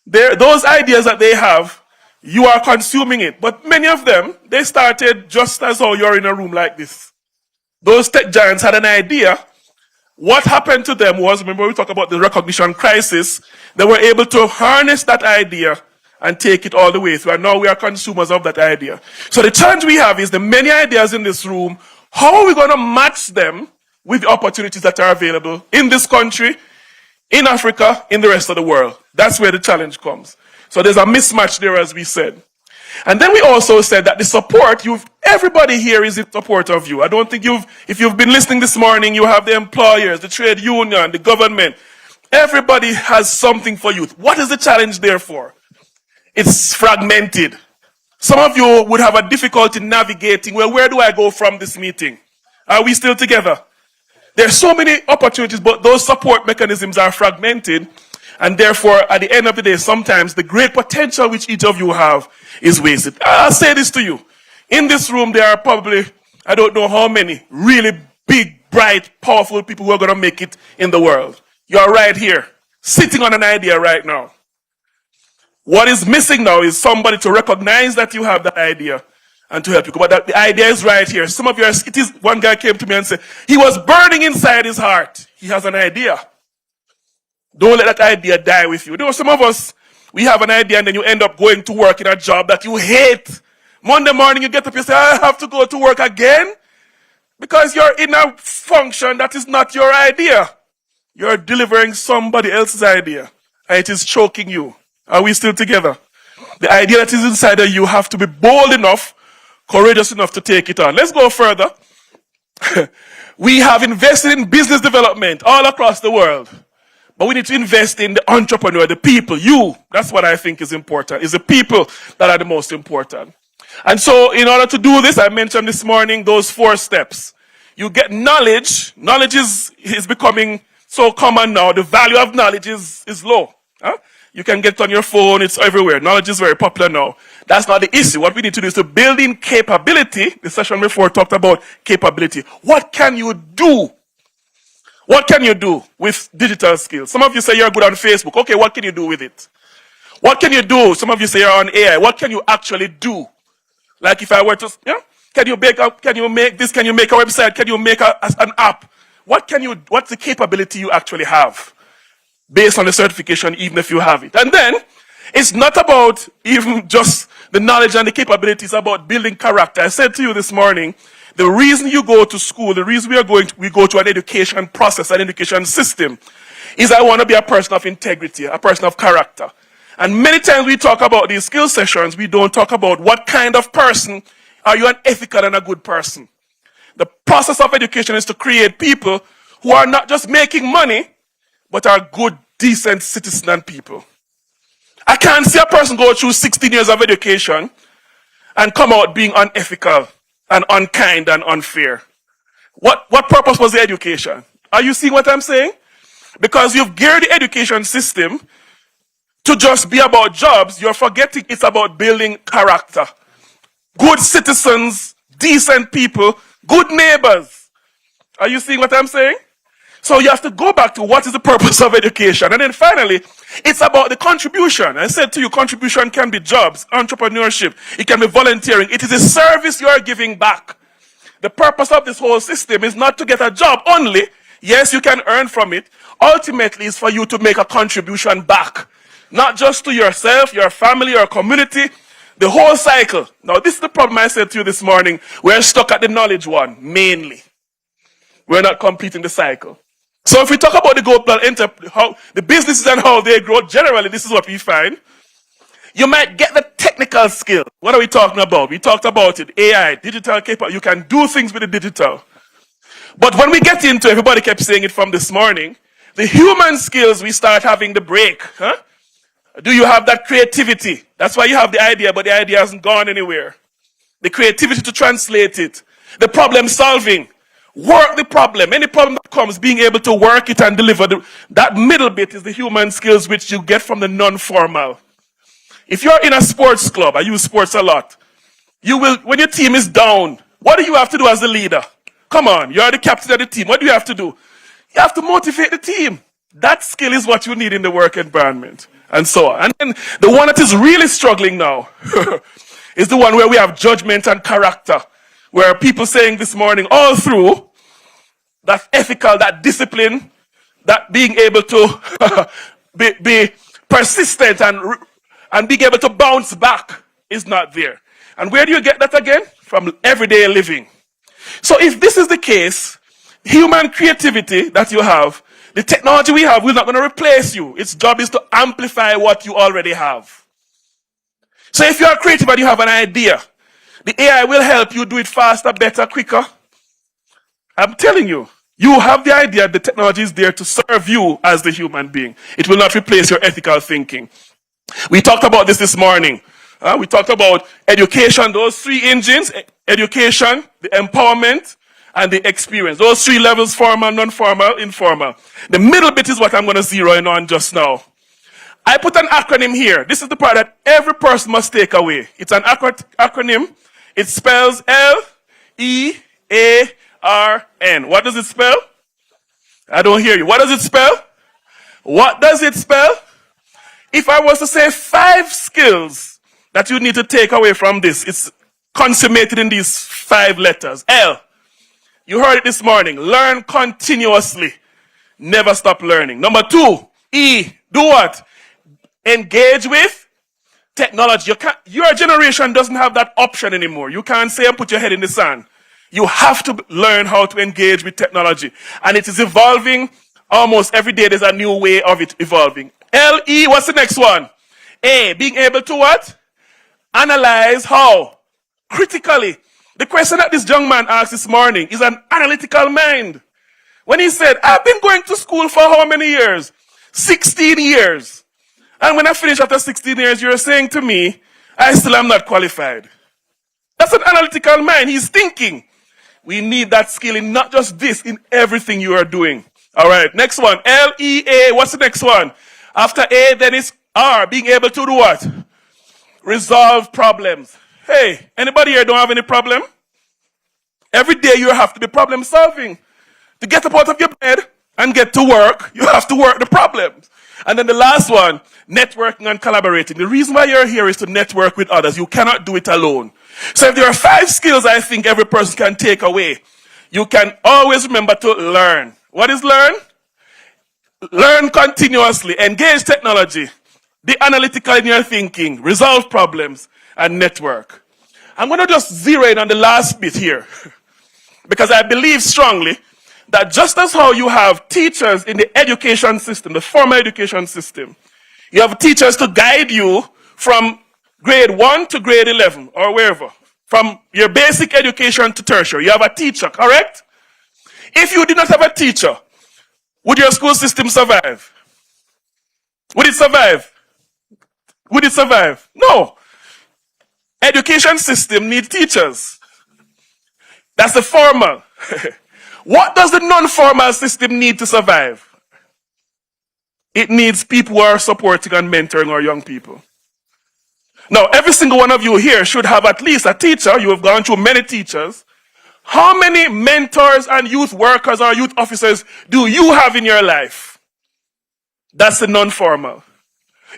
those ideas that they have, you are consuming it. But many of them, they started just as how you're in a room like this. Those tech giants had an idea. What happened to them was, remember we talked about the recognition crisis, they were able to harness that idea and take it all the way through. And now we are consumers of that idea. So the challenge we have is the many ideas in this room, how are we going to match them with the opportunities that are available in this country, in Africa, in the rest of the world? That's where the challenge comes. So there's a mismatch there, as we said. And then we also said that the support, everybody here is in support of you. I don't think if you've been listening this morning, you have the employers, the trade union, the government. Everybody has something for you. What is the challenge there for? It's fragmented. Some of you would have a difficulty navigating, well, where do I go from this meeting? Are we still together? There are so many opportunities, but those support mechanisms are fragmented. And therefore, at the end of the day, sometimes the great potential which each of you have is wasted. I'll say this to you. In this room, there are probably, I don't know how many, really big, bright, powerful people who are going to make it in the world. You're right here, sitting on an idea right now. What is missing now is somebody to recognize that you have that idea and to help you. But the idea is right here. Some of you one guy came to me and said, he was burning inside his heart. He has an idea. Don't let that idea die with you. Some of us, we have an idea and then you end up going to work in a job that you hate. Monday morning you get up and say, I have to go to work again. Because you're in a function that is not your idea. You're delivering somebody else's idea. And it is choking you. Are we still together? The idea that is inside of you have to be bold enough courageous enough to take it on. Let's go further. We have invested in business development all across the world. But we need to invest in the entrepreneur, the people, you. That's what I think is important. It's the people that are the most important. And so in order to do this, I mentioned this morning those 4 steps. You get knowledge. Knowledge is becoming so common now. The value of knowledge is low. Huh? You can get it on your phone. It's everywhere. Knowledge is very popular now. That's not the issue. What we need to do is to build in capability. The session before talked about capability. What can you do? What can you do with digital skills? Some of you say you're good on Facebook. Okay, what can you do with it? What can you do? Some of you say you're on AI. What can you actually do? Like if I were to, can you make this? Can you make a website? Can you make an app? What's the capability you actually have based on the certification, even if you have it? And then it's not about even just the knowledge and the capability. It's about building character. I said to you this morning, the reason you go to school, the reason we go to an education process, an education system, is I want to be a person of integrity, a person of character. And many times we talk about these skill sessions, we don't talk about what kind of person are you, an ethical and a good person. The process of education is to create people who are not just making money, but are good, decent citizens and people. I can't see a person go through 16 years of education and come out being unethical and unkind and unfair. What purpose was the education? Are you seeing what I'm saying? Because you've geared the education system to just be about jobs, you're forgetting it's about building character. Good citizens, decent people, good neighbors. Are you seeing what I'm saying? So you have to go back to what is the purpose of education. And then finally, it's about the contribution. I said to you, contribution can be jobs, entrepreneurship, it can be volunteering. It is a service you are giving back. The purpose of this whole system is not to get a job only. Yes, you can earn from it. Ultimately, it's for you to make a contribution back. Not just to yourself, your family, your community, the whole cycle. Now, this is the problem I said to you this morning. We're stuck at the knowledge one, mainly. We're not completing the cycle. So if we talk about the global how the businesses and how they grow, generally this is what we find. You might get the technical skill. What are we talking about? We talked about it. AI, digital capability. You can do things with the digital. But when we get into, everybody kept saying it from this morning, the human skills, we start having the break. Huh? Do you have that creativity? That's why you have the idea, but the idea hasn't gone anywhere. The creativity to translate it. The problem solving. Work the problem. Any problem that comes, being able to work it and deliver. That middle bit is the human skills which you get from the non-formal. If you're in a sports club, I use sports a lot, you will, when your team is down, what do you have to do as the leader? Come on, you're the captain of the team. What do you have to do? You have to motivate the team. That skill is what you need in the work environment. And so on. And then the one that is really struggling now is the one where we have judgment and character. Where people saying this morning, all through, that ethical, that discipline, that being able to be persistent and being able to bounce back is not there. And where do you get that again? From everyday living. So if this is the case, human creativity that you have, the technology we have, we're not going to replace you. Its job is to amplify what you already have. So if you are creative and you have an idea, the AI will help you do it faster, better, quicker. I'm telling you, you have the idea, the technology is there to serve you as the human being. It will not replace your ethical thinking. We talked about this morning. We talked about education, those 3 engines, education, the empowerment, and the experience. Those 3 levels, formal, non-formal, informal. The middle bit is what I'm going to zero in on just now. I put an acronym here. This is the part that every person must take away. It's an acronym. It spells L-E-A-R-N. What does it spell? I don't hear you. What does it spell? What does it spell? If I was to say 5 skills that you need to take away from this, it's consummated in these 5 letters. L. You heard it this morning. Learn continuously. Never stop learning. Number 2, E. Do what? Engage with technology. Your generation doesn't have that option anymore. You can't say and put your head in the sand. You have to learn how to engage with technology. And it is evolving almost every day. There's a new way of it evolving. L-E, what's the next one? A, being able to what? Analyze how? critically. The question that this young man asked this morning is an analytical mind. When he said, I've been going to school for how many years? 16 years. And when I finish after 16 years, you're saying to me, I still am not qualified. That's an analytical mind. He's thinking. We need that skill in not just this, in everything you are doing. All right, next one. L-E-A. What's the next one? After A, then it's R. Being able to do what? Resolve problems. Hey, anybody here don't have any problem? Every day you have to be problem solving. To get up out of your bed and get to work, you have to work the problems. And then the last one, networking and collaborating. The reason why you're here is to network with others. You cannot do it alone. So if there are 5 skills I think every person can take away, you can always remember to learn. What is learn? Learn continuously, engage technology, be analytical in your thinking, resolve problems, and network. I'm going to just zero in on the last bit here, because I believe strongly that just as how you have teachers in the education system, the formal education system, you have teachers to guide you from grade 1 to grade 11, or wherever, from your basic education to tertiary. You have a teacher, correct? If you did not have a teacher, would your school system survive? Would it survive? Would it survive? No. Education system needs teachers. That's the formal. What does the non-formal system need to survive? It needs people who are supporting and mentoring our young people. Now, every single one of you here should have at least a teacher. You have gone through many teachers. How many mentors and youth workers or youth officers do you have in your life? That's the non-formal.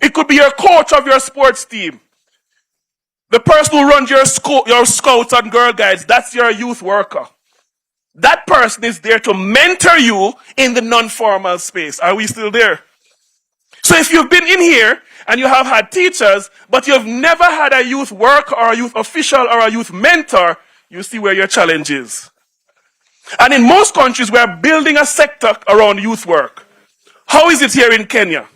It could be your coach of your sports team. The person who runs your scouts and girl guides, that's your youth worker. That person is there to mentor you in the non-formal space. Are we still there? So if you've been in here and you have had teachers, but you've never had a youth worker or a youth official or a youth mentor, you see where your challenge is. And in most countries, we are building a sector around youth work. How is it here in Kenya?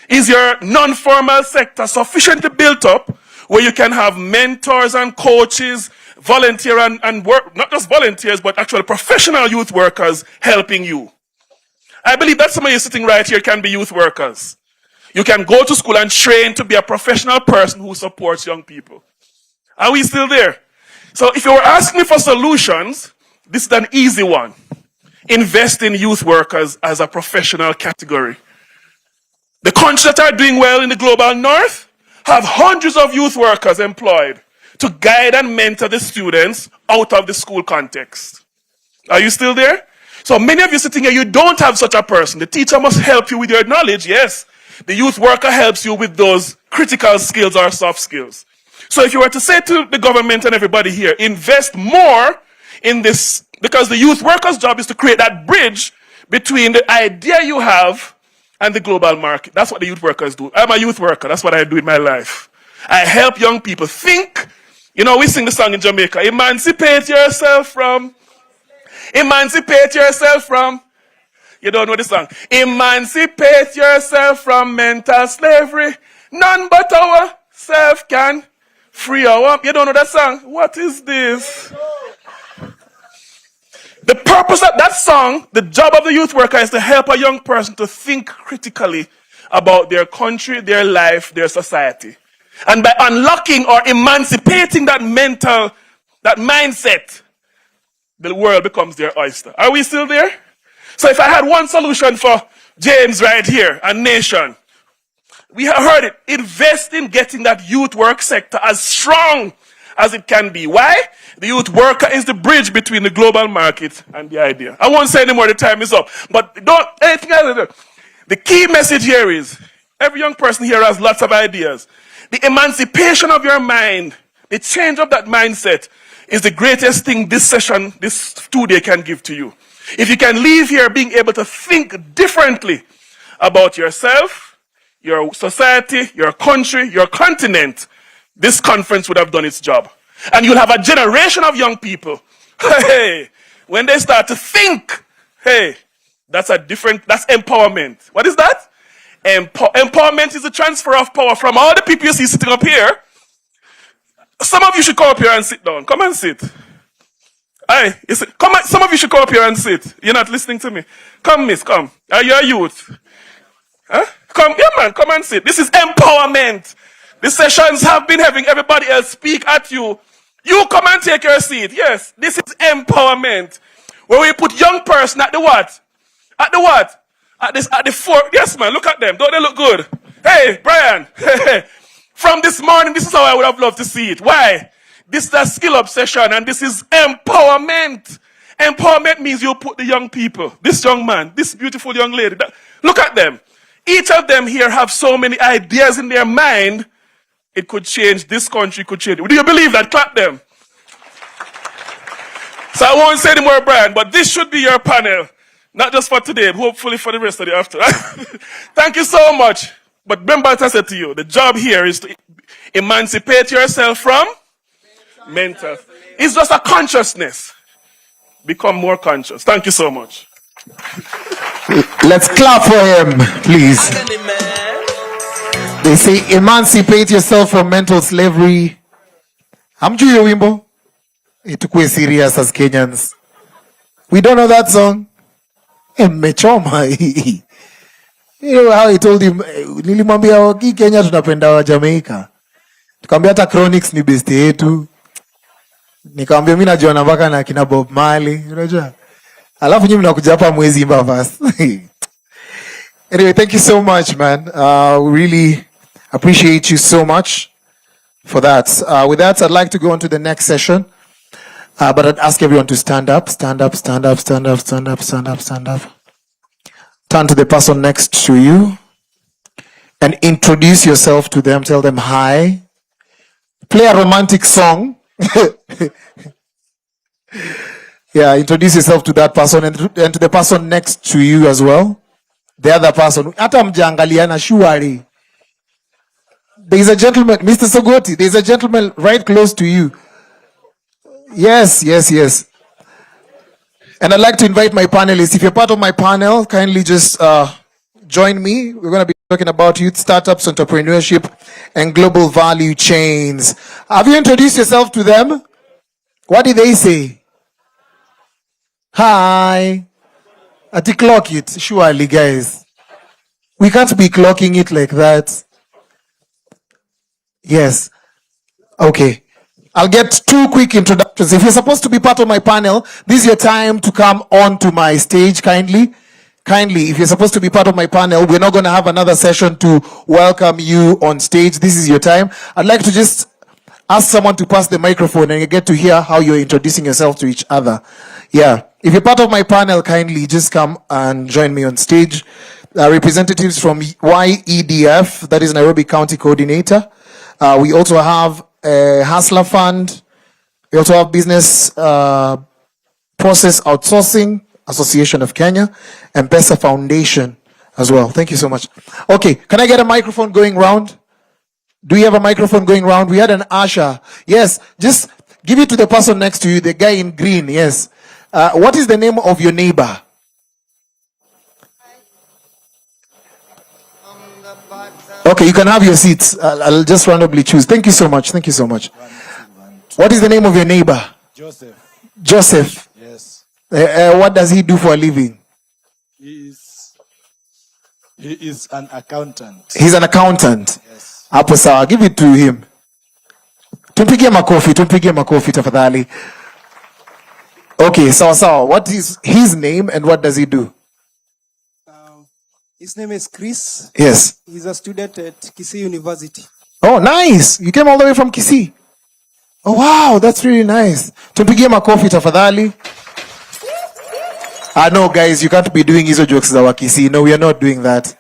Is your non-formal sector sufficiently built up where you can have mentors and coaches, volunteer and work, not just volunteers, but actual professional youth workers helping you? I believe that some of you sitting right here can be youth workers. You can go to school and train to be a professional person who supports young people. Are we still there? So if you were asking me for solutions, this is an easy one. Invest in youth workers as a professional category. The countries that are doing well in the global north have hundreds of youth workers employed to guide and mentor the students out of the school context. Are you still there? So many of you sitting here, you don't have such a person. The teacher must help you with your knowledge, yes. The youth worker helps you with those critical skills or soft skills. So if you were to say to the government and everybody here, invest more in this, because the youth worker's job is to create that bridge between the idea you have and the global market. That's what the youth workers do. I'm a youth worker. That's what I do in my life. I help young people think. You know, we sing the song in Jamaica, emancipate yourself from. Emancipate yourself from. You don't know the song. Emancipate yourself from mental slavery. None but ourselves can free our. You don't know that song? What is this? The purpose of that song, the job of the youth worker, is to help a young person to think critically about their country, their life, their society. And by unlocking or emancipating that mindset, the world becomes their oyster. Are we still there? So if I had one solution for James right here, and nation, we have heard it. Invest in getting that youth work sector as strong as it can be. Why? The youth worker is the bridge between the global market and the idea. I won't say anymore, the time is up. But don't, anything else. The key message here is, every young person here has lots of ideas. The emancipation of your mind, the change of that mindset, is the greatest thing this session, this 2-day can give to you. If you can leave here being able to think differently about yourself, your society, your country, your continent, this conference would have done its job. And you'll have a generation of young people. Hey, when they start to think, hey, that's empowerment. What is that? Empowerment is the transfer of power from all the people you see sitting up here Some of you should come up here and sit down. Come and sit. Hey, come on, some of you should come up here and sit. You're not listening to me. Come, miss, come. Are you a youth? Huh? Come, yeah, man, come and sit. This is empowerment. The sessions have been having everybody else speak at you. You come and take your seat. Yes, this is empowerment. Where we put young person at the what? At the what? At the four. Yes, man, look at them. Don't they look good? Hey, Brian. From this morning, this is how I would have loved to see it. Why? This is a skill up session, and this is empowerment. Empowerment means you put the young people, this young man, this beautiful young lady. Look at them. Each of them here have so many ideas in their mind. It could change this country, could change it. Do you believe that? Clap them. So I won't say any more, Brian, but this should be your panel. Not just for today, hopefully for the rest of the afternoon. Thank you so much. But remember what I said to you, the job here is to emancipate yourself from mental. It's just a consciousness. Become more conscious. Thank you so much. Let's clap for him, please. They say emancipate yourself from mental slavery. Hamjui yo wimbo? Itukue serious as Kenyans. We don't know that song. Mechoma. You know how he told him, nilimwambia waki Kenya tunapenda wa Jamaica. Tukamwambia hata Chronics ni best yetu. Nikamwambia mimi najiona mpaka na kina Bob Marley, unajua? Alafu nyinyi mnakuja hapa mwezi imba fast. Anyway, thank you so much, man. We really appreciate you so much for that. With that, I'd like to go on to the next session. But I'd ask everyone to stand up, stand up, stand up, stand up, stand up, stand up, stand up. Turn to the person next to you and introduce yourself to them. Tell them hi. Play a romantic song. Yeah, introduce yourself to that person and to the person next to you as well. The other person. Hata mjaangaliana shuari. There is a gentleman, Mr. Sogoti, there is a gentleman right close to you. Yes, yes, yes. And I'd like to invite my panelists. If you're part of my panel, kindly just join me. We're going to be talking about youth startups, entrepreneurship, and global value chains. Have you introduced yourself to them? What did they say? Hi. At the clock it, surely, guys. We can't be clocking it like that. Yes. Okay. I'll get 2 quick introductions. If you're supposed to be part of my panel, this is your time to come on to my stage, kindly. Kindly, if you're supposed to be part of my panel, we're not going to have another session to welcome you on stage. This is your time. I'd like to just ask someone to pass the microphone and you get to hear how you're introducing yourself to each other. Yeah. If you're part of my panel, kindly just come and join me on stage. Representatives from YEDF, that is Nairobi County Coordinator. We also have Hustler Fund. We also have Business Process Outsourcing Association of Kenya and PESA Foundation as well. Thank you so much. Okay, can I get a microphone going round? Do we have a microphone going round? We had an usher. Yes, just give it to the person next to you, the guy in green. Yes. What is the name of your neighbor? Okay, you can have your seats. I'll just randomly choose. Thank you so much. Thank you so much. What is the name of your neighbor? Joseph. Joseph. Yes. What does he do for a living? He is an accountant. He's an accountant. Yes. Hapo sawa. Give it to him. Tumpigie makofi tafadhali. Okay, sawa. What is his name and what does he do? His name is Chris. Yes. He's a student at Kisii University. Oh, nice. You came all the way from Kisii. Oh, wow. That's really nice. Tumpigie makofi tafadhali. No, guys, you can't be doing hizo jokes za wa Kisii. No, we are not doing that.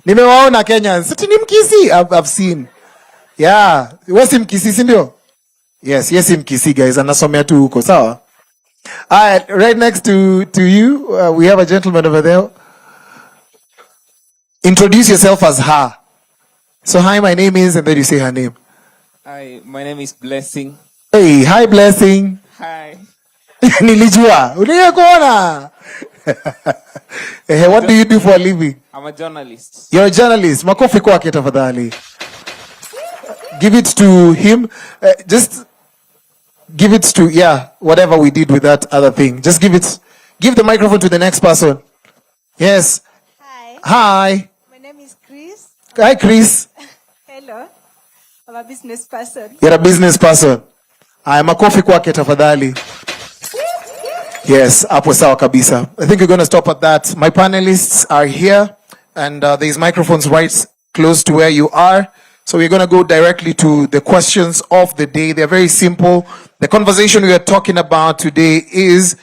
Nimewaona Kenyans. Sati ni Mkisii. I've seen. Yeah. Wewe si Mkisii, si ndio? Yes, si Mkisii, guys. Anasomea tu huko, sawa? Right next to you, we have a gentleman over there. Introduce yourself as her. So, hi, my name is, and then you say her name. Hi, my name is Blessing. Hey, hi, Blessing. Hi. Nilijua. Uliye kuona. What do you do for a living? I'm a journalist. You're a journalist. Makofi kwake tafadhali. Give it to him. Just Give it to, whatever we did with that other thing. Just give the microphone to the next person. Yes. Hi. My name is Chris. Hi, Chris. Hello. I'm a business person. You're a business person. I'm a coffee kwake tafadhali. Yes, hapo sawa kabisa. I think we're going to stop at that. My panelists are here, and there's microphones right close to where you are. So we're going to go directly to the questions of the day. They're very simple. The conversation we are talking about today is,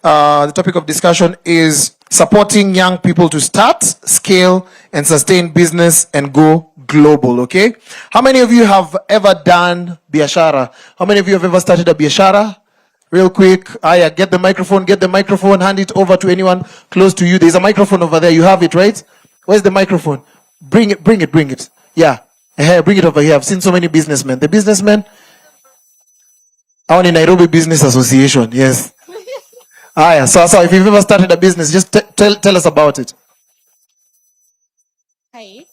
the topic of discussion is supporting young people to start, scale, and sustain business and go global, okay? How many of you have ever done biashara? How many of you have ever started a biashara? Real quick, Aya, get the microphone, hand it over to anyone close to you. There's a microphone over there. You have it, right? Where's the microphone? Bring it. Yeah. Bring it over here. I've seen so many businessmen. The businessmen, I want in Nairobi Business Association, yes. Aya, so if you've ever started a business, just tell us about it. Hi.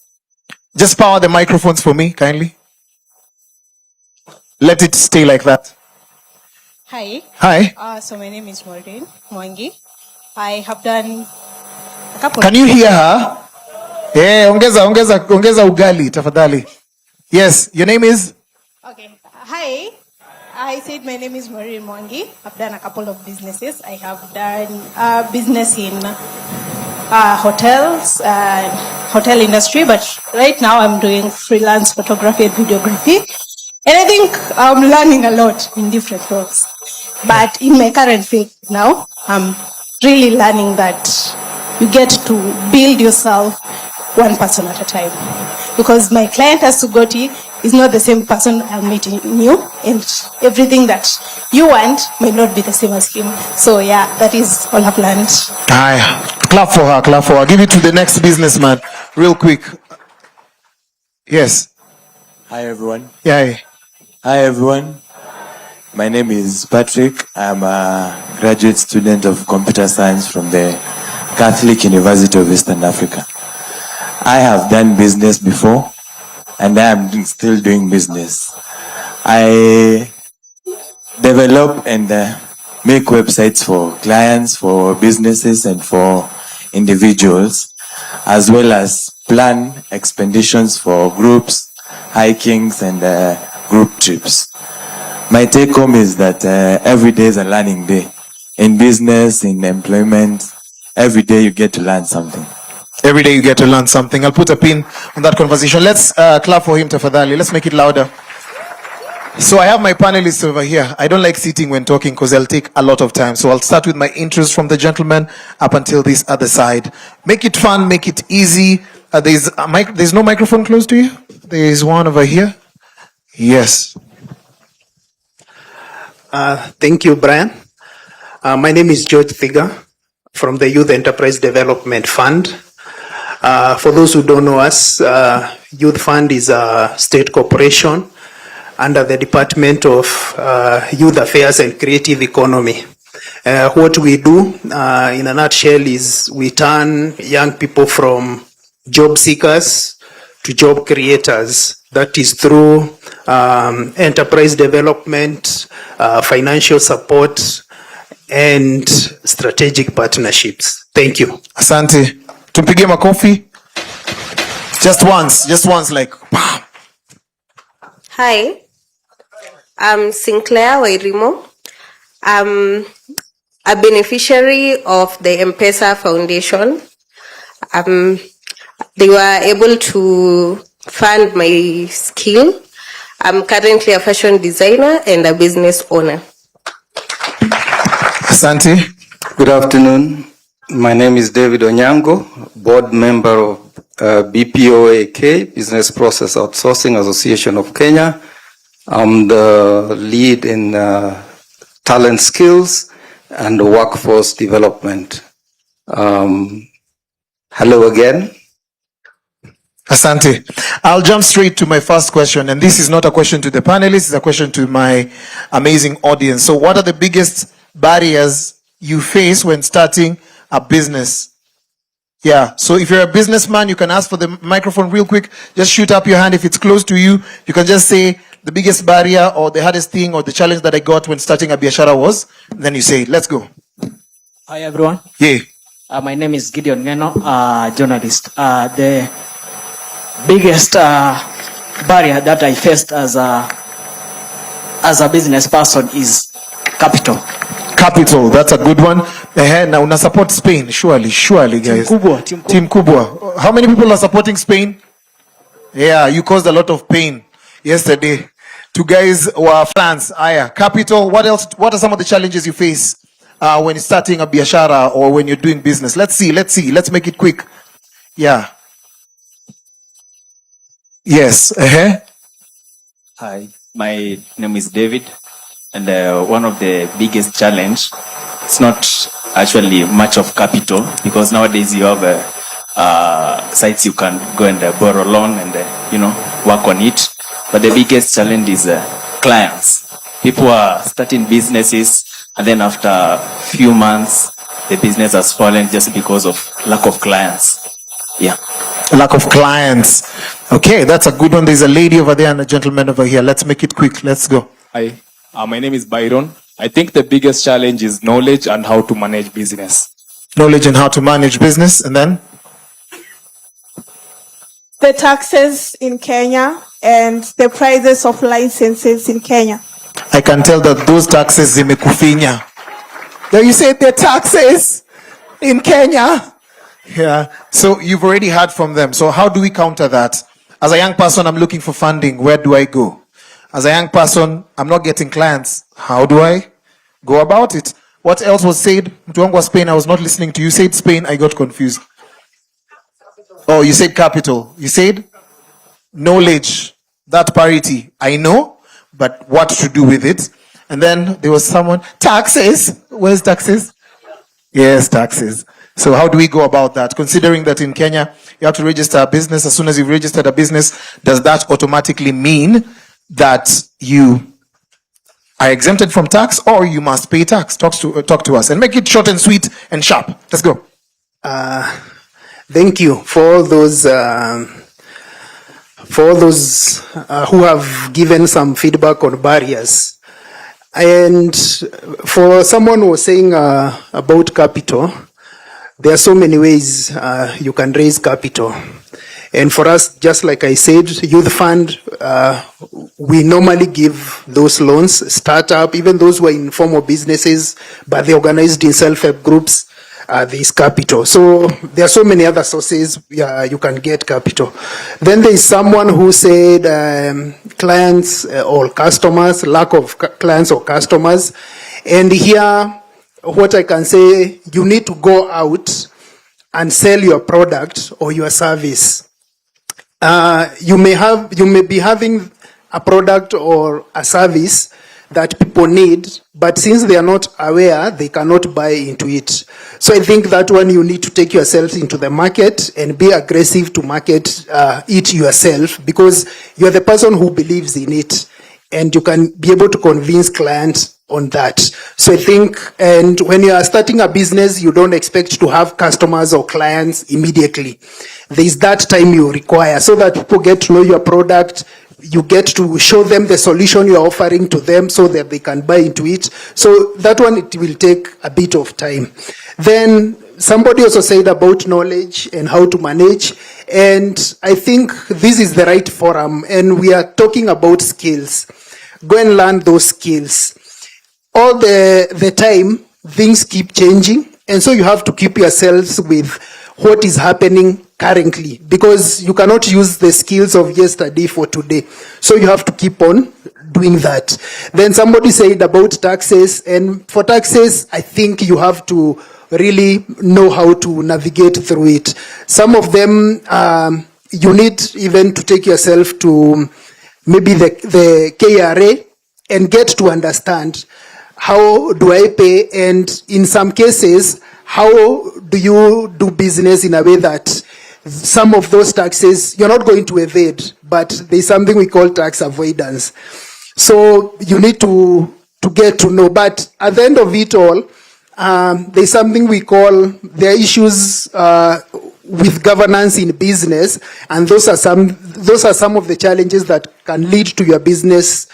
Just power the microphones for me, kindly. Let it stay like that. Hi. Hi. So my name is Maureen Mwangi. I have done a couple. Can you hear her? Yeah, ongeza ugali, tafadhali. Yes, your name is? Okay. Hi. I said my name is Maureen Mwangi. I've done a couple of businesses. I have done a business in hotels, hotel industry, but right now I'm doing freelance photography and videography. And I think I'm learning a lot in different roles. But in my current field now, I'm really learning that you get to build yourself one person at a time. Because my client as Sugoti is not the same person I'm meeting you, and everything that you want may not be the same as him. So yeah, that is all I've learned. Aye. Clap for her. Give it to the next businessman, real quick. Yes. Hi everyone. Yeah. Hi everyone. My name is Patrick. I'm a graduate student of computer science from the Catholic University of Eastern Africa. I have done business before, and I am still doing business. I develop and make websites for clients, for businesses, and for individuals, as well as plan expeditions for groups, hikings, and group trips. My take home is that every day is a learning day. In business, in employment, every day you get to learn something. Every day you get to learn something. I'll put a pin on that conversation. Let's clap for him, tafadhali. Let's make it louder. So I have my panelists over here. I don't like sitting when talking because they'll take a lot of time. So I'll start with my intros from the gentleman up until this other side. Make it fun, make it easy. There's no microphone close to you? There's one over here. Yes. Thank you, Brian. My name is George Thiga from the Youth Enterprise Development Fund. For those who don't know us, Youth Fund is a state corporation under the Department of Youth Affairs and Creative Economy. What we do, in a nutshell, is we turn young people from job seekers to job creators. That is through enterprise development, financial support, and strategic partnerships. Thank you. Asante. Tumpige makofi. Just once, like, bam. Hi, I'm Sinclair Wairimo. I'm a beneficiary of the M-Pesa Foundation. They were able to fund my skill. I'm currently a fashion designer and a business owner. Asante. Good afternoon. My name is David Onyango, board member of BPOAK, Business Process Outsourcing Association of Kenya. I'm the lead in talent skills and workforce development. Hello again. Asante. I'll jump straight to my first question, and this is not a question to the panelists, it's a question to my amazing audience. So what are the biggest barriers you face when starting a business? Yeah, so if you're a businessman, you can ask for the microphone real quick. Just shoot up your hand. If it's close to you, you can just say, the biggest barrier or the hardest thing or the challenge that I got when starting a biashara was? Then you say, let's go. Hi everyone. Yeah. My name is Gideon Ngeno, journalist. The biggest barrier that I faced as a business person is capital. Capital, that's a good one. Now, una support Spain, surely, guys. Team Kubwa. How many people are supporting Spain? Yeah, you caused a lot of pain yesterday. Two guys were France. Capital. What else? What are some of the challenges you face when starting a biashara or when you're doing business? Let's see. Let's make it quick. Yeah. Yes. Hi, my name is David, and one of the biggest challenge, it's not actually much of capital, because nowadays you have sites you can go and borrow loan and work on it. But the biggest challenge is clients. People are starting businesses, and then after a few months, the business has fallen just because of lack of clients. Yeah. Lack of clients. Okay, that's a good one. There's a lady over there and a gentleman over here. Let's make it quick. Let's go. Hi, my name is Byron. I think the biggest challenge is knowledge and how to manage business. Knowledge and how to manage business, and then? The taxes in Kenya and the prices of licenses in Kenya. I can tell that those taxes zimekufinya. Now you said the taxes in Kenya. Yeah. So you've already heard from them. So how do we counter that? As a young person, I'm looking for funding. Where do I go? As a young person, I'm not getting clients. How do I go about it? What else was said? Mtu wangu wa Spain, I was not listening to you. You said Spain, I got confused. Oh, you said capital. You said knowledge. That parity. I know, but what to do with it? And then there was someone, taxes. Where's taxes? Yes, taxes. So how do we go about that? Considering that in Kenya, you have to register a business. As soon as you've registered a business, does that automatically mean that you are exempted from tax, or you must pay tax? Talk to us and make it short and sweet and sharp. Let's go. Thank you for all those who have given some feedback on barriers. And for someone who was saying about capital, there are so many ways you can raise capital. And for us, just like I said, Youth Fund, we normally give those loans, startup, even those who are in formal businesses, but they're organized in self-help groups, there is capital. So there are so many other sources you can get capital. Then there is someone who said clients or customers, lack of clients or customers. And here, what I can say, you need to go out and sell your product or your service. You may be having a product or a service that people need, but since they are not aware, they cannot buy into it. So I think that one, you need to take yourself into the market and be aggressive to market it yourself, because you're the person who believes in it, and you can be able to convince clients on that. So I think, and when you are starting a business, you don't expect to have customers or clients immediately. There's that time you require so that people get to know your product. You get to show them the solution you're offering to them so that they can buy into it. So that one, it will take a bit of time. Then somebody also said about knowledge and how to manage. And I think this is the right forum. And we are talking about skills. Go and learn those skills. All the time, things keep changing. And so you have to keep yourselves with what is happening currently, because you cannot use the skills of yesterday for today. So you have to keep on doing that. Then somebody said about taxes, and for taxes, I think you have to really know how to navigate through it. Some of them, you need even to take yourself to maybe the KRA and get to understand, how do I pay? And in some cases, how do you do business in a way that some of those taxes you're not going to evade, but there's something we call tax avoidance. So you need to get to know. But at the end of it all, there's something we call, there are issues with governance in business, and those are some of the challenges that can lead to your business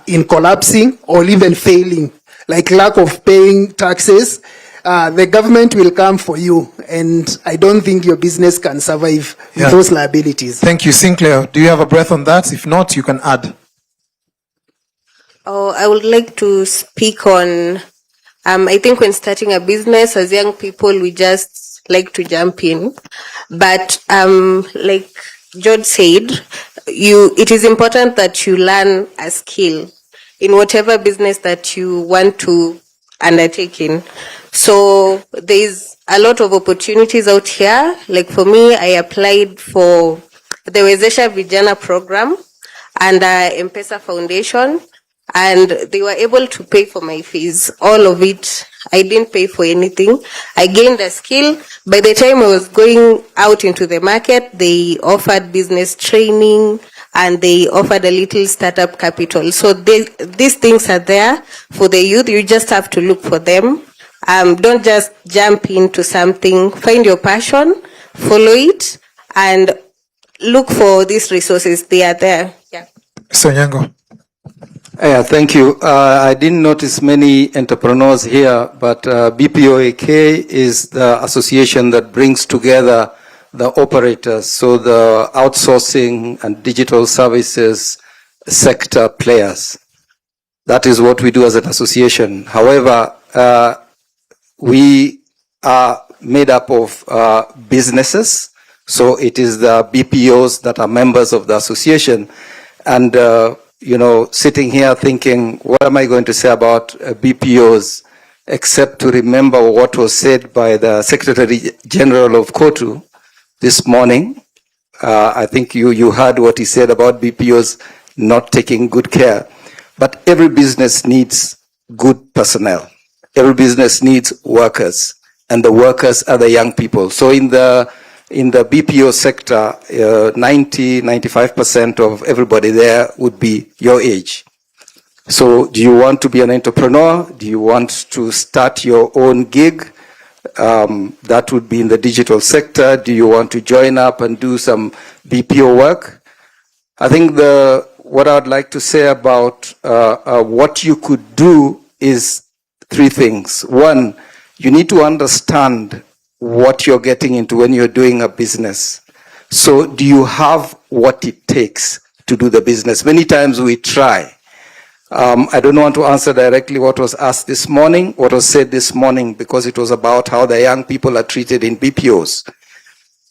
in collapsing or even failing, like lack of paying taxes. The government will come for you, and I don't think your business can survive with those liabilities. Thank you. Sinclair, do you have a breath on that? If not, you can add. Oh, I would like to speak on, I think when starting a business as young people, we just like to jump in. But like George said, it is important that you learn a skill in whatever business that you want to undertake in. So there's a lot of opportunities out here. Like for me, I applied for the Wezesha Vijana program and M-Pesa Foundation, and they were able to pay for my fees. All of it, I didn't pay for anything. I gained a skill. By the time I was going out into the market, they offered business training and they offered a little startup capital. So these things are there for the youth. You just have to look for them. Don't just jump into something. Find your passion, follow it, and look for these resources. They are there. Yeah. Sonyango. Yeah, thank you. I didn't notice many entrepreneurs here, but BPOAK is the association that brings together the operators, so the outsourcing and digital services sector players. That is what we do as an association. However, we are made up of businesses, so it is the BPOs that are members of the association. And sitting here thinking, what am I going to say about BPOs, except to remember what was said by the Secretary General of KOTU this morning. I think you heard what he said about BPOs not taking good care. But every business needs good personnel. Every business needs workers, and the workers are the young people. So in the BPO sector, 95% of everybody there would be your age. So do you want to be an entrepreneur? Do you want to start your own gig? That would be in the digital sector. Do you want to join up and do some BPO work? I think what I'd like to say about what you could do is three things. One, you need to understand what you're getting into when you're doing a business. So do you have what it takes to do the business? Many times we try. I don't want to answer directly what was asked this morning, what was said this morning, because it was about how the young people are treated in BPOs.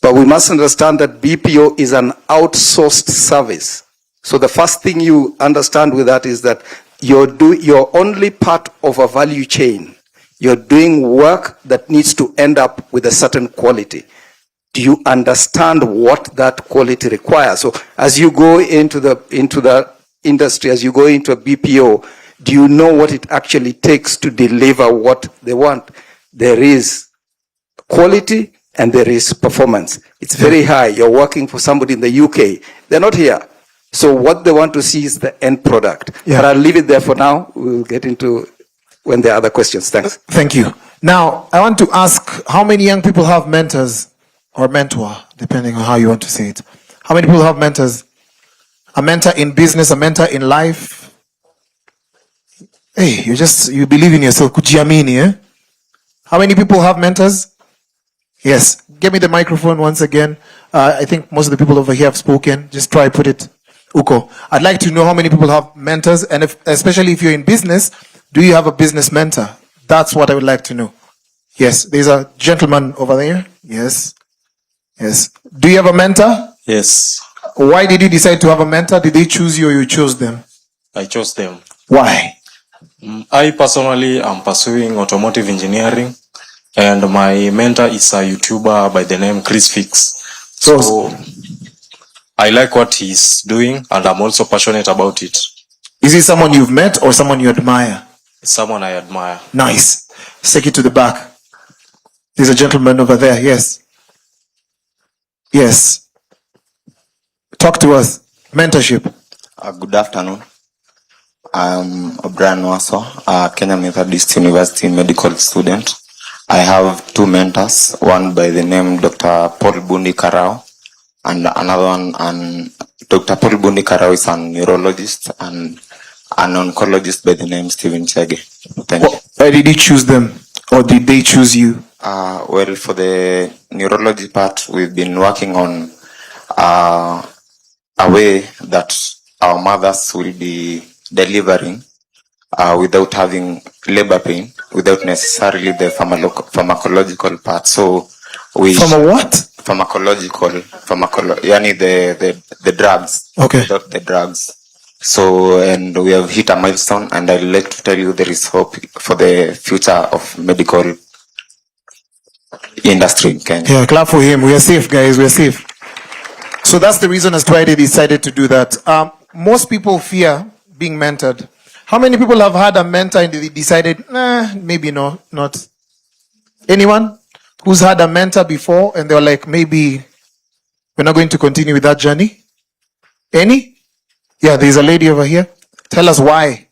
But we must understand that BPO is an outsourced service. So the first thing you understand with that is that you're only part of a value chain. You're doing work that needs to end up with a certain quality. Do you understand what that quality requires? So as you go into the industry, as you go into a BPO, do you know what it actually takes to deliver what they want? There is quality and there is performance. It's very high. You're working for somebody in the UK. They're not here. So what they want to see is the end product. But I'll leave it there for now. We'll get into when there are other questions. Thanks. Thank you. Now, I want to ask how many young people have mentors or mentor, depending on how you want to say it. How many people have mentors? A mentor in business, a mentor in life. Hey, you believe in yourself. Kujiamini, eh? How many people have mentors? Yes. Give me the microphone once again. I think most of the people over here have spoken. Just try put it. Uko. I'd like to know how many people have mentors, and especially if you're in business, do you have a business mentor? That's what I would like to know. Yes. There's a gentleman over there. Yes. Yes. Do you have a mentor? Yes. Why did you decide to have a mentor? Did they choose you or you chose them? I chose them. Why? I personally am pursuing automotive engineering, and my mentor is a YouTuber by the name Chris Fix. So I like what he's doing, and I'm also passionate about it. Is he someone you've met or someone you admire? Someone I admire. Nice. Let's take it to the back. There's a gentleman over there. Yes. Yes. Talk to us. Mentorship. Good afternoon. I'm Brian Waso, Kenya Methodist University medical student. I have two mentors, one by the name Dr. Paul Bundi Karao, and another one, and Dr. Paul Bundi Karao is a neurologist and an oncologist by the name Stephen Chege. Thank you. Why did you choose them, or did they choose you? Well, for the neurology part, we've been working on a way that our mothers will be delivering without having labor pain, without necessarily the pharmacological part. So we what? Yani the drugs. Okay. Without the drugs. So, and we have hit a milestone, and I'd like to tell you there is hope for the future of medical industry in Kenya. Yeah, clap for him. We are safe, guys. We are safe. So that's the reason as to why they decided to do that. Most people fear being mentored. How many people have had a mentor and they decided, maybe no, not? Anyone who's had a mentor before and they were like, maybe we're not going to continue with that journey? Any? Yeah, there's a lady over here. Tell us why.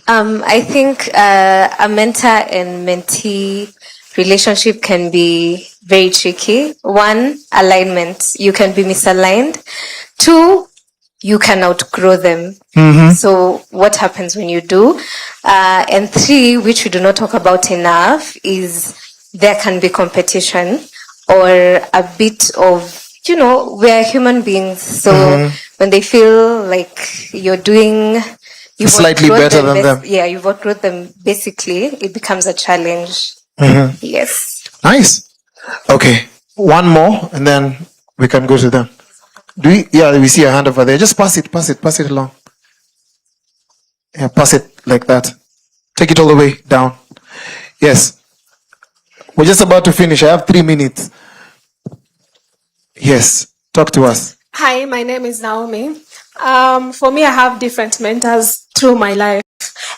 I think a mentor and mentee relationship can be very tricky. One, alignment. You can be misaligned. Two, you can outgrow them. So what happens when you do? And three, which we do not talk about enough, is there can be competition or a bit of, we're human beings. So when they feel like you're doing... Slightly better than them. Yeah, you've outgrown them. Basically, it becomes a challenge. Yes. Nice. Okay. One more, and then we can go to them. We see a hand over there. Just pass it along. Yeah, pass it like that. Take it all the way down. Yes. We're just about to finish. I have 3 minutes. Yes. Talk to us. Hi, my name is Naomi. For me, I have different mentors through my life.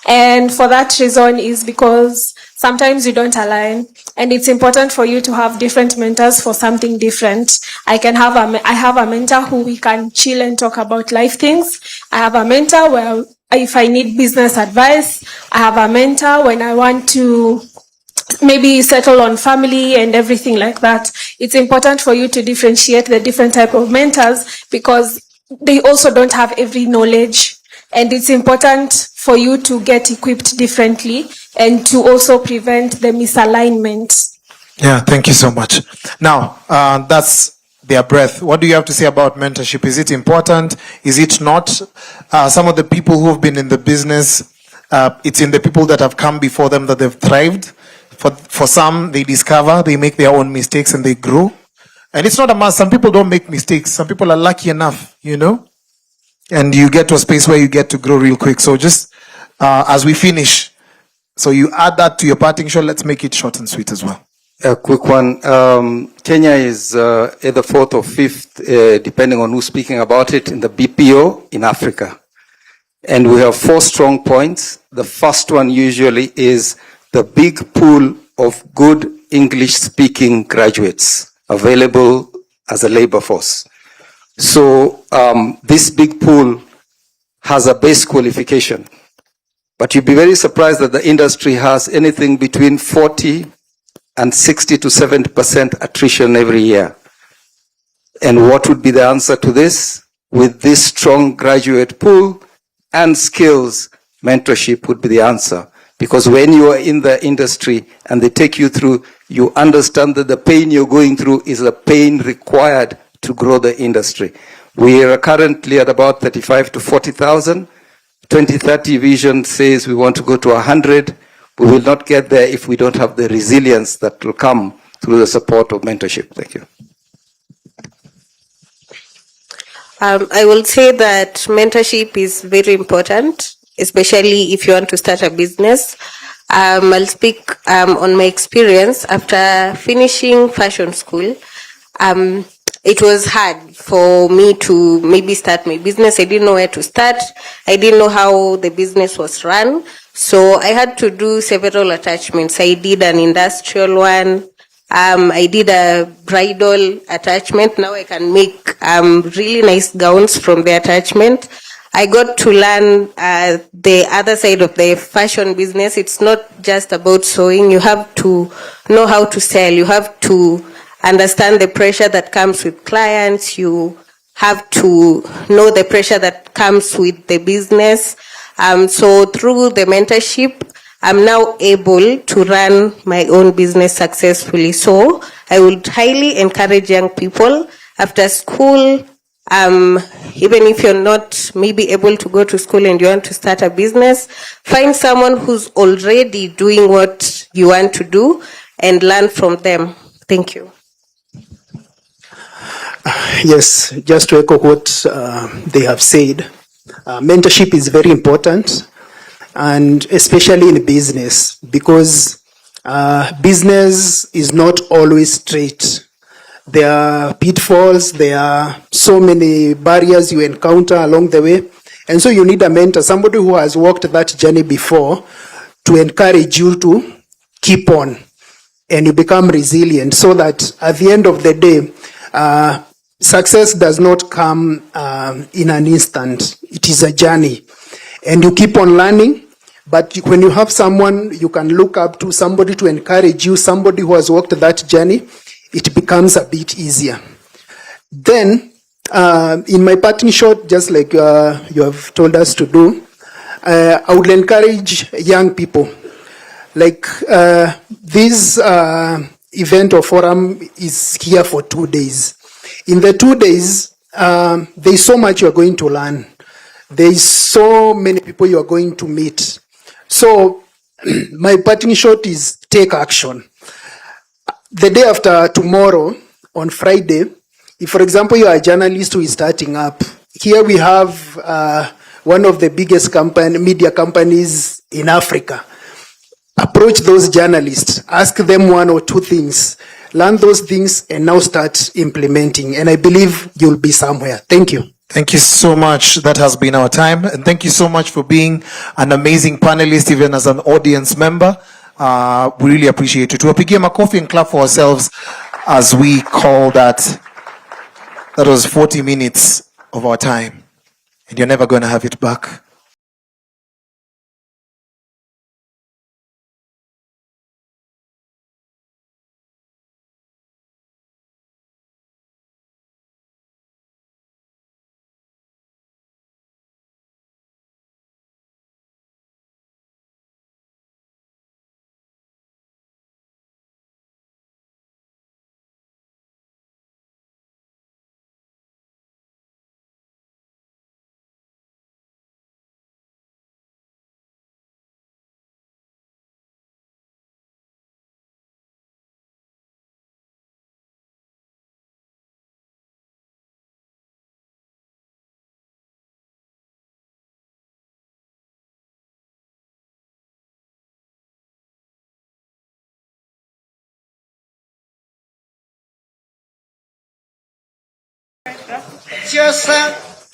And for that reason is because sometimes you don't align, and it's important for you to have different mentors for something different. I have a mentor who we can chill and talk about life things. I have a mentor where if I need business advice, I have a mentor when I want to maybe settle on family and everything like that. It's important for you to differentiate the different type of mentors because they also don't have every knowledge, and it's important for you to get equipped differently and to also prevent the misalignment. Yeah, thank you so much. Now, that's their breath. What do you have to say about mentorship? Is it important? Is it not? Some of the people who have been in the business, it's in the people that have come before them that they've thrived. For some, they discover, they make their own mistakes and they grow. And it's not a must. Some people don't make mistakes. Some people are lucky enough, and you get to a space where you get to grow real quick. So just as we finish, so you add that to your parting shot. Let's make it short and sweet as well. A quick one. Kenya is either fourth or fifth, depending on who's speaking about it, in the BPO in Africa. And we have 4 strong points. The first one usually is the big pool of good English-speaking graduates available as a labor force. So this big pool has a base qualification. But you'd be very surprised that the industry has anything between 40 and 60 to 70% attrition every year. And what would be the answer to this? With this strong graduate pool and skills, mentorship would be the answer. Because when you are in the industry and they take you through, you understand that the pain you're going through is the pain required to grow the industry. We are currently at about 35 to 40,000. 2030 vision says we want to go to 100. We will not get there if we don't have the resilience that will come through the support of mentorship. Thank you. I will say that mentorship is very important, especially if you want to start a business. I'll speak on my experience after finishing fashion school. It was hard for me to maybe start my business. I didn't know where to start. I didn't know how the business was run. So I had to do several attachments. I did an industrial one. I did a bridal attachment. Now I can make really nice gowns from the attachment. I got to learn the other side of the fashion business. It's not just about sewing. You have to know how to sell. You have to understand the pressure that comes with clients. You have to know the pressure that comes with the business. So through the mentorship, I'm now able to run my own business successfully. So I would highly encourage young people after school, even if you're not maybe able to go to school and you want to start a business, find someone who's already doing what you want to do and learn from them. Thank you. Yes, just to echo what they have said, mentorship is very important, and especially in business, because business is not always straight. There are pitfalls, there are so many barriers you encounter along the way, and so you need a mentor, somebody who has walked that journey before, to encourage you to keep on and you become resilient, so that at the end of the day, success does not come in an instant. It is a journey, and you keep on learning. But when you have someone you can look up to, somebody to encourage you, somebody who has walked that journey, it becomes a bit easier. Then, in my parting shot, just like you have told us to do, I would encourage young people. Like this event or forum is here for 2 days. In the 2 days, there's so much you're going to learn. There's so many people you're going to meet. So my parting shot is take action. The day after tomorrow, on Friday, if, for example, you are a journalist who is starting up, here we have one of the biggest media companies in Africa. Approach those journalists, ask them one or two things, learn those things, and now start implementing. And I believe you'll be somewhere. Thank you. Thank you so much. That has been our time. And thank you so much for being an amazing panelist, even as an audience member. We really appreciate it. We'll begin a coffee and clap for ourselves as we call that. That was 40 minutes of our time. And you're never going to have it back.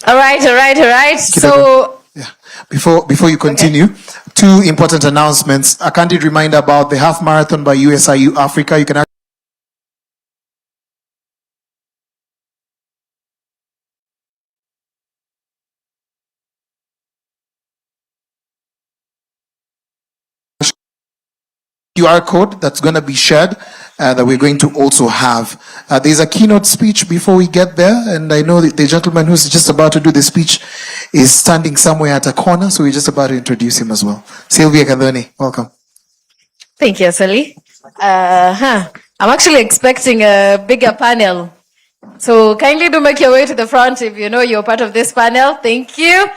All right. So Before you continue, two important announcements. A candid reminder about the half marathon by USIU Africa. You can QR code that's going to be shared that we're going to also have. There's a keynote speech before we get there, and I know that the gentleman who's just about to do the speech is standing somewhere at a corner, so we're just about to introduce him as well. Sylvia Kadhoni, welcome. thank you, Sally. I'm actually expecting a bigger panel. So kindly do make your way to the front if you know you're part of this panel. Thank you.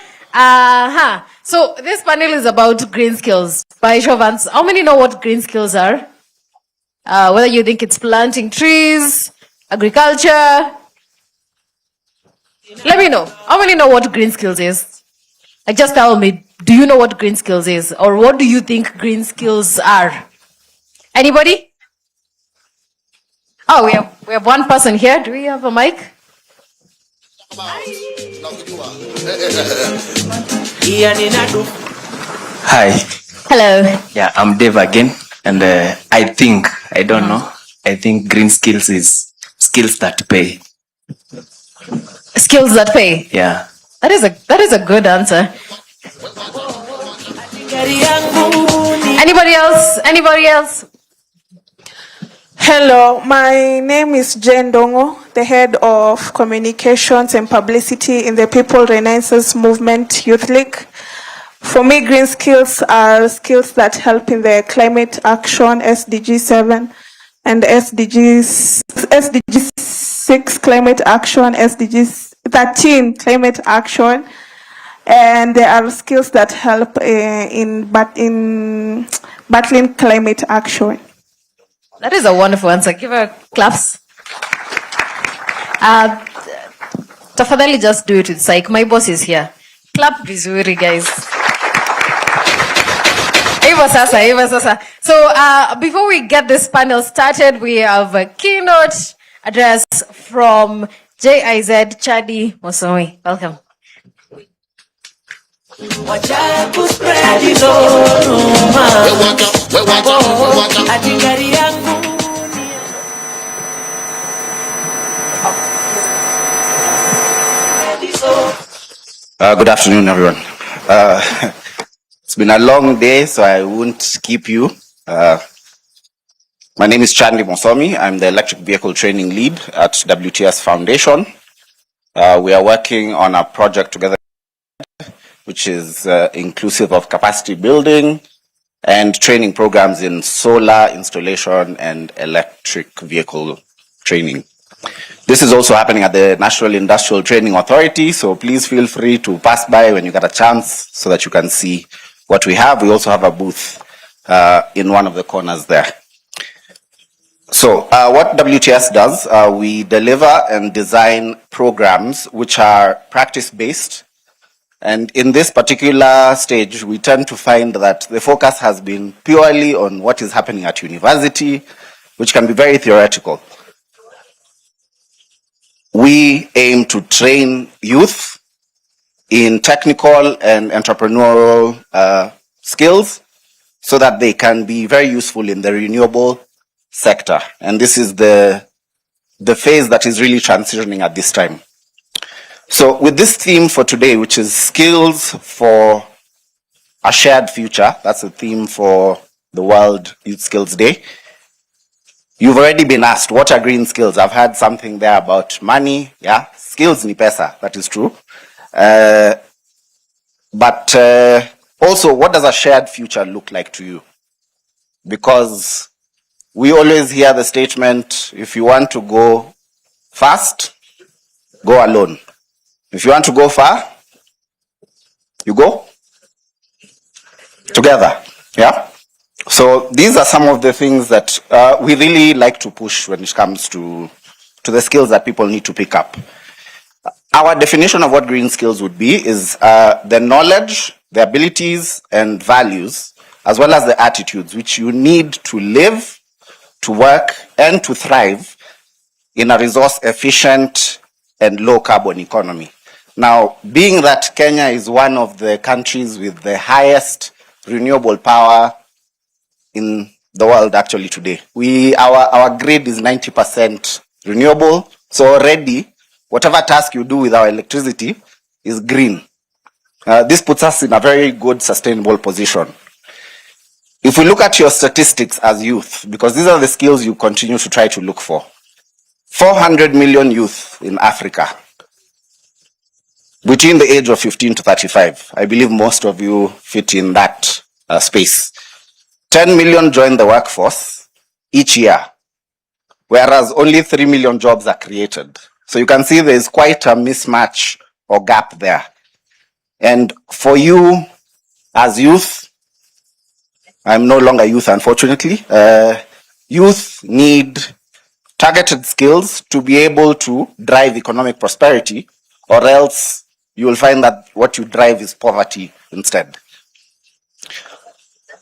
So this panel is about green skills. By show of hands, how many know what green skills are? Whether you think it's planting trees, agriculture. Let me know. How many know what green skills is? Like, just tell me, do you know what green skills is? Or what do you think green skills are? Anybody? Oh, we have one person here. Do we have a mic? Hi. Hello. Yeah, I'm Dave again. And I think green skills is skills that pay. Skills that pay? Yeah. That is a good answer. Anybody else? Anybody else? Hello, my name is Jen Dongo, the head of communications and publicity in the People Renaissance Movement Youth League. For me, green skills are skills that help in the climate action, SDG 7 and SDG 6 climate action, SDG 13 climate action. And there are skills that help in battling climate action. That is a wonderful answer. Give her claps. Tafadhali just do it with psych. My boss is here. Clap vizuri, guys. Hivyo sasa. So before we get this panel started, we have a keynote address from JIZ Chadi Mosomi. Welcome. Good afternoon, everyone. It's been a long day, so I won't keep you. My name is Chandi Mosomi. I'm the electric vehicle training lead at WTS Foundation. We are working on a project together which is inclusive of capacity building and training programs in solar installation and electric vehicle training. This is also happening at the National Industrial Training Authority, so please feel free to pass by when you get a chance so that you can see what we have. We also have a booth in one of the corners there. So what WTS does, we deliver and design programs which are practice-based. And in this particular stage, we tend to find that the focus has been purely on what is happening at university, which can be very theoretical. We aim to train youth in technical and entrepreneurial skills so that they can be very useful in the renewable sector. And this is the phase that is really transitioning at this time. So with this theme for today, which is skills for a shared future, that's the theme for the World Youth Skills Day. You've already been asked, what are green skills? I've heard something there about money, yeah? Skills ni pesa, that is true. But also, what does a shared future look like to you? Because we always hear the statement, if you want to go fast, go alone. If you want to go far, you go together, yeah? So these are some of the things that we really like to push when it comes to the skills that people need to pick up. Our definition of what green skills would be is the knowledge, the abilities, and values, as well as the attitudes which you need to live, to work, and to thrive in a resource-efficient and low-carbon economy. Now, being that Kenya is one of the countries with the highest renewable power in the world actually today, our grid is 90% renewable, so already whatever task you do with our electricity is green. This puts us in a very good sustainable position. If we look at your statistics as youth, because these are the skills you continue to try to look for, 400 million youth in Africa between the age of 15 to 35. I believe most of you fit in that space. 10 million join the workforce each year, whereas only 3 million jobs are created. So you can see there is quite a mismatch or gap there. And for you as youth, I'm no longer youth, unfortunately. Youth need targeted skills to be able to drive economic prosperity, or else you will find that what you drive is poverty instead.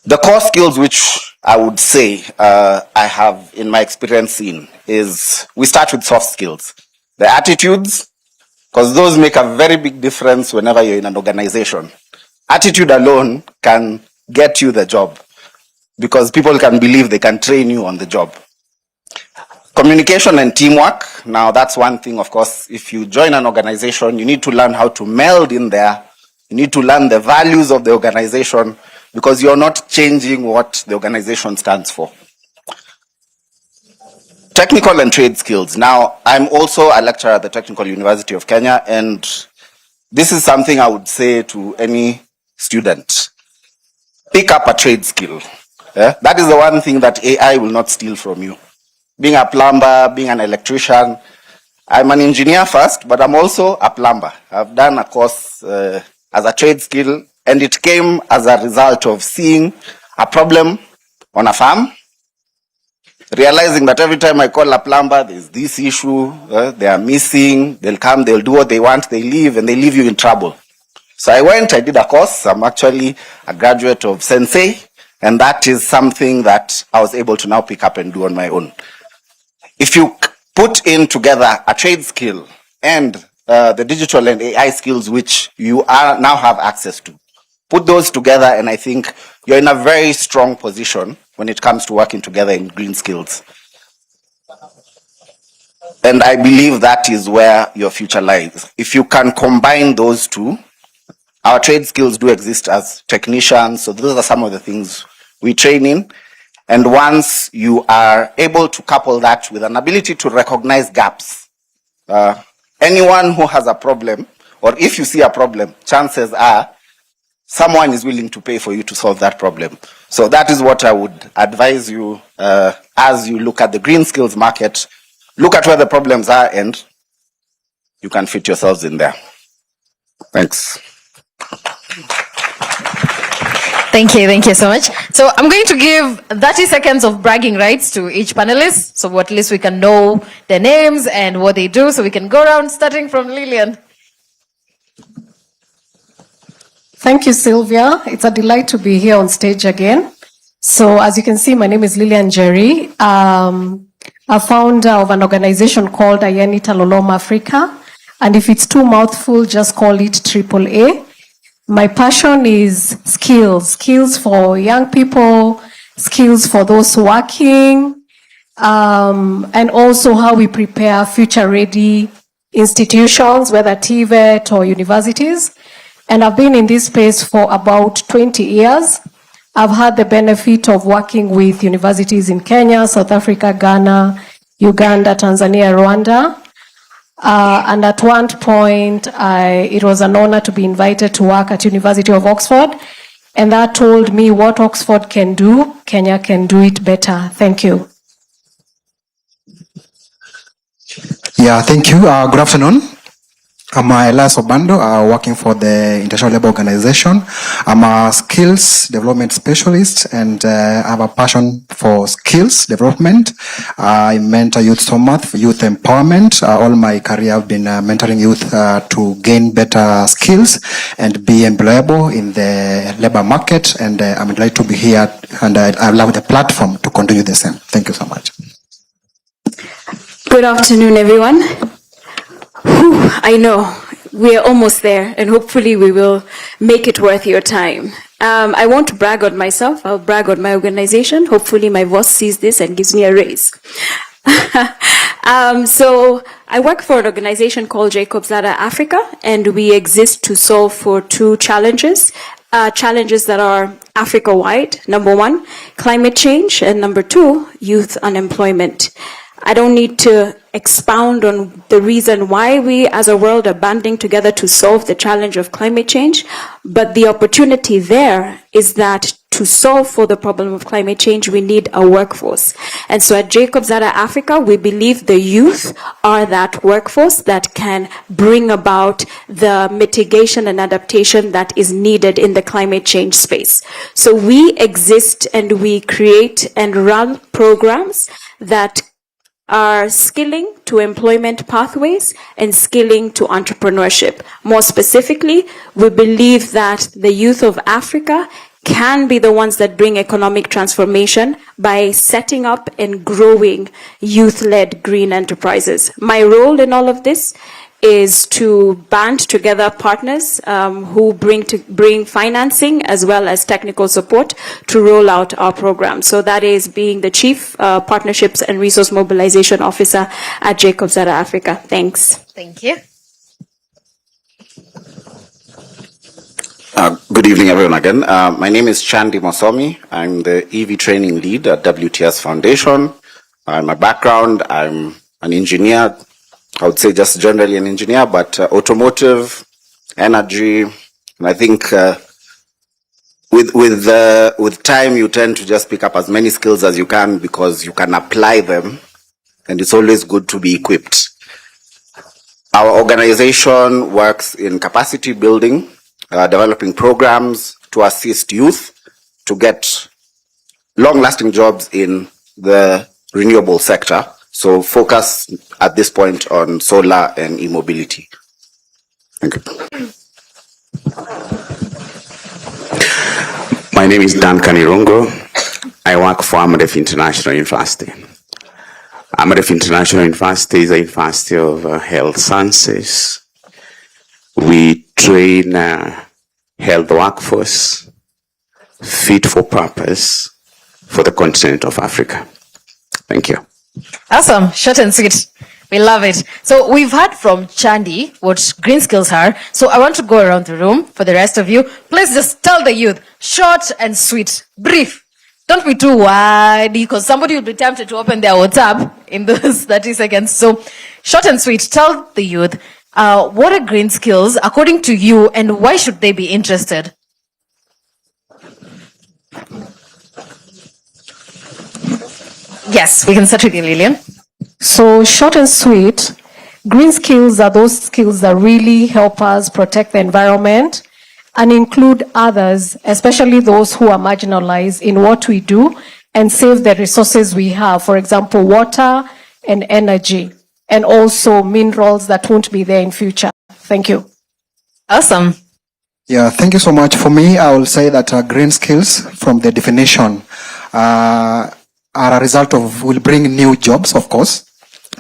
The core skills which I would say I have in my experience seen is we start with soft skills. The attitudes, because those make a very big difference whenever you're in an organization. Attitude alone can get you the job because people can believe they can train you on the job. Communication and teamwork. Now, that's one thing, of course. If you join an organization, you need to learn how to meld in there. You need to learn the values of the organization because you're not changing what the organization stands for. Technical and trade skills. Now, I'm also a lecturer at the Technical University of Kenya, and this is something I would say to any student. Pick up a trade skill. That is the one thing that AI will not steal from you. Being a plumber, being an electrician. I'm an engineer first, but I'm also a plumber. I've done a course as a trade skill, and it came as a result of seeing a problem on a farm, realizing that every time I call a plumber, there's this issue, they are missing, they'll come, they'll do what they want, they leave, and they leave you in trouble. So I went, I did a course. I'm actually a graduate of Sensei, and that is something that I was able to now pick up and do on my own. If you put in together a trade skill and the digital and AI skills which you now have access to, put those together and I think you're in a very strong position when it comes to working together in green skills. And I believe that is where your future lies. If you can combine those two, our trade skills do exist as technicians, so those are some of the things we train in. And once you are able to couple that with an ability to recognize gaps, anyone who has a problem, or if you see a problem, chances are someone is willing to pay for you to solve that problem. So that is what I would advise you as you look at the green skills market. Look at where the problems are and you can fit yourselves in there. Thanks. Thank you so much. So I'm going to give 30 seconds of bragging rights to each panelist, so at least we can know their names and what they do, so we can go around starting from Lillian. Thank you, Sylvia. It's a delight to be here on stage again. So as you can see, my name is Lillian Jerry. A founder of an organization called Ayanita Lolom Africa. And if it's too mouthful, just call it AAA. My passion is skills for young people, skills for those working, and also how we prepare future-ready institutions, whether TVET or universities. And I've been in this space for about 20 years. I've had the benefit of working with universities in Kenya, South Africa, Ghana, Uganda, Tanzania, Rwanda. And at one point, it was an honor to be invited to work at University of Oxford. And that told me what Oxford can do, Kenya can do it better. Thank you. Yeah, thank you. Good afternoon. I'm Elias Obando, working for the International Labour Organization. I'm a skills development specialist and I have a passion for skills development. I mentor youth so much for youth empowerment. All my career I've been mentoring youth to gain better skills and be employable in the labor market. And I'm delighted to be here and I love the platform to continue the same. Thank you so much. Good afternoon, everyone. I know we are almost there and hopefully we will make it worth your time. I won't brag on myself, I'll brag on my organization. Hopefully my boss sees this and gives me a raise. So I work for an organization called Jacobs Ladder Africa, and we exist to solve for two challenges. Challenges that are Africa-wide. Number one, climate change, and number two, youth unemployment. I don't need to expound on the reason why we as a world are banding together to solve the challenge of climate change, but the opportunity there is that to solve for the problem of climate change, we need a workforce. And so at Jacobs Ladder Africa, we believe the youth are that workforce that can bring about the mitigation and adaptation that is needed in the climate change space. So we exist and we create and run programs that are skilling to employment pathways and skilling to entrepreneurship. More specifically, we believe that the youth of Africa can be the ones that bring economic transformation by setting up and growing youth-led green enterprises. My role in all of this is to band together partners who bring financing as well as technical support to roll out our program. So that is being the Chief Partnerships and Resource Mobilization Officer at Jacobs Data Africa. Thanks. Thank you. Good evening, everyone, again. My name is Chandi Mosomi. I'm the EV training lead at WTS Foundation. My background, I'm an engineer. I would say just generally an engineer, but automotive, energy, and I think with time you tend to just pick up as many skills as you can because you can apply them, and it's always good to be equipped. Our organization works in capacity building, developing programs to assist youth to get long-lasting jobs in the renewable sector. So focus at this point on solar and e-mobility. Thank you. My name is Dan Kanirungo. I work for Amadef International University. Amadef International University is a university of health sciences. We train health workforce fit for purpose for the continent of Africa. Thank you. Awesome. Short and sweet. We love it. So we've heard from Chandi what green skills are. So I want to go around the room for the rest of you. Please just tell the youth, short and sweet, brief. Don't be too wide because somebody will be tempted to open their WhatsApp in those 30 seconds. So short and sweet, tell the youth, what are green skills according to you and why should they be interested? Yes, we can start with you, Lillian. So short and sweet, green skills are those skills that really help us protect the environment and include others, especially those who are marginalized in what we do and save the resources we have. For example, water and energy, and also minerals that won't be there in future. Thank you. Awesome. Yeah, thank you so much. For me, I will say that green skills from the definition are a result of, will bring new jobs, of course.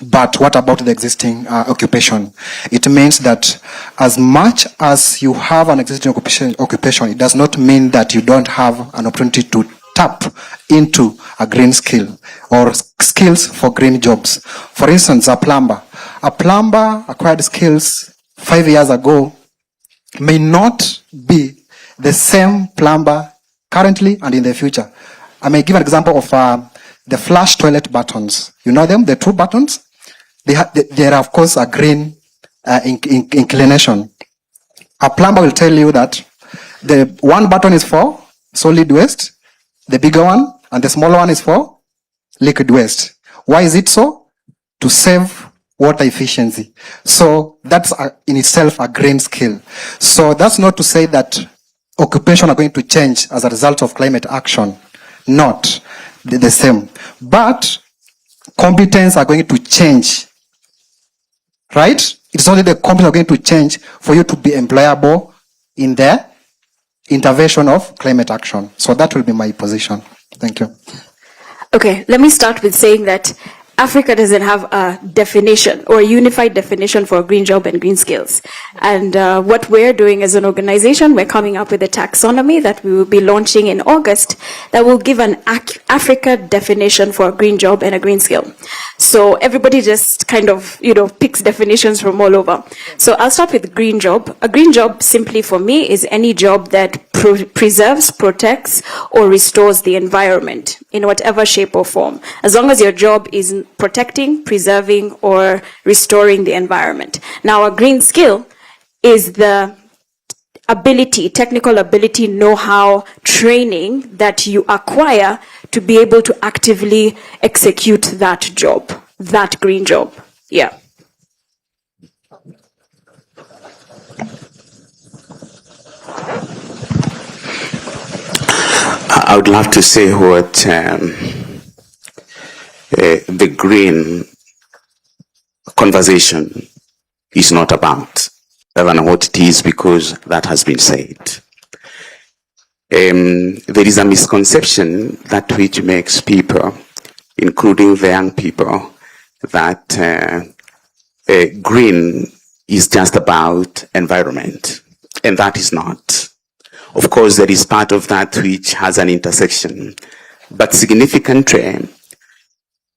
But what about the existing occupation? It means that as much as you have an existing occupation, it does not mean that you don't have an opportunity to tap into a green skill or skills for green jobs. For instance, a plumber. A plumber acquired skills 5 years ago may not be the same plumber currently and in the future. I may give an example of the flush toilet buttons. You know them, the two buttons? They are, of course, a green inclination. A plumber will tell you that the one button is for solid waste, the bigger one, and the smaller one is for liquid waste. Why is it so? To save water efficiency. So that's in itself a green skill. So that's not to say that occupation are going to change as a result of climate action. Not the same. But competence are going to change. Right? It's only the competence are going to change for you to be employable in the intervention of climate action. So that will be my position. Thank you. Okay, let me start with saying that Africa doesn't have a definition or a unified definition for a green job and green skills. And what we're doing as an organization, we're coming up with a taxonomy that we will be launching in August that will give an Africa definition for a green job and a green skill. So everybody just kind of, picks definitions from all over. So I'll start with green job. A green job simply for me is any job that preserves, protects, or restores the environment in whatever shape or form. As long as your job is protecting, preserving, or restoring the environment. Now, a green skill is the ability, technical ability, know-how, training that you acquire to be able to actively execute that job, that green job. Yeah. I would love to say what the green conversation is not about, rather than what it is, because that has been said. There is a misconception that which makes people, including the young people, that green is just about environment, and that is not. Of course, there is part of that which has an intersection, but significantly,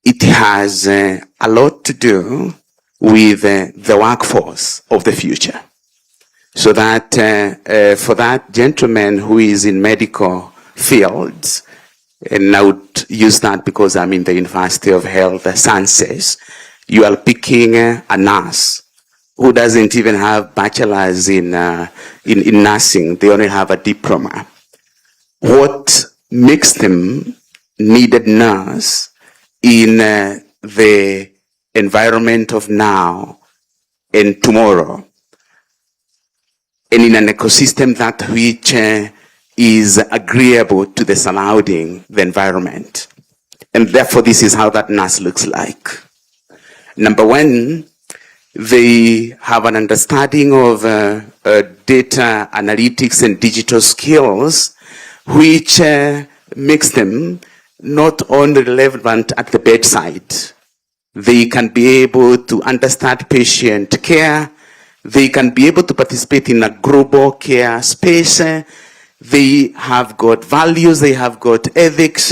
it has a lot to do with the workforce of the future. So that for that gentleman who is in medical fields, and I would use that because I'm in the University of Health Sciences, you are picking a nurse who doesn't even have bachelor's in nursing. They only have a diploma. What makes them needed nurse in the environment of now and tomorrow, and in an ecosystem that which is agreeable to the surrounding, the environment. And therefore, this is how that nurse looks like. Number one, they have an understanding of data analytics and digital skills, which makes them not only relevant at the bedside. They can be able to understand patient care. They can be able to participate in a global care space. They have got values. They have got ethics.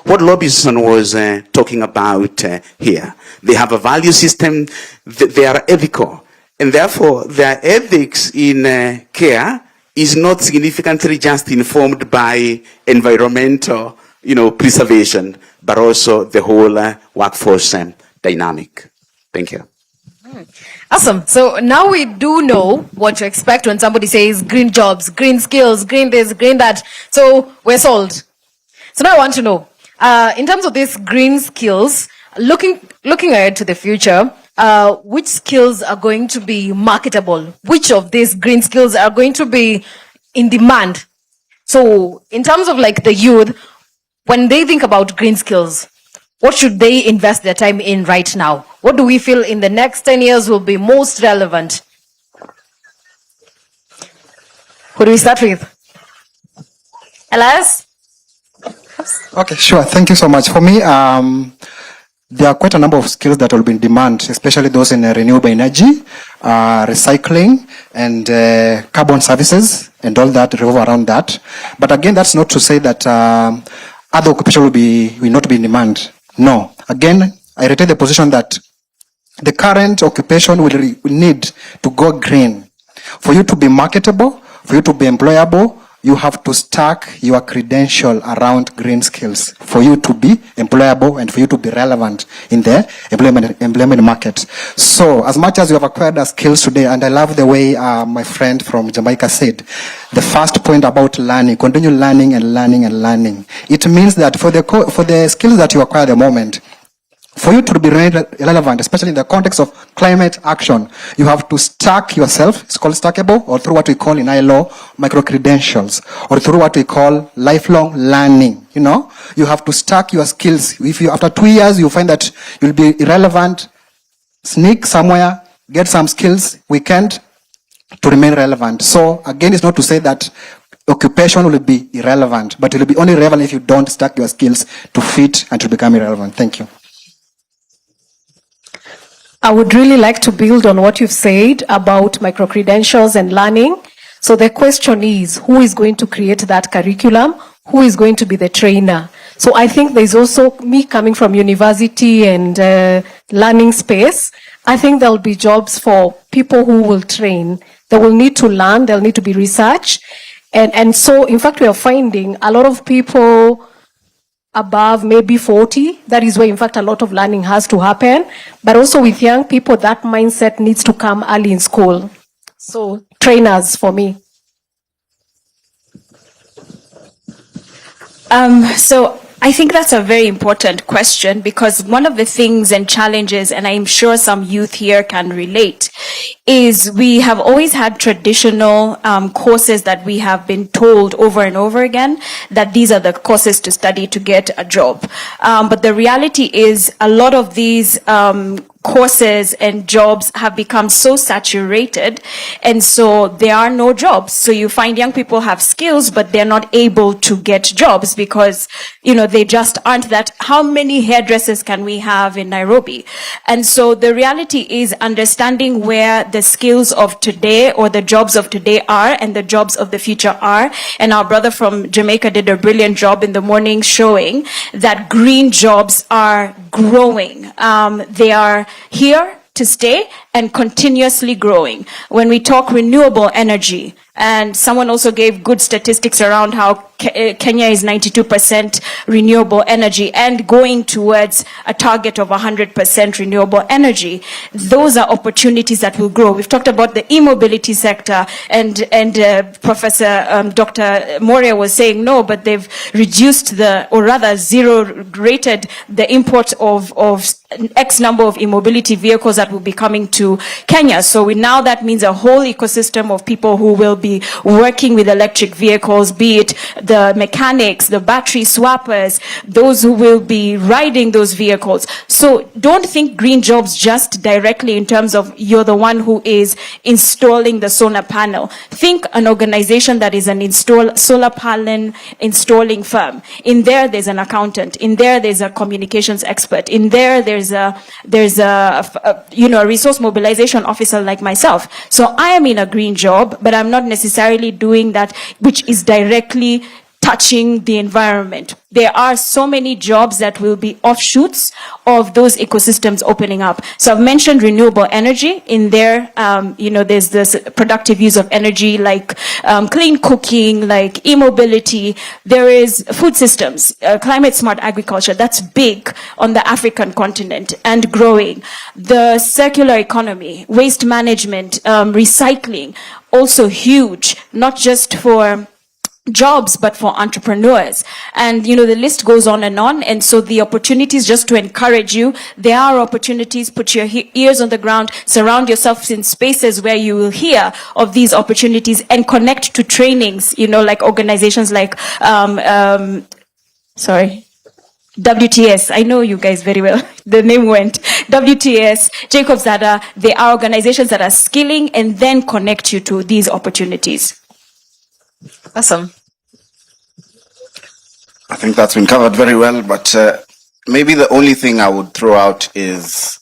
What Lobison was talking about here. They have a value system. They are ethical. And therefore, their ethics in care is not significantly just informed by environmental, preservation, but also the whole workforce dynamic. Thank you. Awesome. So now we do know what to expect when somebody says green jobs, green skills, green this, green that. So we're sold. So now I want to know, in terms of these green skills, looking ahead to the future, which skills are going to be marketable? Which of these green skills are going to be in demand? So in terms of like the youth, when they think about green skills, what should they invest their time in right now? What do we feel in the next 10 years will be most relevant? Who do we start with? Elias? Okay, sure. Thank you so much. For me, there are quite a number of skills that will be in demand, especially those in renewable energy, recycling, and carbon services, and all that revolve around that. But again, that's not to say that other occupations will not be in demand. No. Again, I retain the position that the current occupation will need to go green. For you to be marketable, for you to be employable, you have to stack your credential around green skills for you to be employable and for you to be relevant in the employment market. So as much as you have acquired the skills today, and I love the way my friend from Jamaica said, the first point about learning, continue learning and learning and learning. It means that for the skills that you acquire at the moment, for you to be relevant, especially in the context of climate action, you have to stack yourself. It's called stackable, or through what we call in ILO micro-credentials, or through what we call lifelong learning. You have to stack your skills. If you, after 2 years, you find that you'll be irrelevant, sneak somewhere, get some skills, weekend, to remain relevant. So again, it's not to say that occupation will be irrelevant, but it will be only relevant if you don't stack your skills to fit and to become irrelevant. Thank you. I would really like to build on what you've said about micro-credentials and learning. So the question is, who is going to create that curriculum? Who is going to be the trainer? So I think there's also me coming from university and learning space. I think there'll be jobs for people who will train. They will need to learn, there'll need to be research. And so, in fact, we are finding a lot of people above maybe 40, that is where in fact a lot of learning has to happen. But also with young people, that mindset needs to come early in school. So trainers for me. So I think that's a very important question, because one of the things and challenges, and I'm sure some youth here can relate, is we have always had traditional courses that we have been told over and over again that these are the courses to study to get a job. But the reality is a lot of these courses and jobs have become so saturated, and so there are no jobs. So you find young people have skills, but they're not able to get jobs because, they just aren't that. How many hairdressers can we have in Nairobi? And so the reality is understanding where the skills of today or the jobs of today are and the jobs of the future are. And our brother from Jamaica did a brilliant job in the morning showing that green jobs are growing. They are here to stay and continuously growing. When we talk renewable energy, and someone also gave good statistics around how Kenya is 92% renewable energy and going towards a target of 100% renewable energy. Those are opportunities that will grow. We've talked about the e-mobility sector, and Professor Dr. Moria was saying no, but they've reduced or rather zero rated the import of X number of e-mobility vehicles that will be coming to Kenya. So now that means a whole ecosystem of people who will be working with electric vehicles, be it the mechanics, the battery swappers, those who will be riding those vehicles. So don't think green jobs just directly in terms of you're the one who is installing the solar panel. Think an organization that is an solar panel installing firm. In there's an accountant. In there's a communications expert. In there's a resource mobilization officer like myself. So I am in a green job, but I'm not necessarily doing that which is directly touching the environment. There are so many jobs that will be offshoots of those ecosystems opening up. So I've mentioned renewable energy. In there, there's this productive use of energy like clean cooking, like e-mobility. There is food systems, climate smart agriculture. That's big on the African continent and growing. The circular economy, waste management, recycling, also huge, not just for jobs, but for entrepreneurs. And, the list goes on. And so the opportunities, just to encourage you, there are opportunities. Put your ears on the ground, surround yourself in spaces where you will hear of these opportunities and connect to trainings, like organizations like, WTS. I know you guys very well. The name went. WTS, Jacob Zada, they are organizations that are skilling and then connect you to these opportunities. Awesome. I think that's been covered very well, but maybe the only thing I would throw out is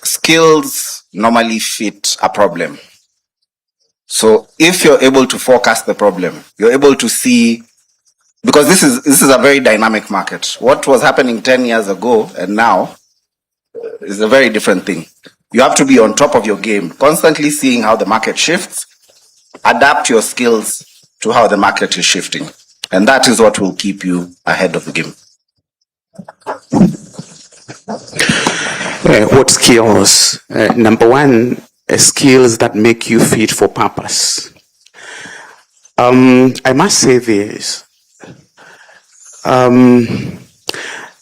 skills normally fit a problem. So if you're able to forecast the problem, you're able to see, because this is a very dynamic market. What was happening 10 years ago and now is a very different thing. You have to be on top of your game, constantly seeing how the market shifts, adapt your skills to how the market is shifting. And that is what will keep you ahead of the game. What skills? Number one, skills that make you fit for purpose. I must say this.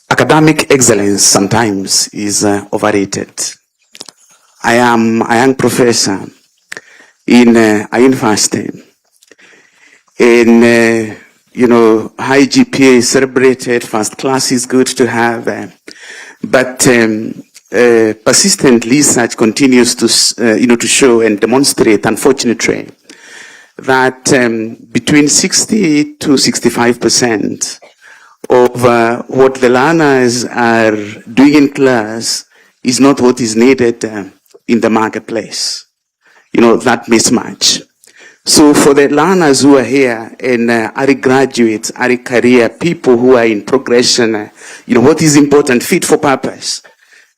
Academic excellence sometimes is overrated. I am a young professor in a university. In high GPA is celebrated, first class is good to have, but persistent research continues to show and demonstrate, unfortunately, that between 60 to 65% of what the learners are doing in class is not what is needed in the marketplace. That mismatch. So for the learners who are here and are graduates, are career people who are in progression, what is important? Fit for purpose.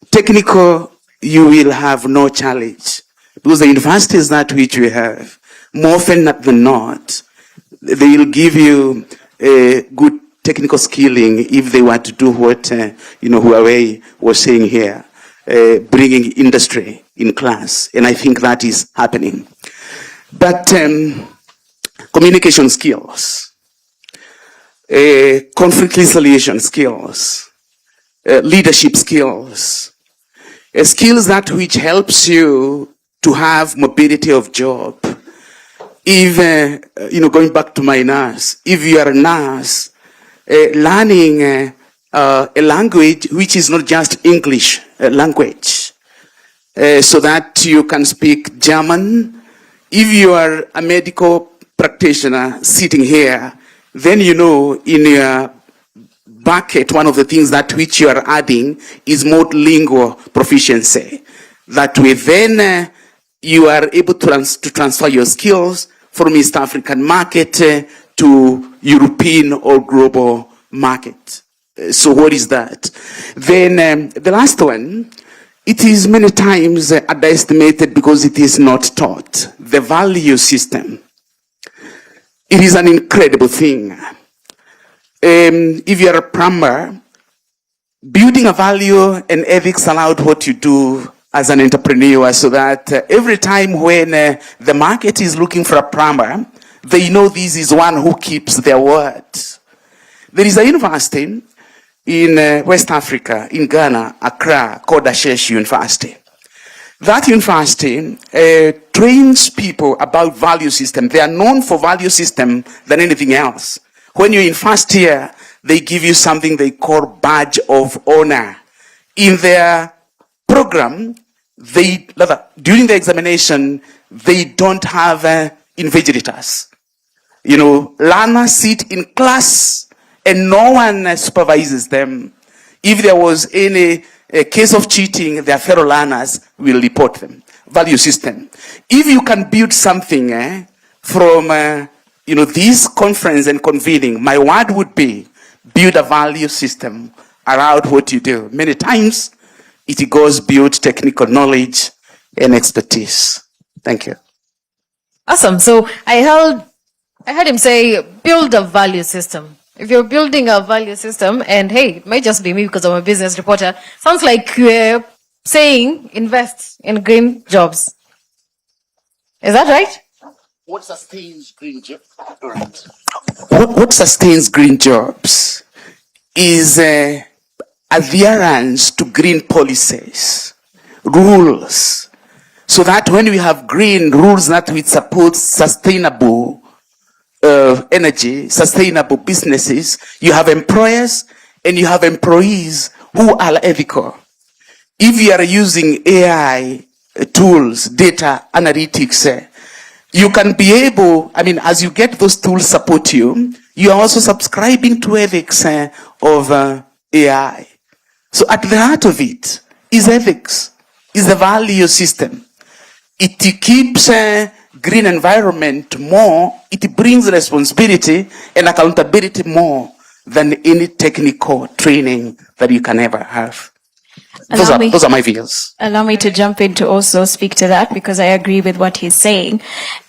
Technical, you will have no challenge. Because the universities that which we have, more often than not, they will give you a good technical skilling if they were to do what, Huawei was saying here, bringing industry in class. And I think that is happening. But communication skills, conflict resolution skills, leadership skills, skills that which helps you to have mobility of job. If, going back to my nurse, if you are a nurse, learning a language which is not just English language, so that you can speak German. If you are a medical practitioner sitting here, then you know in your bucket, one of the things that which you are adding is multilingual proficiency. That way then you are able to transfer your skills from East African market to European or global market. So what is that? Then the last one, it is many times underestimated because it is not taught. The value system. It is an incredible thing. If you are a plumber, building a value and ethics allowed what you do as an entrepreneur, so that every time when the market is looking for a plumber, they know this is one who keeps their word. There is a university in West Africa, in Ghana, Accra, called Ashesh University. That university trains people about value system. They are known for value system than anything else. When you're in first year, they give you something they call badge of honor. In their program, during the examination, they don't have invigilators. You know, learners sit in class and no one supervises them. If there was any case of cheating, their fellow learners will report them. Value system. If you can build something from this conference and convening, my word would be build a value system around what you do. Many times it goes build technical knowledge and expertise. Thank you. Awesome. So I heard him say, build a value system. If you're building a value system, and hey, it might just be me because I'm a business reporter, sounds like you're saying invest in green jobs. Is that right? What sustains green jobs? What sustains green jobs is adherence to green policies, rules, so that when we have green rules that will support sustainable energy, sustainable businesses, you have employers and you have employees who are ethical. If you are using AI tools, data analytics, you can be able, as you get those tools support you, you are also subscribing to ethics of AI. So at the heart of it is ethics, is the value system. It keeps green environment more, it brings responsibility and accountability more than any technical training that you can ever have. Those are my views. Allow me to jump in to also speak to that, because I agree with what he's saying.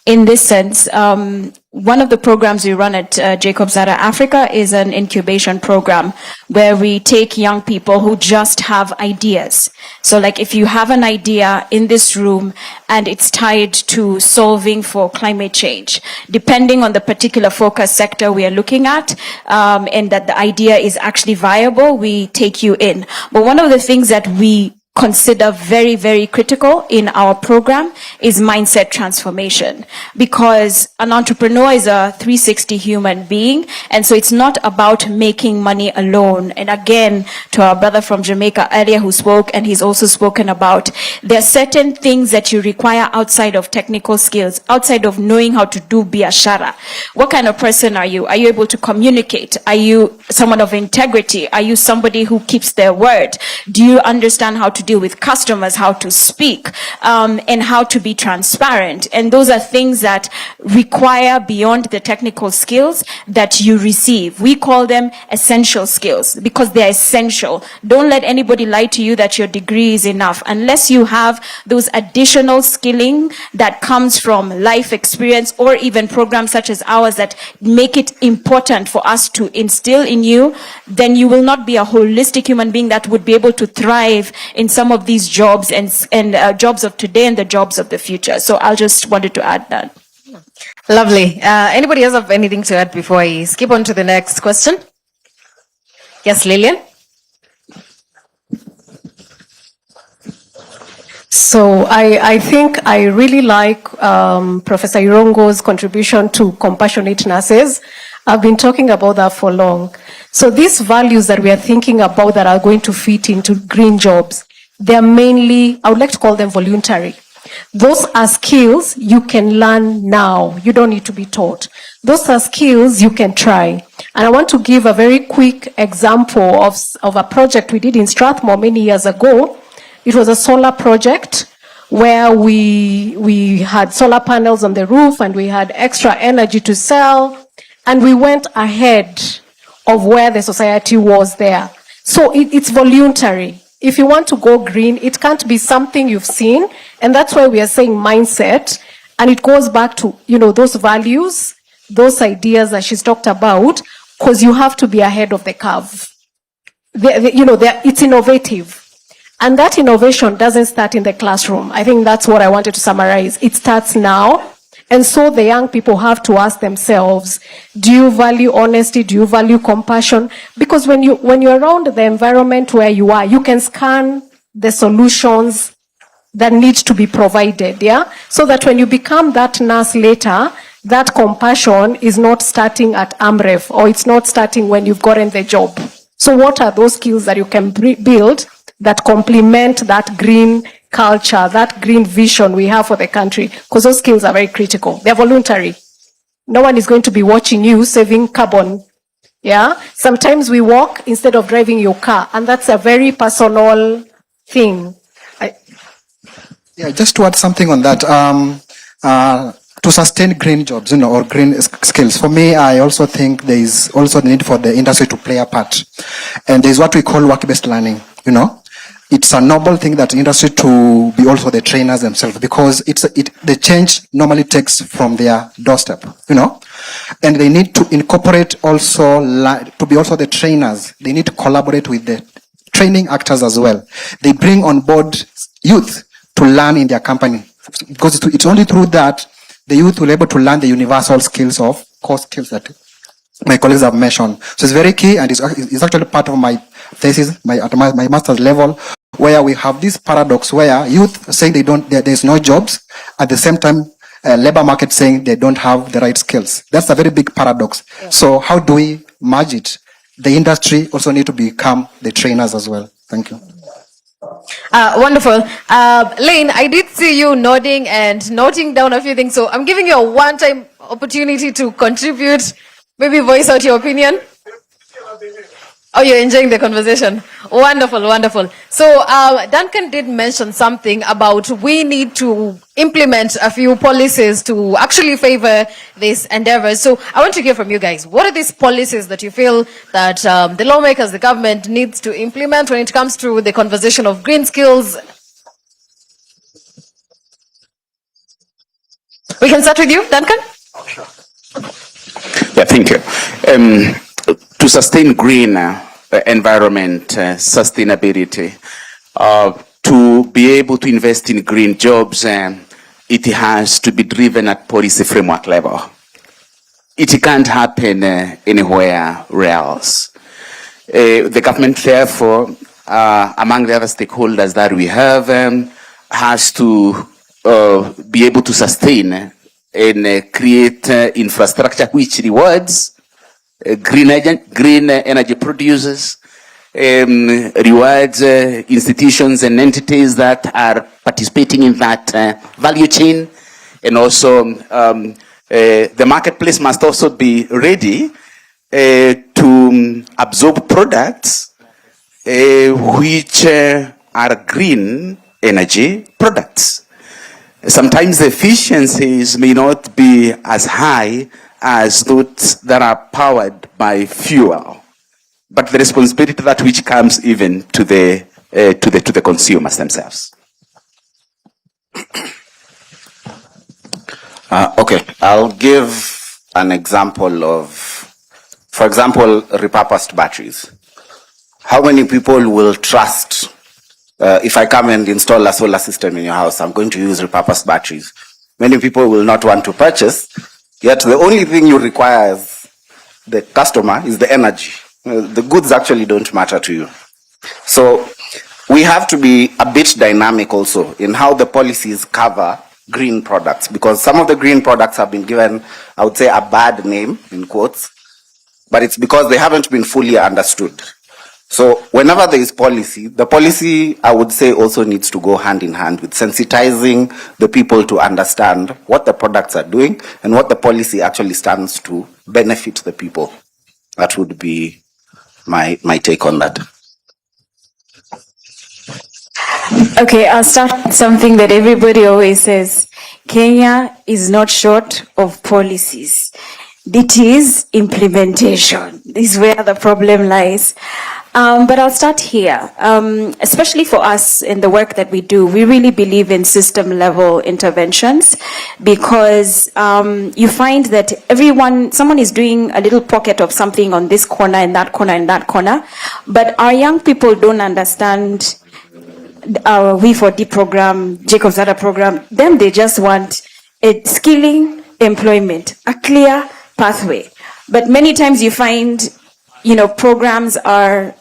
In this sense, one of the programs we run at Jacobs Data Africa is an incubation program where we take young people who just have ideas. So like if you have an idea in this room and it's tied to solving for climate change, depending on the particular focus sector we are looking at, and that the idea is actually viable, we take you in. But one of the things that we consider very, very critical in our program is mindset transformation, because an entrepreneur is a 360 human being, and so it's not about making money alone. And again, to our brother from Jamaica earlier who spoke, and he's also spoken about, there are certain things that you require outside of technical skills, outside of knowing how to do biashara. What kind of person are you? Are you able to communicate? Are you someone of integrity? Are you somebody who keeps their word? Do you understand how to deal with customers, how to speak, and how to be transparent? And those are things that require beyond the technical skills that you receive. We call them essential skills because they're essential. Don't let anybody lie to you that your degree is enough. Unless you have those additional skilling that comes from life experience, or even programs such as ours that make it important for us to instill in you, then you will not be a holistic human being that would be able to thrive in some of these jobs and jobs of today and the jobs of the future. So I just wanted to add that. Lovely. Anybody else have anything to add before I skip on to the next question? Yes, Lillian? So I think I really like Professor Irongo's contribution to compassionate nurses. I've been talking about that for long. So these values that we are thinking about that are going to fit into green jobs, they're mainly, I would like to call them voluntary. Those are skills you can learn now. You don't need to be taught. Those are skills you can try. And I want to give a very quick example of a project we did in Strathmore many years ago. It was a solar project where we had solar panels on the roof and we had extra energy to sell, and we went ahead of where the society was there. So it's voluntary. If you want to go green, it can't be something you've seen, and that's why we are saying mindset, and it goes back to, those values, those ideas that she's talked about, because you have to be ahead of the curve. It's innovative. And that innovation doesn't start in the classroom. I think that's what I wanted to summarize. It starts now. And so the young people have to ask themselves, do you value honesty? Do you value compassion? Because when you're around the environment where you are, you can scan the solutions that need to be provided, yeah? So that when you become that nurse later, that compassion is not starting at AMREF, or it's not starting when you've gotten the job. So what are those skills that you can build that complement that green culture, that green vision we have for the country? Because those skills are very critical. They're voluntary. No one is going to be watching you saving carbon. Yeah? Sometimes we walk instead of driving your car, and that's a very personal thing. Yeah, just to add something on that, to sustain green jobs, or green skills, for me, I also think there is also the need for the industry to play a part. And there's what we call work-based learning, It's a noble thing that industry to be also the trainers themselves, because the change normally takes from their doorstep, And they need to incorporate also, to be also the trainers. They need to collaborate with the training actors as well. They bring on board youth to learn in their company, because it's only through that the youth will be able to learn the universal skills of core skills that my colleagues have mentioned. So it's very key, and it's actually part of my thesis, at my master's level, where we have this paradox where youth saying there's no jobs, at the same time labor market saying they don't have the right skills. That's a very big paradox. Yeah. So how do we merge it? The industry also need to become the trainers as well. Thank you. Wonderful. Lane, I did see you nodding and noting down a few things, so I'm giving you a one-time opportunity to contribute, maybe voice out your opinion. Oh, you're enjoying the conversation. Wonderful, wonderful. So Duncan did mention something about we need to implement a few policies to actually favor these endeavors. So I want to hear from you guys. What are these policies that you feel that the lawmakers, the government needs to implement when it comes to the conversation of green skills? We can start with you, Duncan. Yeah, thank you. To sustain green environment sustainability, to be able to invest in green jobs, it has to be driven at policy framework level. It can't happen anywhere else. The government, therefore, among the other stakeholders that we have, has to be able to sustain and create infrastructure which rewards green energy producers, rewards institutions and entities that are participating in that value chain, and also the marketplace must also be ready to absorb products which are green energy products. Sometimes the efficiencies may not be as high as those that are powered by fuel, but the responsibility that which comes even to the consumers themselves. Okay, I'll give an example of, for example, repurposed batteries. How many people will trust, if I come and install a solar system in your house, I'm going to use repurposed batteries? Many people will not want to purchase, yet the only thing you require as the customer is the energy. The goods actually don't matter to you. So we have to be a bit dynamic also in how the policies cover green products, because some of the green products have been given, I would say, a bad name, in quotes, but it's because they haven't been fully understood. So whenever there is policy, the policy, I would say, also needs to go hand in hand with sensitizing the people to understand what the products are doing and what the policy actually stands to benefit the people. That would be my take on that. Okay, I'll start with something that everybody always says. Kenya is not short of policies. It is implementation. This is where the problem lies. But I'll start here. Especially for us in the work that we do, we really believe in system level interventions because you find that someone is doing a little pocket of something on this corner and that corner and that corner, but our young people don't understand our V4D program, Jacob's Data program. Them, they just want a skilling employment, a clear pathway. But many times you find, programs are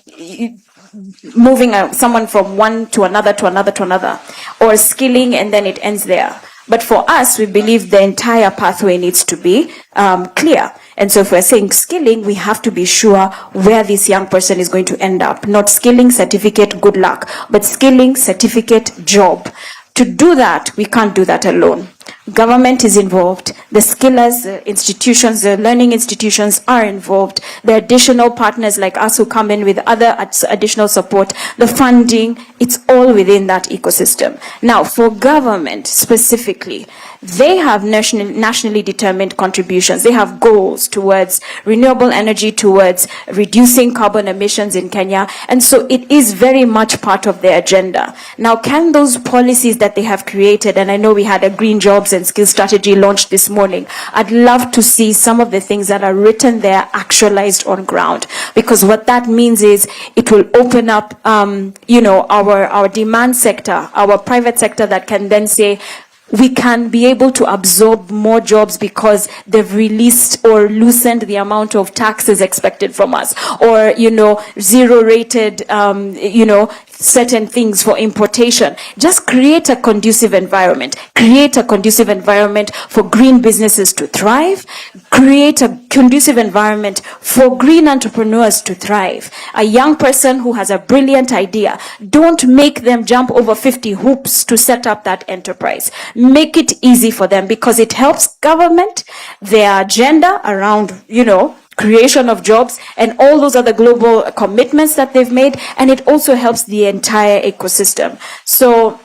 moving someone from one to another, or skilling, and then it ends there. But for us, we believe the entire pathway needs to be clear. And so if we're saying skilling, we have to be sure where this young person is going to end up. Not skilling, certificate, good luck, but skilling, certificate, job. To do that, we can't do that alone. Government is involved. The skillers, the institutions, the learning institutions are involved. The additional partners like us who come in with other additional support, the funding, it's all within that ecosystem. Now, for government specifically, they have nationally determined contributions. They have goals towards renewable energy, towards reducing carbon emissions in Kenya. And so it is very much part of their agenda. Now, can those policies that they have created, and I know we had a green jobs and skills strategy launched this morning, I'd love to see some of the things that are written there actualized on ground. Because what that means is it will open up, our demand sector, our private sector that can then say, we can be able to absorb more jobs because they've released or loosened the amount of taxes expected from us, or, zero rated, certain things for importation. Just create a conducive environment. Create a conducive environment for green businesses to thrive. Create a conducive environment for green entrepreneurs to thrive. A young person who has a brilliant idea, don't make them jump over 50 hoops to set up that enterprise. Make it easy for them because it helps government, their agenda around, creation of jobs and all those other global commitments that they've made, and it also helps the entire ecosystem. So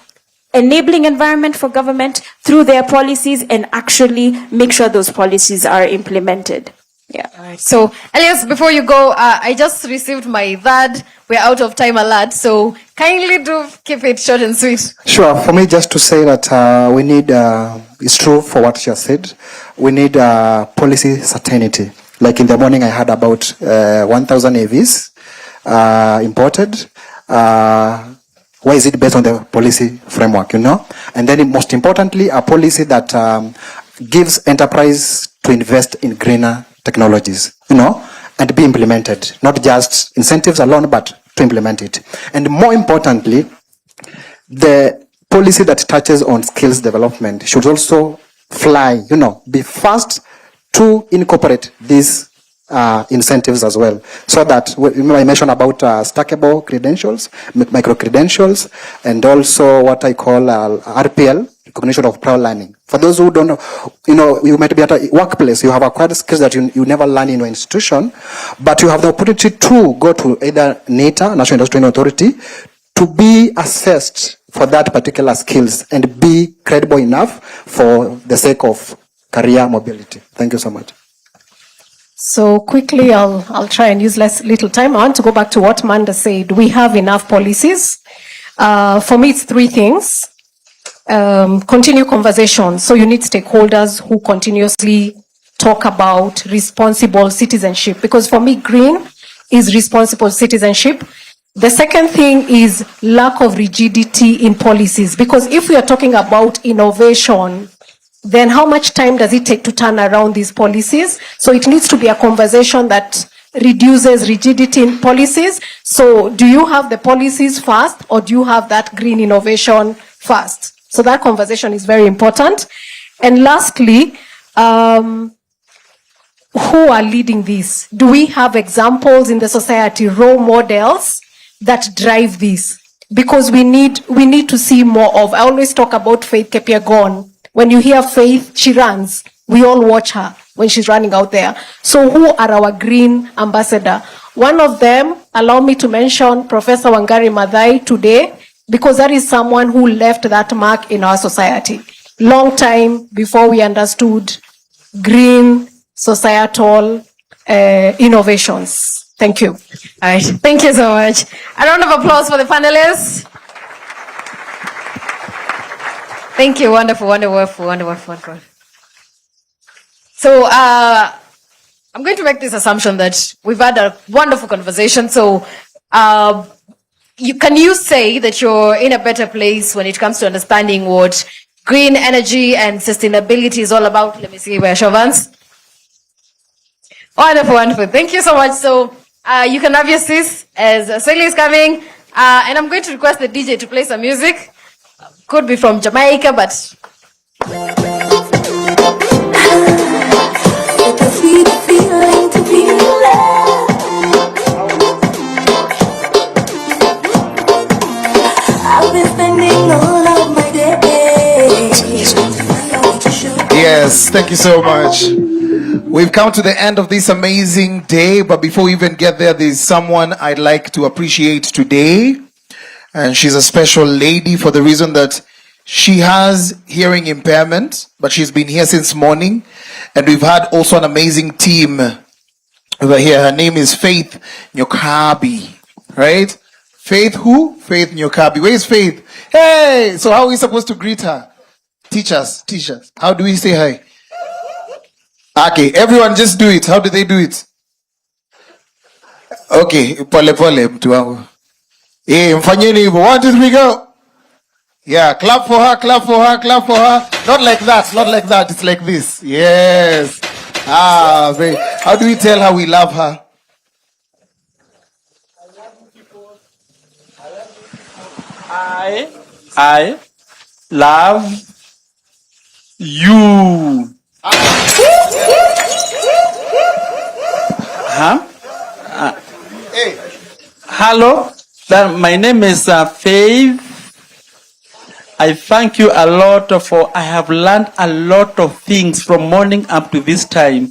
enabling environment for government through their policies and actually make sure those policies are implemented. Yeah. All right. So, Elias, before you go, I just received my third "we're out of time" alert. So, kindly do keep it short and sweet. Sure. For me, just to say that we need, it's true for what she has said, we need policy certainty. Like in the morning, I heard about 1,000 AVs imported. Why is it based on the policy framework, And then most importantly, a policy that gives enterprise to invest in greener technologies, and be implemented. Not just incentives alone, but to implement it. And more importantly, the policy that touches on skills development should also fly, be fast to incorporate these incentives as well. So that, I mentioned about stackable credentials, micro credentials, and also what I call RPL, recognition of prior learning. For those who don't know, you might be at a workplace, you have acquired skills that you never learn in your institution, but you have the opportunity to go to either NITA, National Industrial Authority, to be assessed for that particular skills and be credible enough for the sake of career mobility. Thank you so much. So quickly, I'll try and use little time. I want to go back to what Manda said. We have enough policies. For me, it's three things. Continue conversation. So you need stakeholders who continuously talk about responsible citizenship. Because for me, green is responsible citizenship. The second thing is lack of rigidity in policies. Because if we are talking about innovation, then how much time does it take to turn around these policies? So it needs to be a conversation that reduces rigidity in policies. So do you have the policies first, or do you have that green innovation first? So that conversation is very important. And lastly, who are leading this? Do we have examples in the society, role models that drive this? Because we need to see more of. I always talk about Faith Kepiegon. When you hear Faith, she runs. We all watch her when she's running out there. So who are our green ambassador? One of them, allow me to mention Professor Wangari Maathai today, because that is someone who left that mark in our society. Long time before we understood green societal innovations. Thank you. All right. Thank you so much. A round of applause for the panelists. Thank you. Wonderful, wonderful, wonderful, wonderful. So I'm going to make this assumption that we've had a wonderful conversation. So can you say that you're in a better place when it comes to understanding what green energy and sustainability is all about? Let me see where show of hands. Wonderful, wonderful. Thank you so much. So you can have your seats as Sally is coming. And I'm going to request the DJ to play some music. Could be from Jamaica, but... Yes, thank you so much. We've come to the end of this amazing day, but before we even get there, there's someone I'd like to appreciate today. And she's a special lady for the reason that she has hearing impairment, but she's been here since morning. And we've had also an amazing team over here. Her name is Faith Nyokabi, right? Faith who? Faith Nyokabi. Where's Faith? Hey! So how are we supposed to greet her? Teach us. How do we say hi? Okay, everyone just do it. How do they do it? Okay, pole pole mtu wangu. Mfanyeni hivyo. 1, 2, 3, go. Yeah, clap for her, clap for her, clap for her. Not like that, not like that. It's like this. Yes. Very. How do we tell her we love her? I love you. Hey. Hello, my name is Faith. I thank you a lot for, I have learned a lot of things from morning up to this time.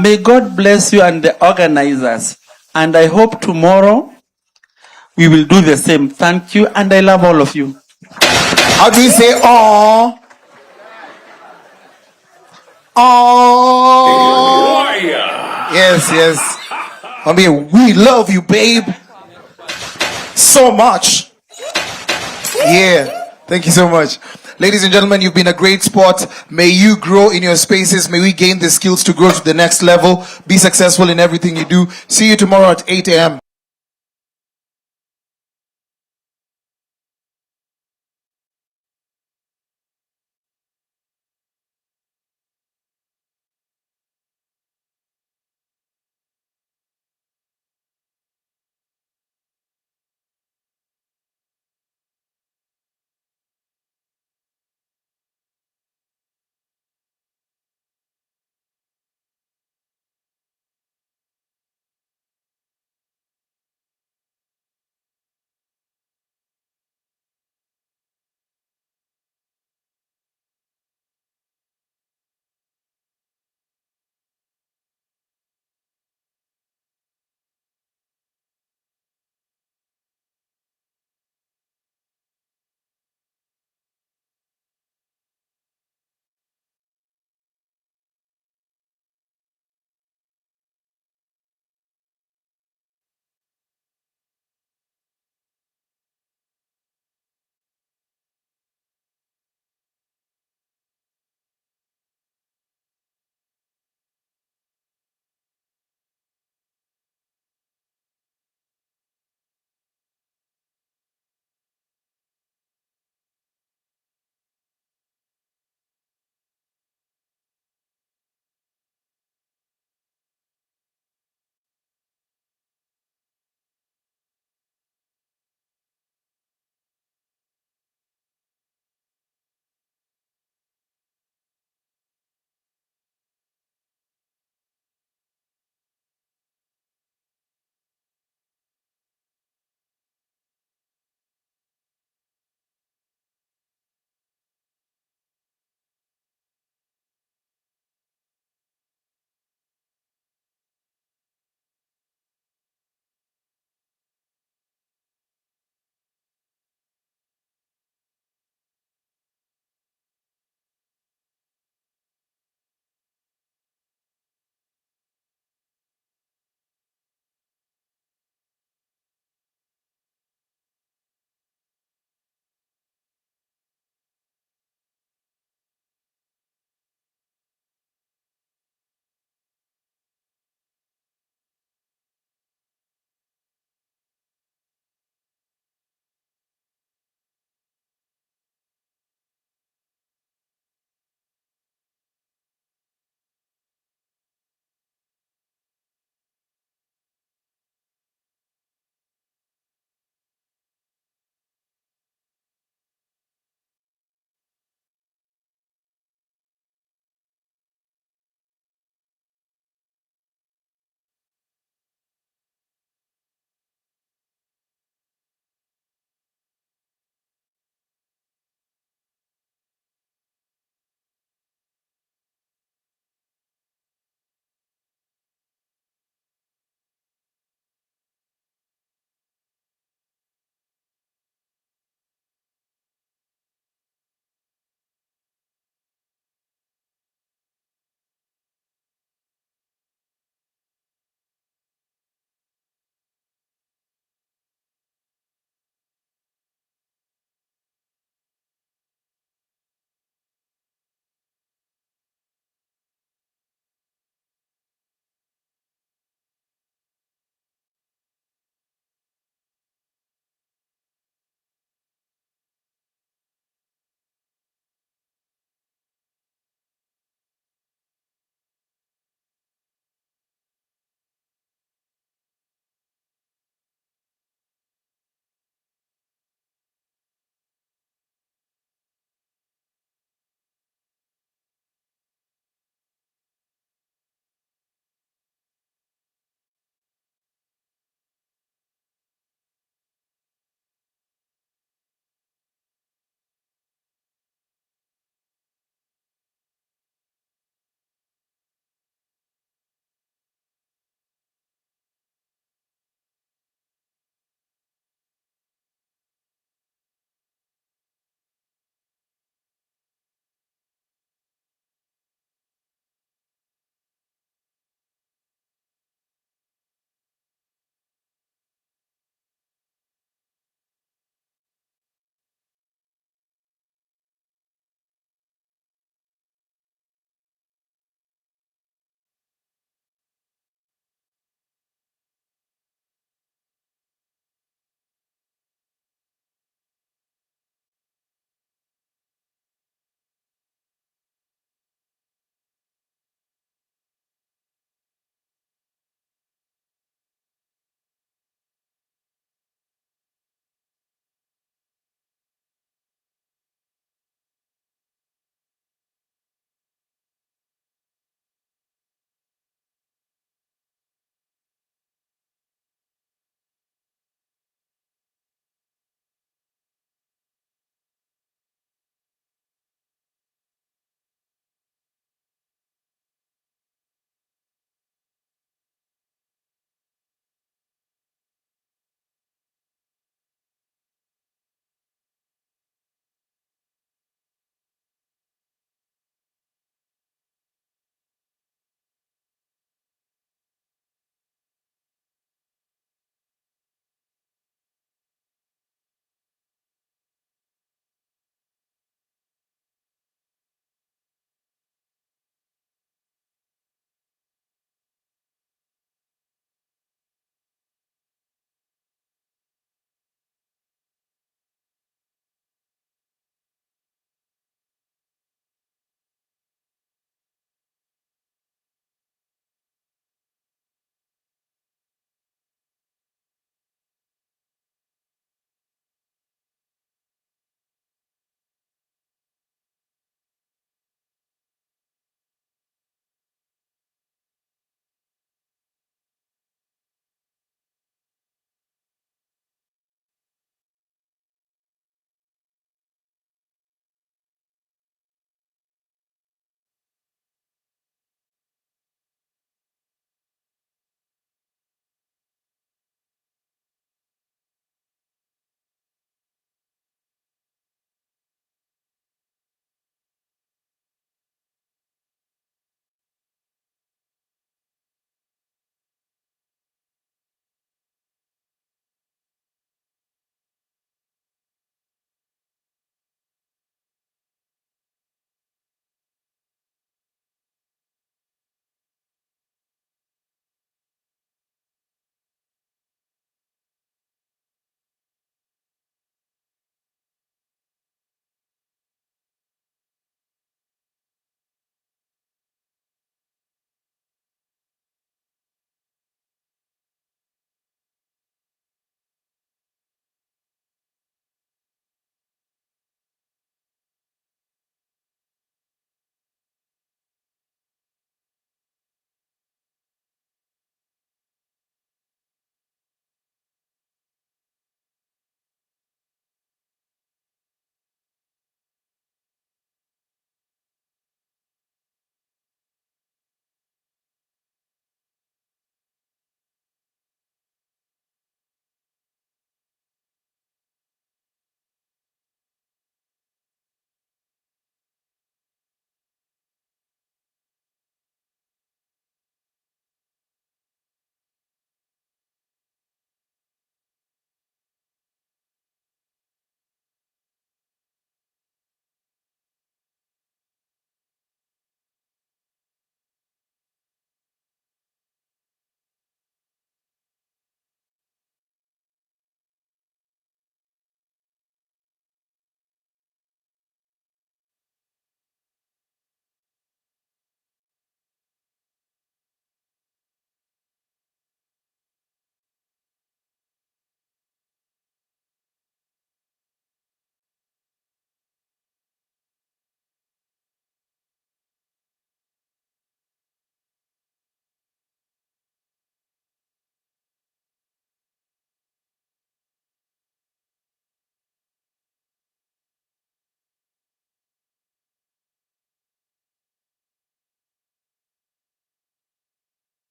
May God bless you and the organizers. And I hope tomorrow we will do the same. Thank you, and I love all of you. How do you say aww? Aww. Yes, yes. I mean, we love you, babe. So much. Yeah. Thank you so much. Ladies and gentlemen, you've been a great sport. May you grow in your spaces. May we gain the skills to grow to the next level. Be successful in everything you do. See you tomorrow at 8 a.m.